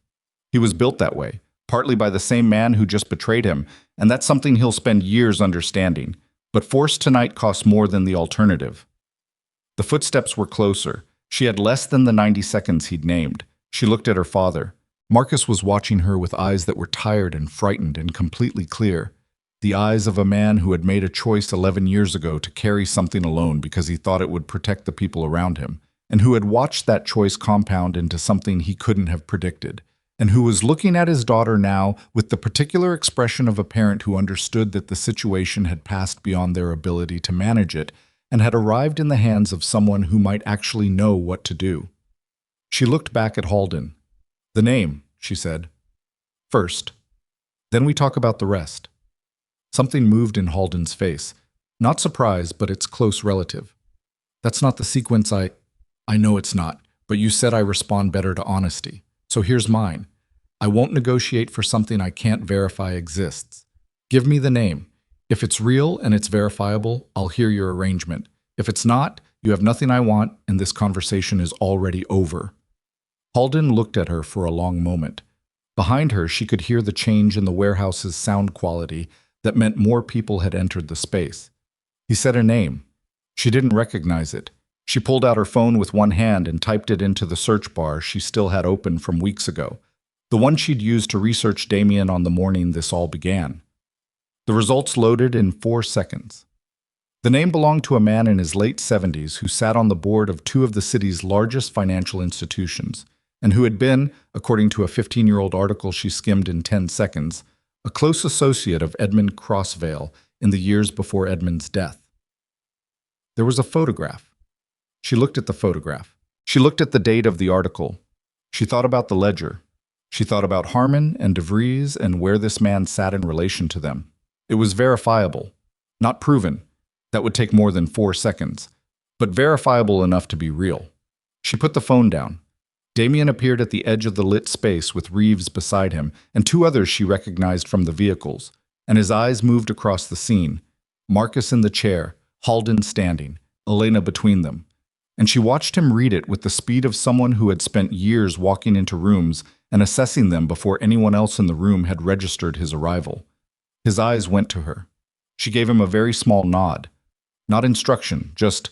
He was built that way, partly by the same man who just betrayed him, and that's something he'll spend years understanding. But force tonight costs more than the alternative." The footsteps were closer. She had less than the 90 seconds he'd named. She looked at her father. Marcus was watching her with eyes that were tired and frightened and completely clear. The eyes of a man who had made a choice 11 years ago to carry something alone because he thought it would protect the people around him, and who had watched that choice compound into something he couldn't have predicted, and who was looking at his daughter now with the particular expression of a parent who understood that the situation had passed beyond their ability to manage it and had arrived in the hands of someone who might actually know what to do. She looked back at Halden. "The name," she said. "First. Then we talk about the rest." Something moved in Halden's face. Not surprise, but its close relative. "That's not the sequence I know it's not, but you said I respond better to honesty. So here's mine. I won't negotiate for something I can't verify exists. Give me the name. If it's real and it's verifiable, I'll hear your arrangement. If it's not, you have nothing I want, and this conversation is already over." Halden looked at her for a long moment. Behind her, she could hear the change in the warehouse's sound quality that meant more people had entered the space. He said a name. She didn't recognize it. She pulled out her phone with one hand and typed it into the search bar she still had open from weeks ago, the one she'd used to research Damien on the morning this all began. The results loaded in 4 seconds. The name belonged to a man in his late 70s who sat on the board of 2 of the city's largest financial institutions, and who had been, according to a 15-year-old article she skimmed in 10 seconds, a close associate of Edmund Crossvale in the years before Edmund's death. There was a photograph. She looked at the photograph. She looked at the date of the article. She thought about the ledger. She thought about Harmon and DeVries and where this man sat in relation to them. It was verifiable, not proven. That would take more than 4 seconds, but verifiable enough to be real. She put the phone down. Damien appeared at the edge of the lit space with Reeves beside him and 2 others she recognized from the vehicles, and his eyes moved across the scene. Marcus in the chair, Halden standing, Elena between them. And she watched him read it with the speed of someone who had spent years walking into rooms and assessing them before anyone else in the room had registered his arrival. His eyes went to her. She gave him a very small nod. Not instruction, just,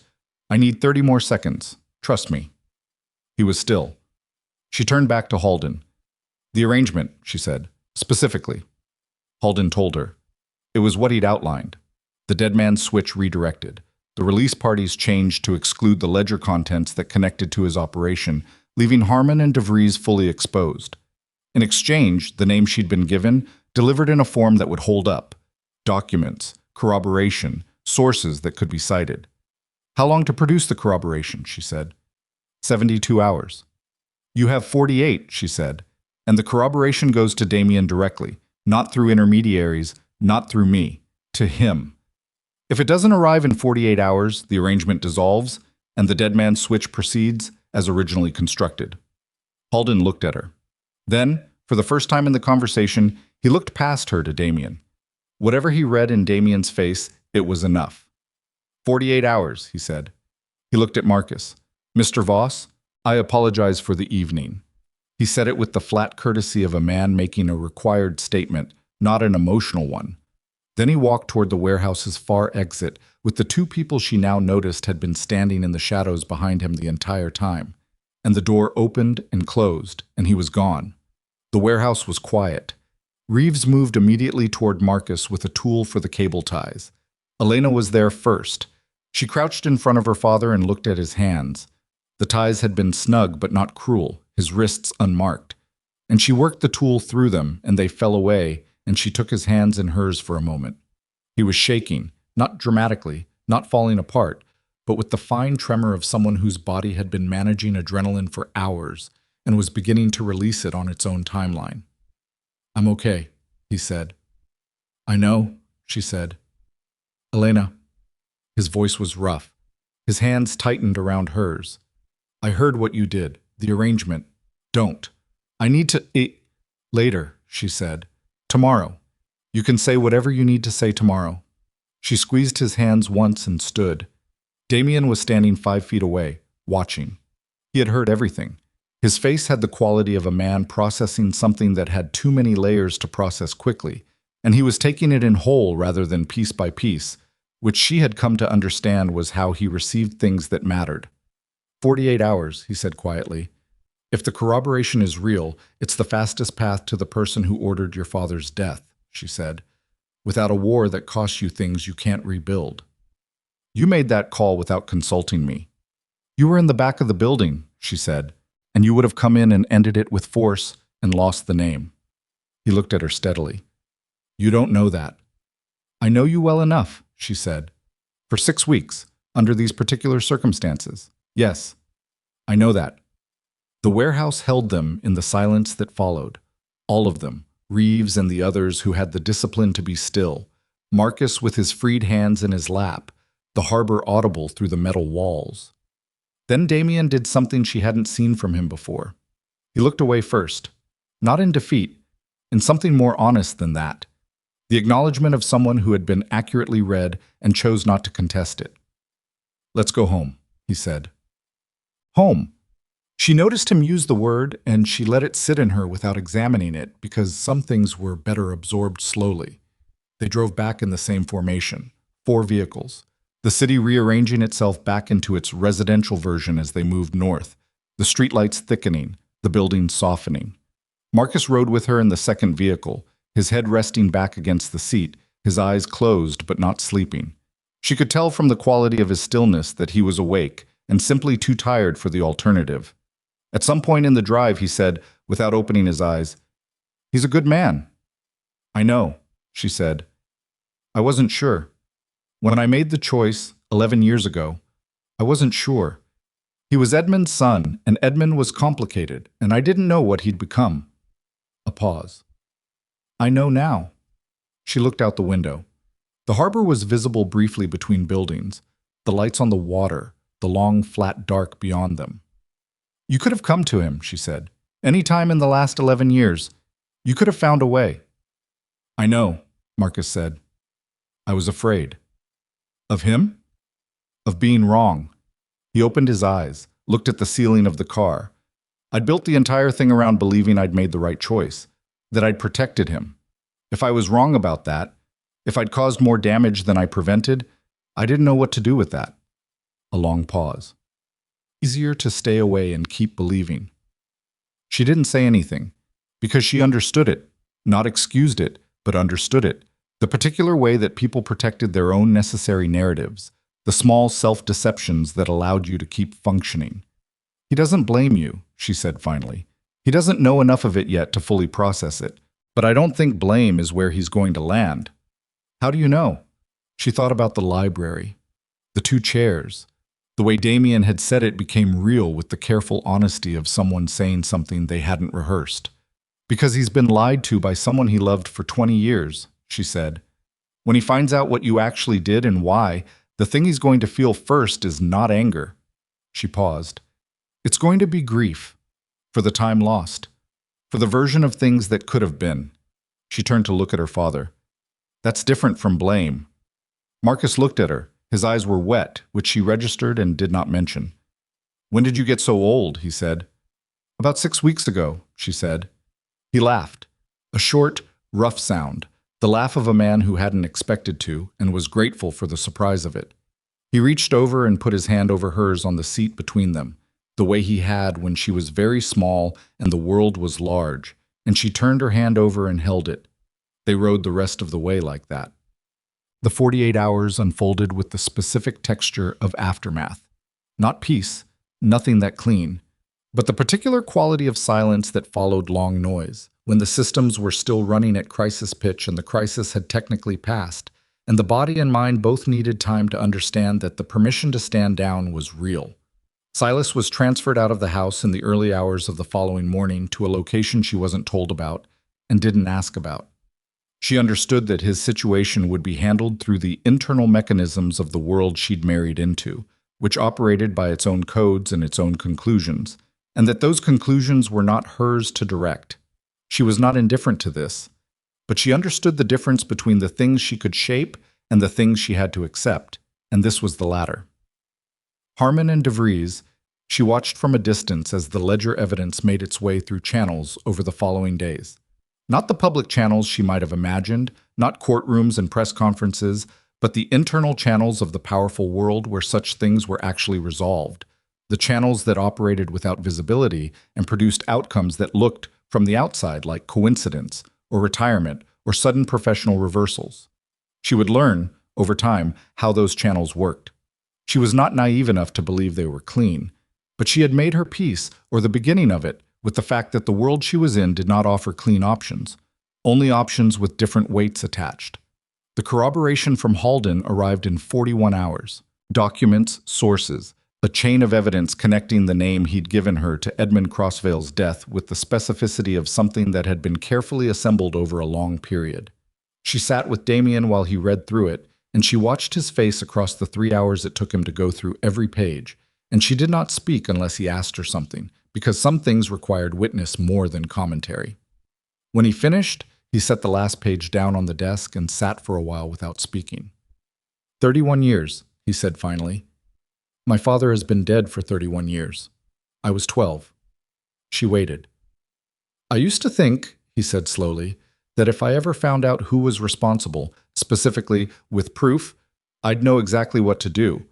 "I need 30 more seconds. Trust me." He was still. She turned back to Halden. "The arrangement," she said, "specifically." Halden told her. It was what he'd outlined. The dead man's switch redirected. The release parties changed to exclude the ledger contents that connected to his operation, leaving Harmon and DeVries fully exposed. In exchange, the name she'd been given, delivered in a form that would hold up. Documents, corroboration, sources that could be cited. "How long to produce the corroboration?" she said. 72 hours. "You have 48, she said, "and the corroboration goes to Damien directly, not through intermediaries, not through me, to him. If it doesn't arrive in 48 hours, the arrangement dissolves, and the dead man's switch proceeds as originally constructed." Halden looked at her. "Then, For the first time in the conversation, he looked past her to Damien. Whatever he read in Damien's face, it was enough. 48 hours, he said. He looked at Marcus. Mr. Voss, I apologize for the evening. He said it with the flat courtesy of a man making a required statement, not an emotional one. Then he walked toward the warehouse's far exit, with the two people she now noticed had been standing in the shadows behind him the entire time. And the door opened and closed, and he was gone. The warehouse was quiet. Reeves moved immediately toward Marcus with a tool for the cable ties. Elena was there first. She crouched in front of her father and looked at his hands. The ties had been snug but not cruel, his wrists unmarked. And she worked the tool through them, and they fell away, and she took his hands in hers for a moment. He was shaking, not dramatically, not falling apart, but with the fine tremor of someone whose body had been managing adrenaline for hours and was beginning to release it on its own timeline. I'm okay, he said. I know, she said. Elena. His voice was rough. His hands tightened around hers. I heard what you did, the arrangement. Don't. I need to eat. Later, she said. Tomorrow. You can say whatever you need to say tomorrow. She squeezed his hands once and stood. Damien was standing 5 feet away, watching. He had heard everything. His face had the quality of a man processing something that had too many layers to process quickly, and he was taking it in whole rather than piece by piece, which she had come to understand was how he received things that mattered. 48 hours, he said quietly. If the corroboration is real, it's the fastest path to the person who ordered your father's death, she said, without a war that costs you things you can't rebuild. You made that call without consulting me. You were in the back of the building, she said, and you would have come in and ended it with force and lost the name. He looked at her steadily. You don't know that. I know you well enough, she said. For 6 weeks, under these particular circumstances. Yes, I know that. The warehouse held them in the silence that followed. All of them, Reeves and the others who had the discipline to be still, Marcus with his freed hands in his lap, the harbor audible through the metal walls. Then Damien did something she hadn't seen from him before. He looked away first, not in defeat, in something more honest than that. The acknowledgement of someone who had been accurately read and chose not to contest it. Let's go home, he said. Home. She noticed him use the word, and she let it sit in her without examining it, because some things were better absorbed slowly. They drove back in the same formation, 4 vehicles, the city rearranging itself back into its residential version as they moved north, the streetlights thickening, the buildings softening. Marcus rode with her in the second vehicle, his head resting back against the seat, his eyes closed but not sleeping. She could tell from the quality of his stillness that he was awake and simply too tired for the alternative. At some point in the drive, he said, without opening his eyes, He's a good man. I know, she said. I wasn't sure. When I made the choice 11 years ago, I wasn't sure. He was Edmund's son, and Edmund was complicated, and I didn't know what he'd become. A pause. I know now. She looked out the window. The harbor was visible briefly between buildings, the lights on the water, the long, flat dark beyond them. You could have come to him, she said. Any time in the last 11 years. You could have found a way. I know, Marcus said. I was afraid. Of him? Of being wrong. He opened his eyes, looked at the ceiling of the car. I'd built the entire thing around believing I'd made the right choice, that I'd protected him. If I was wrong about that, if I'd caused more damage than I prevented, I didn't know what to do with that. A long pause. Easier to stay away and keep believing. She didn't say anything, because she understood it, not excused it, but understood it, the particular way that people protected their own necessary narratives, the small self-deceptions that allowed you to keep functioning. He doesn't blame you, she said finally. He doesn't know enough of it yet to fully process it, but I don't think blame is where he's going to land. How do you know? She thought about the library, the 2 chairs. The way Damien had said it became real with the careful honesty of someone saying something they hadn't rehearsed. Because he's been lied to by someone he loved for 20 years, she said. When he finds out what you actually did and why, the thing he's going to feel first is not anger. She paused. It's going to be grief. For the time lost. For the version of things that could have been. She turned to look at her father. That's different from blame. Marcus looked at her. His eyes were wet, which she registered and did not mention. When did you get so old? He said. About 6 weeks ago, she said. He laughed. A short, rough sound, the laugh of a man who hadn't expected to and was grateful for the surprise of it. He reached over and put his hand over hers on the seat between them, the way he had when she was very small and the world was large, and she turned her hand over and held it. They rode the rest of the way like that. The 48 hours unfolded with the specific texture of aftermath. Not peace, nothing that clean, but the particular quality of silence that followed long noise, when the systems were still running at crisis pitch and the crisis had technically passed, and the body and mind both needed time to understand that the permission to stand down was real. Silas was transferred out of the house in the early hours of the following morning to a location she wasn't told about and didn't ask about. She understood that his situation would be handled through the internal mechanisms of the world she'd married into, which operated by its own codes and its own conclusions, and that those conclusions were not hers to direct. She was not indifferent to this, but she understood the difference between the things she could shape and the things she had to accept, and this was the latter. Harmon and DeVries, she watched from a distance as the ledger evidence made its way through channels over the following days. Not the public channels she might have imagined, not courtrooms and press conferences, but the internal channels of the powerful world where such things were actually resolved, the channels that operated without visibility and produced outcomes that looked, from the outside, like coincidence, or retirement, or sudden professional reversals. She would learn, over time, how those channels worked. She was not naive enough to believe they were clean, but she had made her peace, or the beginning of it, with the fact that the world she was in did not offer clean options, only options with different weights attached. The corroboration from Halden arrived in 41 hours. Documents, sources, a chain of evidence connecting the name he'd given her to Edmund Crossvale's death with the specificity of something that had been carefully assembled over a long period. She sat with Damien while he read through it, and she watched his face across the 3 hours it took him to go through every page, and she did not speak unless he asked her something, because some things required witness more than commentary. When he finished, he set the last page down on the desk and sat for a while without speaking. 31 years, he said finally. My father has been dead for 31 years. I was 12. She waited. I used to think, he said slowly, that if I ever found out who was responsible, specifically with proof, I'd know exactly what to do.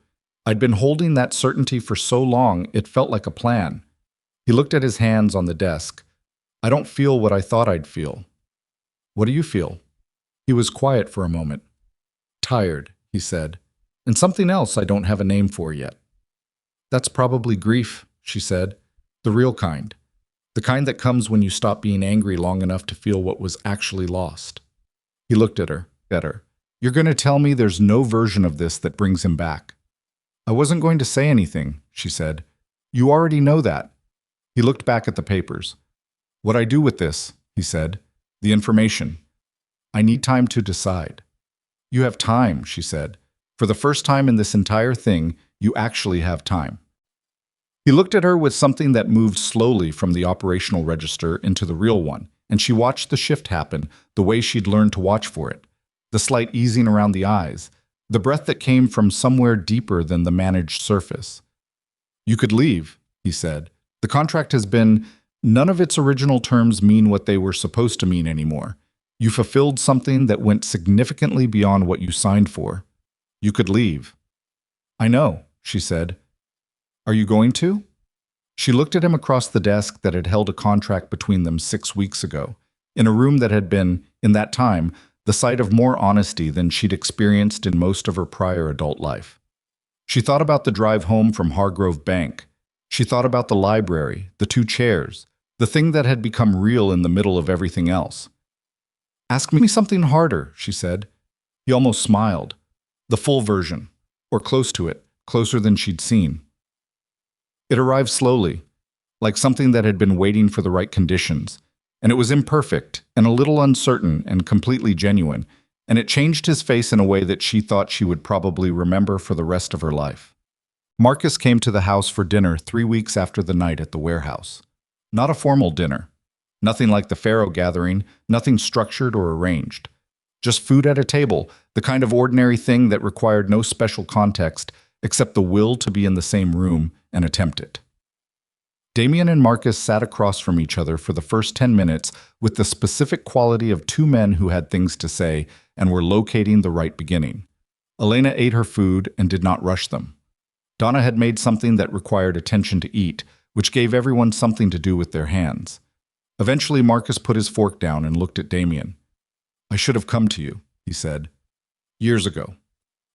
I'd been holding that certainty for so long it felt like a plan. He looked at his hands on the desk. I don't feel what I thought I'd feel. What do you feel? He was quiet for a moment. Tired, he said, and something else I don't have a name for yet. That's probably grief, she said, the real kind. The kind that comes when you stop being angry long enough to feel what was actually lost. He looked at her. You're going to tell me there's no version of this that brings him back. I wasn't going to say anything, she said. You already know that. He looked back at the papers. What I do with this, he said, the information. I need time to decide. You have time, she said. For the first time in this entire thing, you actually have time. He looked at her with something that moved slowly from the operational register into the real one, and she watched the shift happen the way she'd learned to watch for it. The slight easing around the eyes, the breath that came from somewhere deeper than the managed surface. You could leave, he said. The contract has been, none of its original terms mean what they were supposed to mean anymore. You fulfilled something that went significantly beyond what you signed for. You could leave. I know, she said. Are you going to? She looked at him across the desk that had held a contract between them 6 weeks ago, in a room that had been, in that time, the site of more honesty than she'd experienced in most of her prior adult life. She thought about the drive home from Hargrove Bank. She thought about the library, the 2 chairs, the thing that had become real in the middle of everything else. Ask me something harder, she said. He almost smiled. The full version, or close to it, closer than she'd seen. It arrived slowly, like something that had been waiting for the right conditions, and it was imperfect and a little uncertain and completely genuine, and it changed his face in a way that she thought she would probably remember for the rest of her life. Marcus came to the house for dinner 3 weeks after the night at the warehouse. Not a formal dinner. Nothing like the Pharaoh gathering, nothing structured or arranged. Just food at a table, the kind of ordinary thing that required no special context except the will to be in the same room and attempt it. Damien and Marcus sat across from each other for the first 10 minutes with the specific quality of two men who had things to say and were locating the right beginning. Elena ate her food and did not rush them. Donna had made something that required attention to eat, which gave everyone something to do with their hands. Eventually, Marcus put his fork down and looked at Damien. "I should have come to you," he said. "Years ago.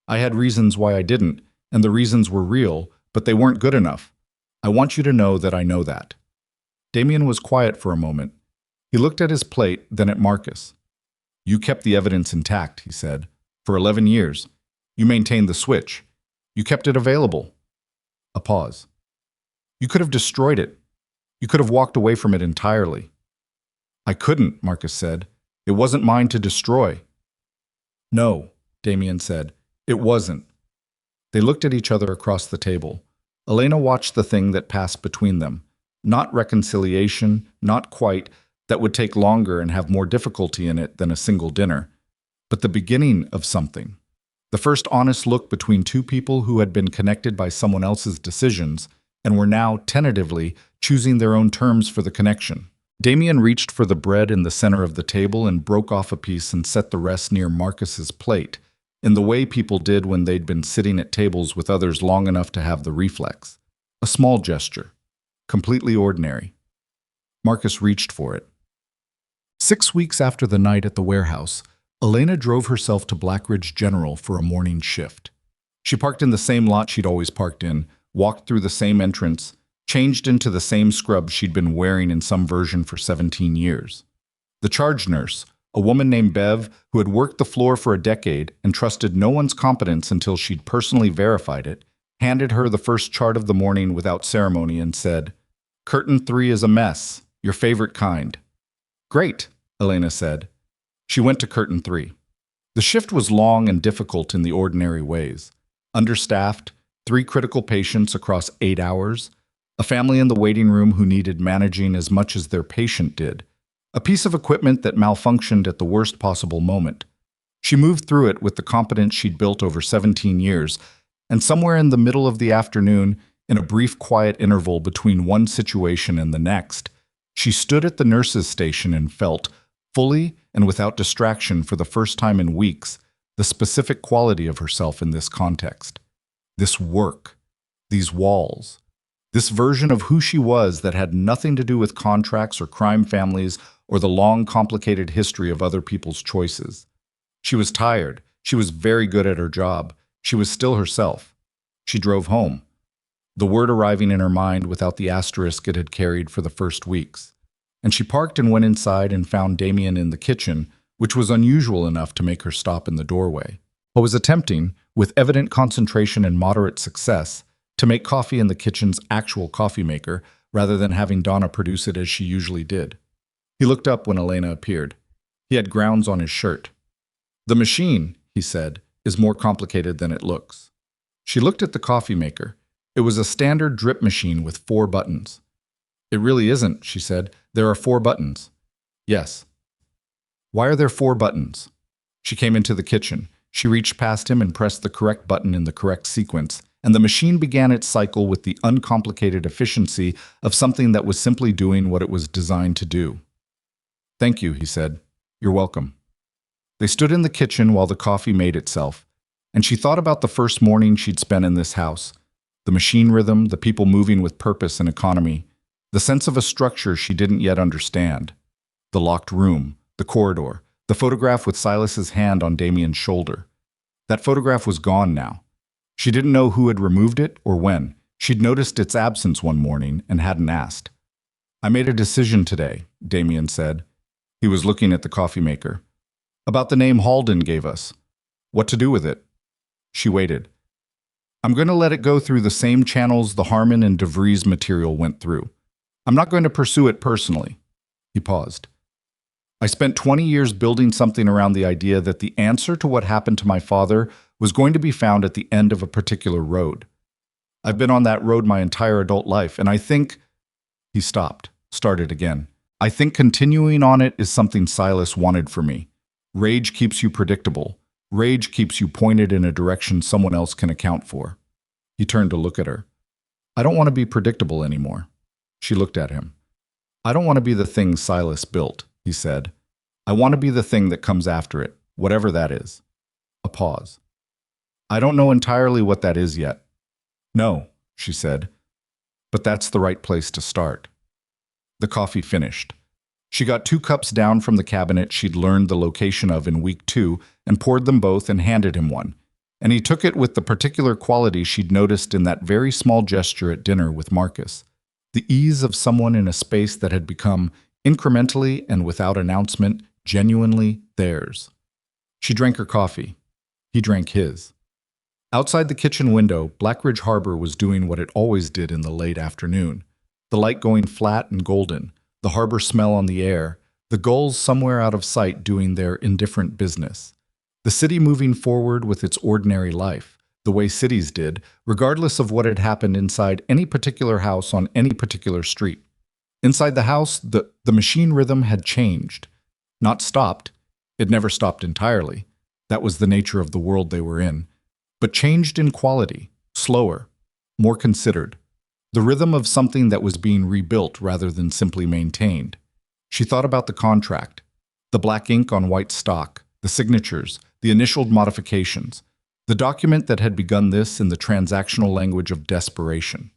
I had reasons why I didn't, and the reasons were real, but they weren't good enough. I want you to know that I know that." Damien was quiet for a moment. He looked at his plate, then at Marcus. "You kept the evidence intact," he said. "For 11 years. You maintained the switch. You kept it available." A pause. "You could have destroyed it. You could have walked away from it entirely." "I couldn't," Marcus said. "It wasn't mine to destroy." "No," Damien said. "It wasn't." They looked at each other across the table. Elena watched the thing that passed between them. Not reconciliation, not quite, that would take longer and have more difficulty in it than a single dinner, but the beginning of something. The first honest look between two people who had been connected by someone else's decisions and were now, tentatively, choosing their own terms for the connection. Damien reached for the bread in the center of the table and broke off a piece and set the rest near Marcus's plate, in the way people did when they'd been sitting at tables with others long enough to have the reflex. A small gesture. Completely ordinary. Marcus reached for it. 6 weeks after the night at the warehouse, Elena drove herself to Blackridge General for a morning shift. She parked in the same lot she'd always parked in, walked through the same entrance, changed into the same scrub she'd been wearing in some version for 17 years. The charge nurse, a woman named Bev who had worked the floor for a decade and trusted no one's competence until she'd personally verified it, handed her the first chart of the morning without ceremony and said, "Curtain 3 is a mess, your favorite kind." "Great," Elena said. She went to curtain 3. The shift was long and difficult in the ordinary ways. Understaffed, 3 critical patients across 8 hours, a family in the waiting room who needed managing as much as their patient did, a piece of equipment that malfunctioned at the worst possible moment. She moved through it with the competence she'd built over 17 years, and somewhere in the middle of the afternoon, in a brief quiet interval between one situation and the next, she stood at the nurse's station and felt, fully and without distraction for the first time in weeks, the specific quality of herself in this context. This work, these walls, this version of who she was that had nothing to do with contracts or crime families or the long, complicated history of other people's choices. She was tired. She was very good at her job. She was still herself. She drove home, the word arriving in her mind without the asterisk it had carried for the first weeks. And she parked and went inside and found Damien in the kitchen, which was unusual enough to make her stop in the doorway. But was attempting, with evident concentration and moderate success, to make coffee in the kitchen's actual coffee maker rather than having Donna produce it as she usually did. He looked up when Elena appeared. He had grounds on his shirt. "The machine," he said, "is more complicated than it looks." She looked at the coffee maker. It was a standard drip machine with 4 buttons. "It really isn't," she said. "There are 4 buttons." "Yes." "Why are there 4 buttons?" She came into the kitchen. She reached past him and pressed the correct button in the correct sequence, and the machine began its cycle with the uncomplicated efficiency of something that was simply doing what it was designed to do. "Thank you," he said. "You're welcome." They stood in the kitchen while the coffee made itself, and she thought about the first morning she'd spent in this house, the machine rhythm, the people moving with purpose and economy, the sense of a structure she didn't yet understand, the locked room, the corridor, the photograph with Silas's hand on Damien's shoulder. That photograph was gone now. She didn't know who had removed it or when. She'd noticed its absence one morning and hadn't asked. "I made a decision today," Damien said. He was looking at the coffee maker. "About the name Halden gave us. What to do with it?" She waited. "I'm going to let it go through the same channels the Harmon and DeVries material went through. I'm not going to pursue it personally." He paused. "I spent 20 years building something around the idea that the answer to what happened to my father was going to be found at the end of a particular road. I've been on that road my entire adult life, and I think—" He stopped, started again. I think continuing on it is something Silas wanted for me. Rage keeps you predictable. Rage keeps you pointed in a direction someone else can account for. He turned to look at her. I don't want to be predictable anymore. She looked at him. I don't want to be the thing Silas built, he said. I want to be the thing that comes after it, whatever that is. A pause. I don't know entirely what that is yet. No, she said, but that's the right place to start. The coffee finished. She got 2 cups down from the cabinet she'd learned the location of in week 2 and poured them both and handed him one. And he took it with the particular quality she'd noticed in that very small gesture at dinner with Marcus. The ease of someone in a space that had become, incrementally and without announcement, genuinely theirs. She drank her coffee. He drank his. Outside the kitchen window, Blackridge Harbor was doing what it always did in the late afternoon. The light going flat and golden, the harbor smell on the air, the gulls somewhere out of sight doing their indifferent business. The city moving forward with its ordinary life, the way cities did, regardless of what had happened inside any particular house on any particular street. Inside the house, the machine rhythm had changed. Not stopped. It never stopped entirely. That was the nature of the world they were in. But changed in quality, slower, more considered. The rhythm of something that was being rebuilt rather than simply maintained. She thought about the contract, the black ink on white stock, the signatures, the initial modifications, the document that had begun this in the transactional language of desperation.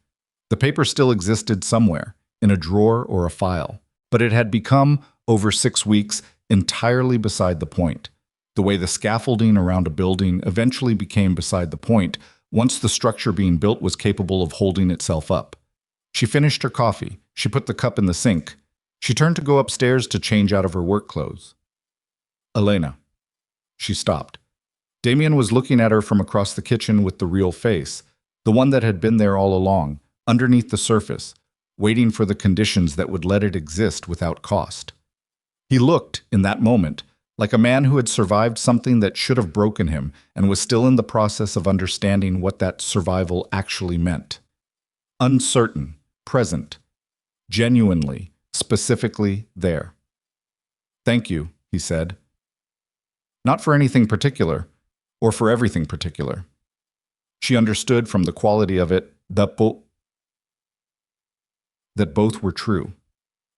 The paper still existed somewhere, in a drawer or a file, but it had become, over 6 weeks, entirely beside the point. The way the scaffolding around a building eventually became beside the point once the structure being built was capable of holding itself up. She finished her coffee. She put the cup in the sink. She turned to go upstairs to change out of her work clothes. Elena. She stopped. Damien was looking at her from across the kitchen with the real face, the one that had been there all along, underneath the surface, waiting for the conditions that would let it exist without cost. He looked, in that moment, like a man who had survived something that should have broken him and was still in the process of understanding what that survival actually meant. Uncertain, present, genuinely, specifically there. Thank you, he said. Not for anything particular, or for everything particular. She understood from the quality of it that both were true.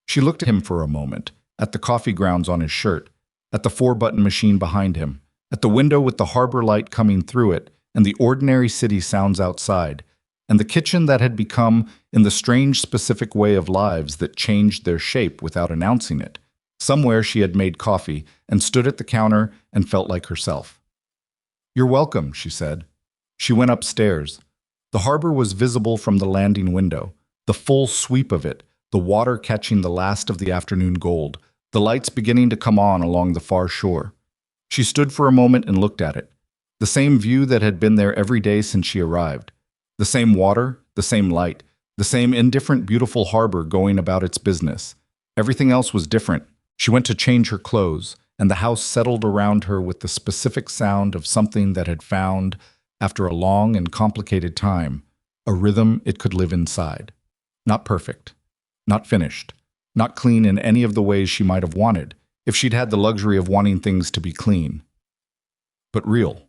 She looked at him for a moment, at the coffee grounds on his shirt, at the 4-button machine behind him, at the window with the harbor light coming through it, and the ordinary city sounds outside, and the kitchen that had become, in the strange specific way of lives that changed their shape without announcing it. Somewhere she had made coffee and stood at the counter and felt like herself. You're welcome, she said. She went upstairs. The harbor was visible from the landing window, the full sweep of it, the water catching the last of the afternoon gold, the lights beginning to come on along the far shore. She stood for a moment and looked at it. The same view that had been there every day since she arrived. The same water, the same light, the same indifferent beautiful harbor going about its business. Everything else was different. She went to change her clothes, and the house settled around her with the specific sound of something that had found, after a long and complicated time, a rhythm it could live inside. Not perfect, not finished, not clean in any of the ways she might have wanted, if she'd had the luxury of wanting things to be clean. But real.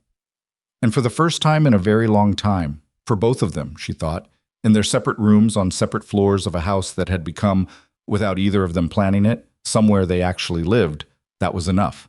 And for the first time in a very long time, for both of them, she thought, in their separate rooms on separate floors of a house that had become, without either of them planning it, somewhere they actually lived, that was enough.